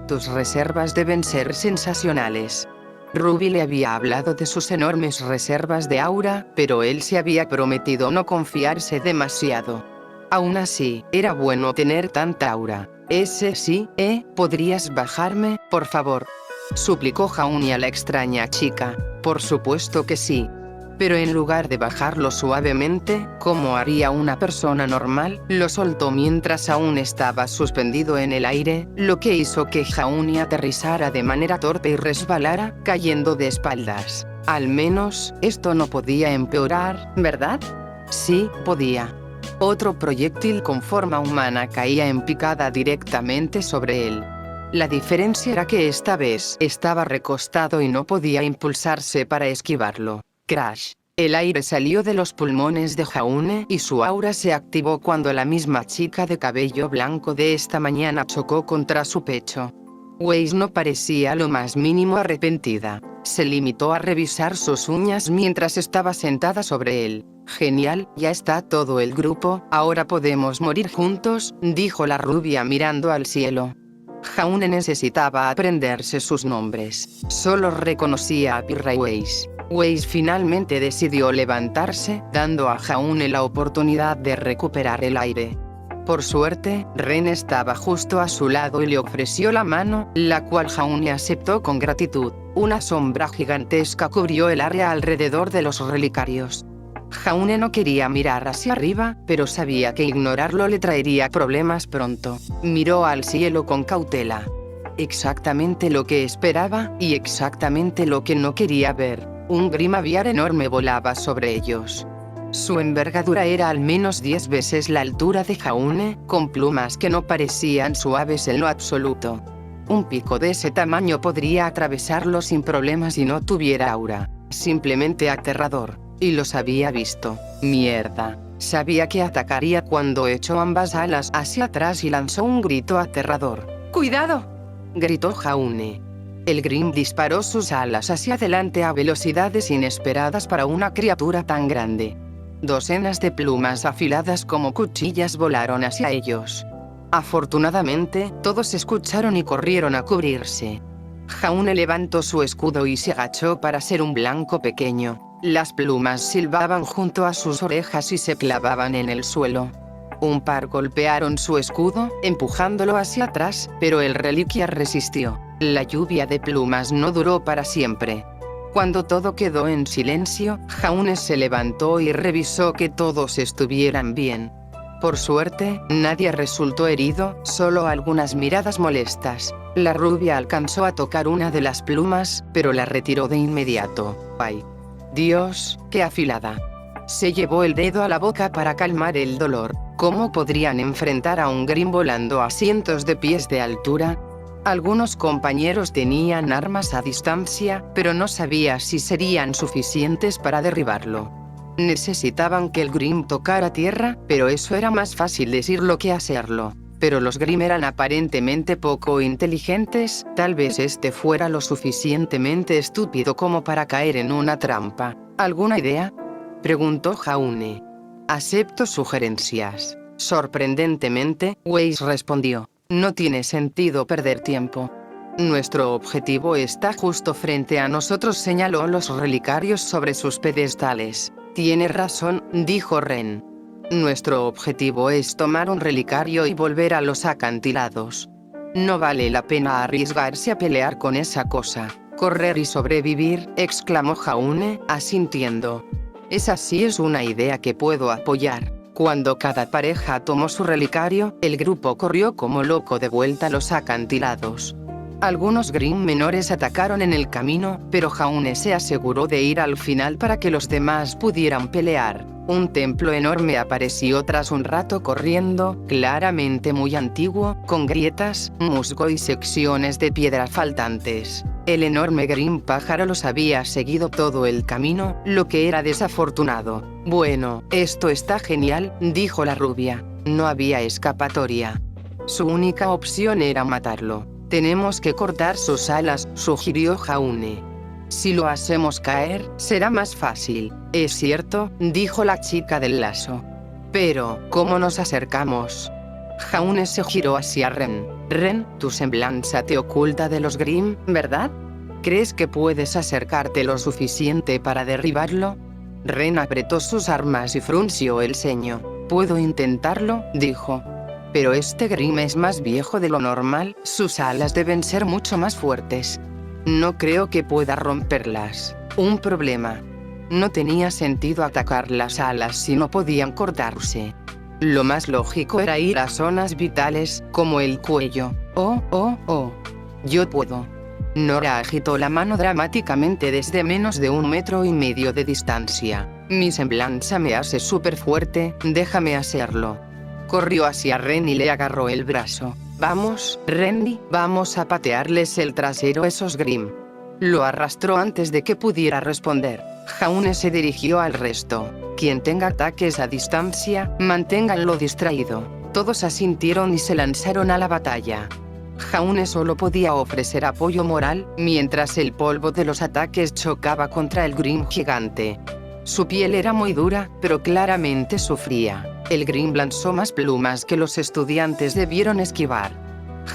Tus reservas deben ser sensacionales. Ruby le había hablado de sus enormes reservas de aura, pero él se había prometido no confiarse demasiado. Aún así, era bueno tener tanta aura. Ese sí, ¿podrías bajarme, por favor?, suplicó Jaune a la extraña chica. Por supuesto que sí. Pero en lugar de bajarlo suavemente, como haría una persona normal, lo soltó mientras aún estaba suspendido en el aire, lo que hizo que Jaune aterrizara de manera torpe y resbalara, cayendo de espaldas. Al menos, esto no podía empeorar, ¿verdad? Sí, podía. Otro proyectil con forma humana caía en picada directamente sobre él. La diferencia era que esta vez estaba recostado y no podía impulsarse para esquivarlo. Crash. El aire salió de los pulmones de Jaune y su aura se activó cuando la misma chica de cabello blanco de esta mañana chocó contra su pecho. Weiss no parecía lo más mínimo arrepentida. Se limitó a revisar sus uñas mientras estaba sentada sobre él. Genial, ya está todo el grupo, ahora podemos morir juntos, dijo la rubia mirando al cielo. Jaune necesitaba aprenderse sus nombres. Solo reconocía a Pirra y Weiss. Weiss finalmente decidió levantarse, dando a Jaune la oportunidad de recuperar el aire. Por suerte, Ren estaba justo a su lado y le ofreció la mano, la cual Jaune aceptó con gratitud. Una sombra gigantesca cubrió el área alrededor de los relicarios. Jaune no quería mirar hacia arriba, pero sabía que ignorarlo le traería problemas pronto. Miró al cielo con cautela. Exactamente lo que esperaba, y exactamente lo que no quería ver. Un Grimm aviar enorme volaba sobre ellos. Su envergadura era al menos 10 veces la altura de Jaune, con plumas que no parecían suaves en lo absoluto. Un pico de ese tamaño podría atravesarlo sin problemas si no tuviera aura. Simplemente aterrador. Y los había visto. Mierda. Sabía que atacaría cuando echó ambas alas hacia atrás y lanzó un grito aterrador. ¡Cuidado!, gritó Jaune. El Grimm disparó sus alas hacia adelante a velocidades inesperadas para una criatura tan grande. Docenas de plumas afiladas como cuchillas volaron hacia ellos. Afortunadamente, todos escucharon y corrieron a cubrirse. Jaune levantó su escudo y se agachó para ser un blanco pequeño. Las plumas silbaban junto a sus orejas y se clavaban en el suelo. Un par golpearon su escudo, empujándolo hacia atrás, pero el reliquia resistió. La lluvia de plumas no duró para siempre. Cuando todo quedó en silencio, Jaune se levantó y revisó que todos estuvieran bien. Por suerte, nadie resultó herido, solo algunas miradas molestas. La rubia alcanzó a tocar una de las plumas, pero la retiró de inmediato. ¡Ay! Dios, qué afilada. Se llevó el dedo a la boca para calmar el dolor. ¿Cómo podrían enfrentar a un Grimm volando a cientos de pies de altura? Algunos compañeros tenían armas a distancia, pero no sabía si serían suficientes para derribarlo. Necesitaban que el Grimm tocara tierra, pero eso era más fácil decirlo que hacerlo. Pero los Grimm eran aparentemente poco inteligentes, tal vez este fuera lo suficientemente estúpido como para caer en una trampa. ¿Alguna idea?, preguntó Jaune. Acepto sugerencias. Sorprendentemente, Weiss respondió. No tiene sentido perder tiempo. Nuestro objetivo está justo frente a nosotros, señaló los relicarios sobre sus pedestales. Tiene razón, dijo Ren. Nuestro objetivo es tomar un relicario y volver a los acantilados. No vale la pena arriesgarse a pelear con esa cosa. Correr y sobrevivir, exclamó Jaune, asintiendo. Esa sí es una idea que puedo apoyar. Cuando cada pareja tomó su relicario, el grupo corrió como loco de vuelta a los acantilados. Algunos Grimm menores atacaron en el camino, pero Jaune se aseguró de ir al final para que los demás pudieran pelear. Un templo enorme apareció tras un rato corriendo, claramente muy antiguo, con grietas, musgo y secciones de piedra faltantes. El enorme Grimm pájaro los había seguido todo el camino, lo que era desafortunado. Bueno, esto está genial, dijo la rubia. No había escapatoria. Su única opción era matarlo. Tenemos que cortar sus alas, sugirió Jaune. Si lo hacemos caer, será más fácil. Es cierto, dijo la chica del lazo. Pero, ¿cómo nos acercamos? Jaune se giró hacia Ren. Ren, tu semblanza te oculta de los Grimm, ¿verdad? ¿Crees que puedes acercarte lo suficiente para derribarlo? Ren apretó sus armas y frunció el ceño. Puedo intentarlo, dijo. Pero este Grimm es más viejo de lo normal, sus alas deben ser mucho más fuertes. No creo que pueda romperlas. Un problema. No tenía sentido atacar las alas si no podían cortarse. Lo más lógico era ir a zonas vitales, como el cuello. Oh. Yo puedo. Nora agitó la mano dramáticamente desde menos de 1,5 metros de distancia. Mi semblanza me hace súper fuerte, déjame hacerlo. Corrió hacia Ren y le agarró el brazo. Vamos, Renny, vamos a patearles el trasero a esos Grimm. Lo arrastró antes de que pudiera responder. Jaune se dirigió al resto. Quien tenga ataques a distancia, manténganlo distraído. Todos asintieron y se lanzaron a la batalla. Jaune solo podía ofrecer apoyo moral, mientras el polvo de los ataques chocaba contra el Grimm gigante. Su piel era muy dura, pero claramente sufría. El Grimm lanzó más plumas que los estudiantes debieron esquivar.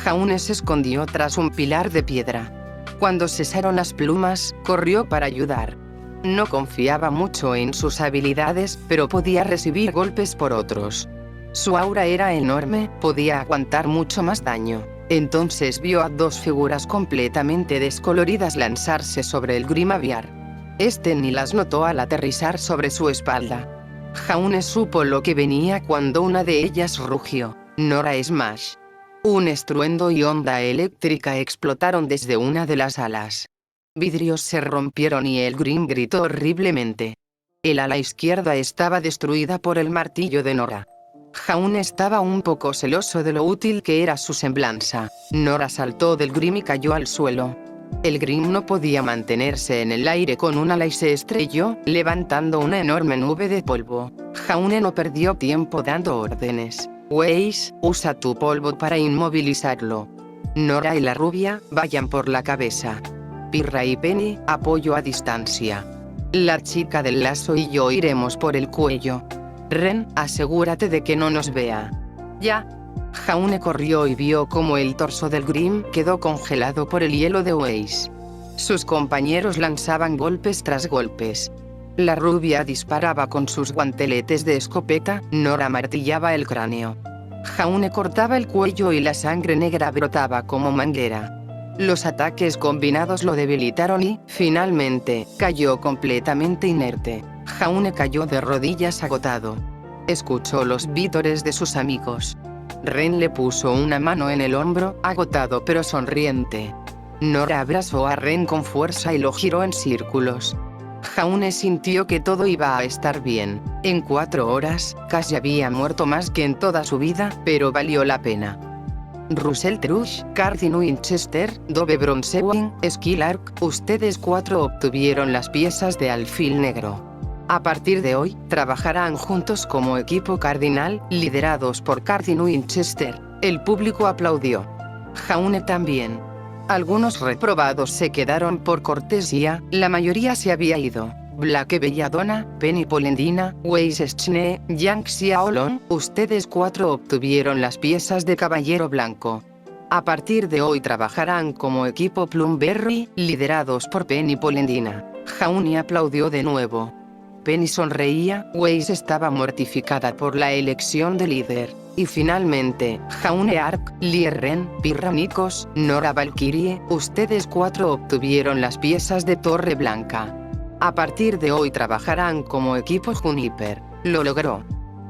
Jaune se escondió tras un pilar de piedra. Cuando cesaron las plumas, corrió para ayudar. No confiaba mucho en sus habilidades, pero podía recibir golpes por otros. Su aura era enorme, podía aguantar mucho más daño. Entonces vio a dos figuras completamente descoloridas lanzarse sobre el Grimm aviar. Este ni las notó al aterrizar sobre su espalda. Jaune supo lo que venía cuando una de ellas rugió. Nora Smash. Un estruendo y onda eléctrica explotaron desde una de las alas. Vidrios se rompieron y el Grimm gritó horriblemente. El ala izquierda estaba destruida por el martillo de Nora. Jaune estaba un poco celoso de lo útil que era su semblanza. Nora saltó del Grimm y cayó al suelo. El Grimm no podía mantenerse en el aire con un ala y se estrelló, levantando una enorme nube de polvo. Jaune no perdió tiempo dando órdenes. Weiss, usa tu polvo para inmovilizarlo. Nora y la rubia, vayan por la cabeza. Pirra y Penny, apoyo a distancia. La chica del lazo y yo iremos por el cuello. Ren, asegúrate de que no nos vea. Ya. Jaune corrió y vio cómo el torso del Grimm quedó congelado por el hielo de Weiss. Sus compañeros lanzaban golpes tras golpes. La rubia disparaba con sus guanteletes de escopeta, Nora martillaba el cráneo. Jaune cortaba el cuello y la sangre negra brotaba como manguera. Los ataques combinados lo debilitaron y, finalmente, cayó completamente inerte. Jaune cayó de rodillas agotado. Escuchó los vítores de sus amigos. Ren le puso una mano en el hombro, agotado pero sonriente. Nora abrazó a Ren con fuerza y lo giró en círculos. Jaune sintió que todo iba a estar bien. En 4 horas, casi había muerto más que en toda su vida, pero valió la pena. Russell Trush, Cardin Winchester, Dove Bronzewing, Skylark, ustedes 4 obtuvieron las piezas de alfil negro. A partir de hoy, trabajarán juntos como equipo cardinal, liderados por Cardin Winchester. El público aplaudió. Jaune también. Algunos reprobados se quedaron por cortesía, la mayoría se había ido. Blake Belladonna, Penny Polendina, Weiss Schnee, Yang Xiaolong, ustedes 4 obtuvieron las piezas de Caballero Blanco. A partir de hoy trabajarán como equipo Plumberry, liderados por Penny Polendina. Jaune aplaudió de nuevo. Penny sonreía, Weiss estaba mortificada por la elección de líder. Y finalmente, Jaune Ark, Lierren, Pirra Nikos, Nora Valkyrie, ustedes 4 obtuvieron las piezas de Torre Blanca. A partir de hoy trabajarán como equipo Juniper. Lo logró.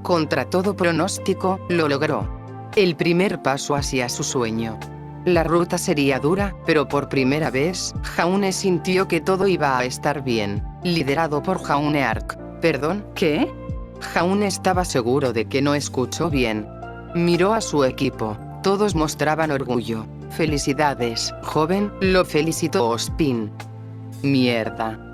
Contra todo pronóstico, lo logró. El primer paso hacia su sueño. La ruta sería dura, pero por primera vez, Jaune sintió que todo iba a estar bien. Liderado por Jaune Ark. ¿Perdón? ¿Qué? Jaune estaba seguro de que no escuchó bien. Miró a su equipo. Todos mostraban orgullo. «Felicidades, joven», lo felicitó Ospin. «Mierda».